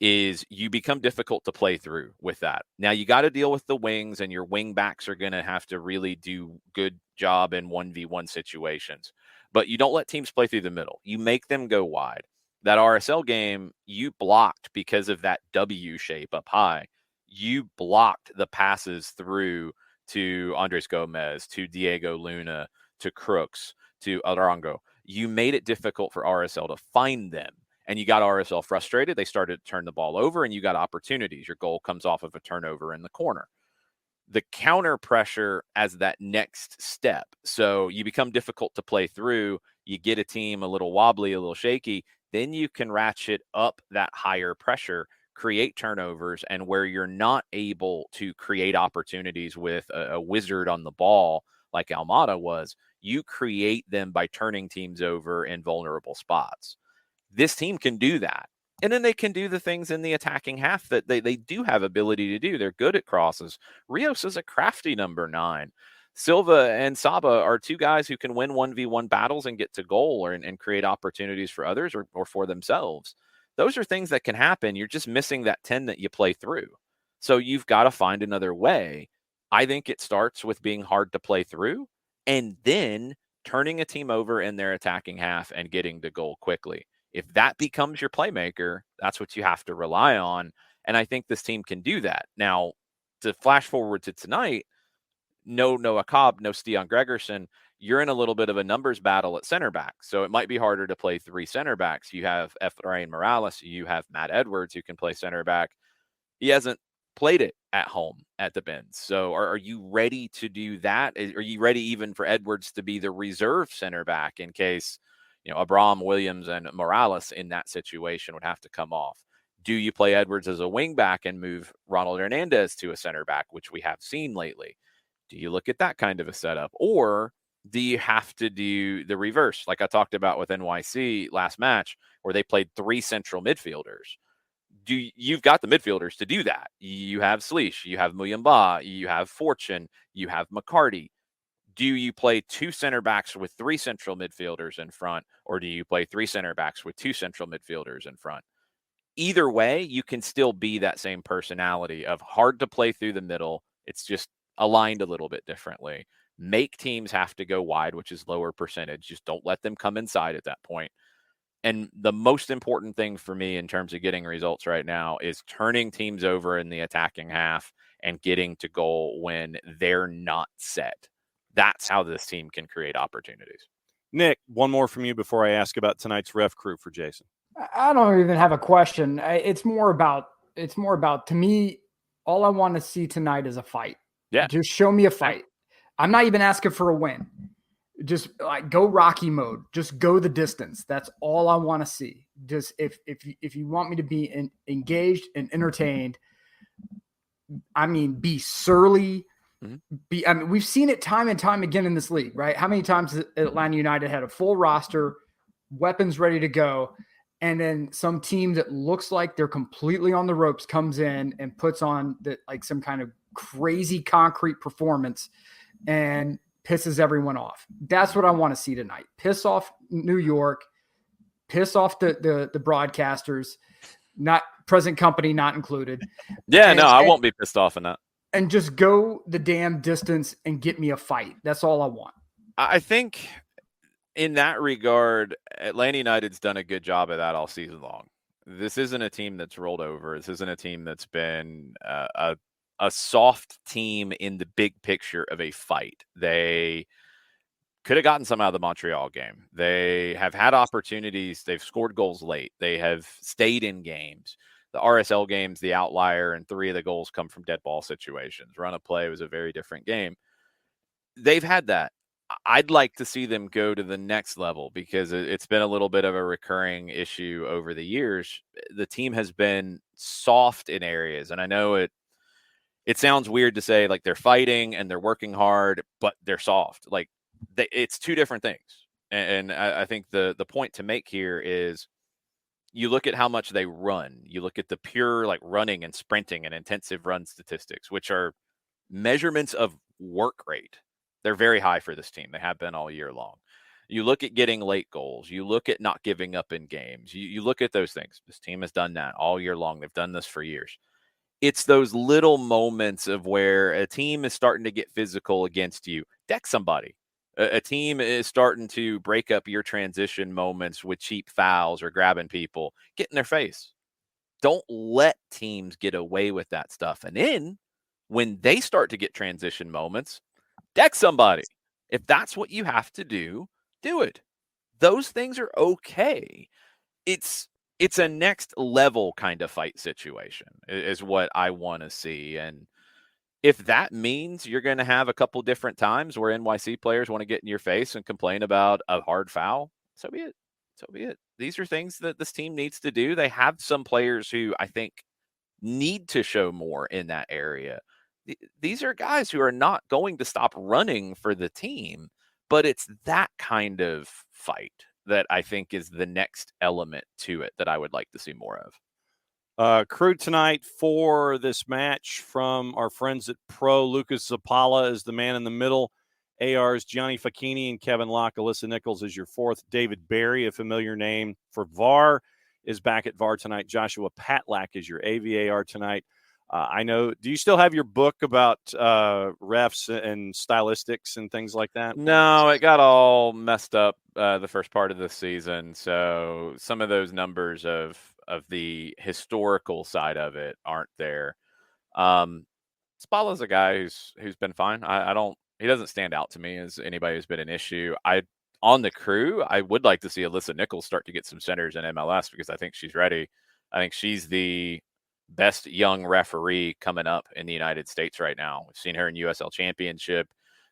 is you become difficult to play through with that. Now you got to deal with the wings, and your wing backs are going to have to really do good job in 1v1 situations. But you don't let teams play through the middle. You make them go wide. That RSL game, you blocked because of that W shape up high. You blocked the passes through to Andres Gomez, to Diego Luna, to Crooks, to Arango. You made it difficult for RSL to find them. And you got RSL frustrated. They started to turn the ball over, and you got opportunities. Your goal comes off of a turnover in the corner. The counter pressure as that next step. So you become difficult to play through. You get a team a little wobbly, a little shaky. Then you can ratchet up that higher pressure, create turnovers, and where you're not able to create opportunities with a wizard on the ball like Almada was, you create them by turning teams over in vulnerable spots. This team can do that. And then they can do the things in the attacking half that they do have ability to do. They're good at crosses. Rios is a crafty number 9. Silva and Saba are 2 guys who can win 1v1 battles and get to goal and create opportunities for others or for themselves. Those are things that can happen. You're just missing that 10 that you play through. So you've got to find another way. I think it starts with being hard to play through and then turning a team over in their attacking half and getting to goal quickly. If that becomes your playmaker, that's what you have to rely on. And I think this team can do that. Now, to flash forward to tonight, no Noah Cobb, no Stian Gregerson, you're in a little bit of a numbers battle at center back. So it might be harder to play 3 center backs. You have Efrain Morales, you have Matt Edwards who can play center back. He hasn't played it at home at the Benz. So are you ready to do that? Are you ready even for Edwards to be the reserve center back in case, Abraham, Williams, and Morales in that situation would have to come off? Do you play Edwards as a wing back and move Ronald Hernandez to a center back, which we have seen lately? Do you look at that kind of a setup? Or do you have to do the reverse, like I talked about with NYC last match, where they played 3 central midfielders? You've got the midfielders to do that. You have Sleesh, you have Muyamba, you have Fortune, you have McCarty. Do you play 2 center backs with 3 central midfielders in front, or do you play 3 center backs with 2 central midfielders in front? Either way, you can still be that same personality of hard to play through the middle. It's just aligned a little bit differently. Make teams have to go wide, which is lower percentage. Just don't let them come inside at that point. And the most important thing for me in terms of getting results right now is turning teams over in the attacking half and getting to goal when they're not set. That's how this team can create opportunities. Nick, one more from you before I ask about tonight's ref crew for Jason. I don't even have a question. It's more about to me, all I want to see tonight is a fight. Yeah. Just show me a fight. I'm not even asking for a win. Just like go Rocky mode. Just go the distance. That's all I want to see. Just if you want me to be engaged and entertained, be surly. Mm-hmm. We've seen it time and time again in this league, right? How many times has Atlanta United had a full roster, weapons ready to go, and then some team that looks like they're completely on the ropes comes in and puts on some kind of crazy concrete performance and pisses everyone off. That's what I want to see tonight. Piss off New York, piss off the broadcasters, not present company not included. Yeah, I won't be pissed off in that. And just go the damn distance and get me a fight. That's all I want. I think in that regard, Atlanta United's done a good job of that all season long. This isn't a team that's rolled over. This isn't a team that's been a soft team in the big picture of a fight. They could have gotten some out of the Montreal game. They have had opportunities. They've scored goals late. They have stayed in games. The RSL game's the outlier, and 3 of the goals come from dead ball situations. Run of play was a very different game. They've had that. I'd like to see them go to the next level because it's been a little bit of a recurring issue over the years. The team has been soft in areas, and I know it sounds weird to say like they're fighting and they're working hard, but they're soft. Like it's 2 different things. And I think the point to make here is you look at how much they run. You look at the pure like running and sprinting and intensive run statistics, which are measurements of work rate. They're very high for this team. They have been all year long. You look at getting late goals. You look at not giving up in games. You look at those things. This team has done that all year long. They've done this for years. It's those little moments of where a team is starting to get physical against you. Deck somebody. A team is starting to break up your transition moments with cheap fouls or grabbing people. Get in their face. Don't let teams get away with that stuff. And then when they start to get transition moments, deck somebody. If that's what you have to do it. Those things are okay. It's a next level kind of fight situation is what I want to see. And if that means you're going to have a couple different times where NYC players want to get in your face and complain about a hard foul, so be it. So be it. These are things that this team needs to do. They have some players who I think need to show more in that area. These are guys who are not going to stop running for the team, but it's that kind of fight that I think is the next element to it that I would like to see more of. Crew tonight for this match from our friends at Pro. Lucas Zapala is the man in the middle. AR's Gianni Facchini and Kevin Locke. Alyssa Nichols is your fourth. David Barry, a familiar name for VAR, is back at VAR tonight. Joshua Patlack is your AVAR tonight. I know. Do you still have your book about refs and stylistics and things like that? No, it got all messed up the first part of the season. So some of those numbers of the historical side of it aren't there. Spala's a guy who's been fine. He doesn't stand out to me as anybody who's been an issue. On the Crew, I would like to see Alyssa Nichols start to get some centers in MLS because I think she's ready. I think she's the best young referee coming up in the United States right now. We've seen her in USL Championship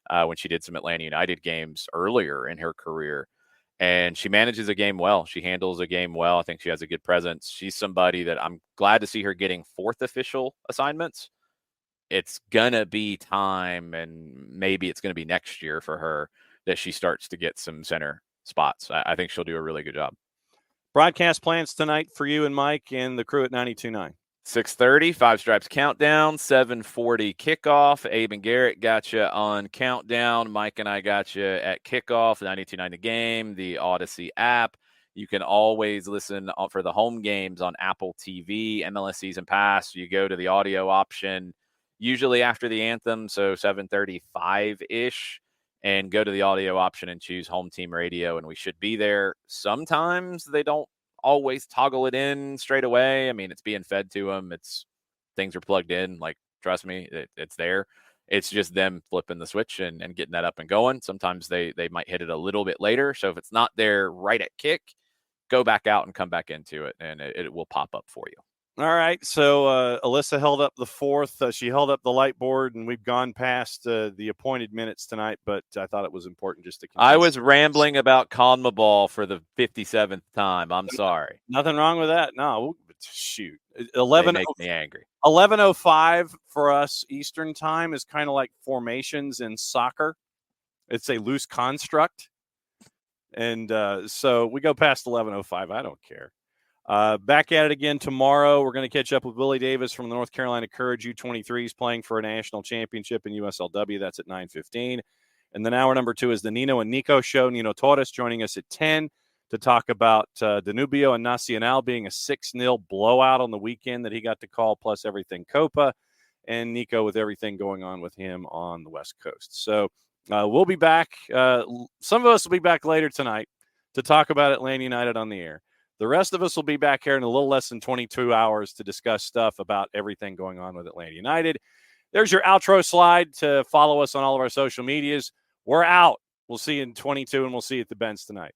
when she did some Atlanta United games earlier in her career. And she manages a game well. She handles a game well. I think she has a good presence. She's somebody that I'm glad to see her getting fourth official assignments. It's going to be time, and maybe it's going to be next year for her that she starts to get some center spots. I think she'll do a really good job. Broadcast plans tonight for you and Mike and the Crew at 92.9. 6:30, Five Stripes Countdown, 7:40 kickoff. Abe and Garrett got you on Countdown. Mike and I got you at kickoff, 92.9 The Game, the Odyssey app. You can always listen for the home games on Apple TV, MLS Season Pass. You go to the audio option, usually after the anthem, so 7:35-ish, and go to the audio option and choose Home Team Radio, and we should be there. Sometimes they don't always toggle it in straight away. I mean, it's being fed to them. Things are plugged in. Like, trust me, it's there. It's just them flipping the switch and getting that up and going. Sometimes they might hit it a little bit later. So if it's not there right at kick, go back out and come back into it, and it will pop up for you. All right. So Alyssa held up the fourth. She held up the light board, and we've gone past the appointed minutes tonight, but I thought it was important just to I was rambling about CONMEBOL for the 57th time. I'm sorry. Nothing wrong with that. No, shoot. They 11 make me angry. 11:05 for us Eastern time is kind of like formations in soccer. It's a loose construct. And so we go past 11:05. I don't care. Back at it again tomorrow. We're going to catch up with Willie Davis from the North Carolina Courage U23s playing for a national championship in USLW. That's at 9:15. And then hour number 2 is the Nino and Nico show. Nino Torres joining us at 10 to talk about Danubio and Nacional being a 6-0 blowout on the weekend that he got to call, plus everything Copa, and Nico with everything going on with him on the West Coast. So we'll be back. Some of us will be back later tonight to talk about Atlanta United on the air. The rest of us will be back here in a little less than 22 hours to discuss stuff about everything going on with Atlanta United. There's your outro slide to follow us on all of our social medias. We're out. We'll see you in 22, and we'll see you at the Benz tonight.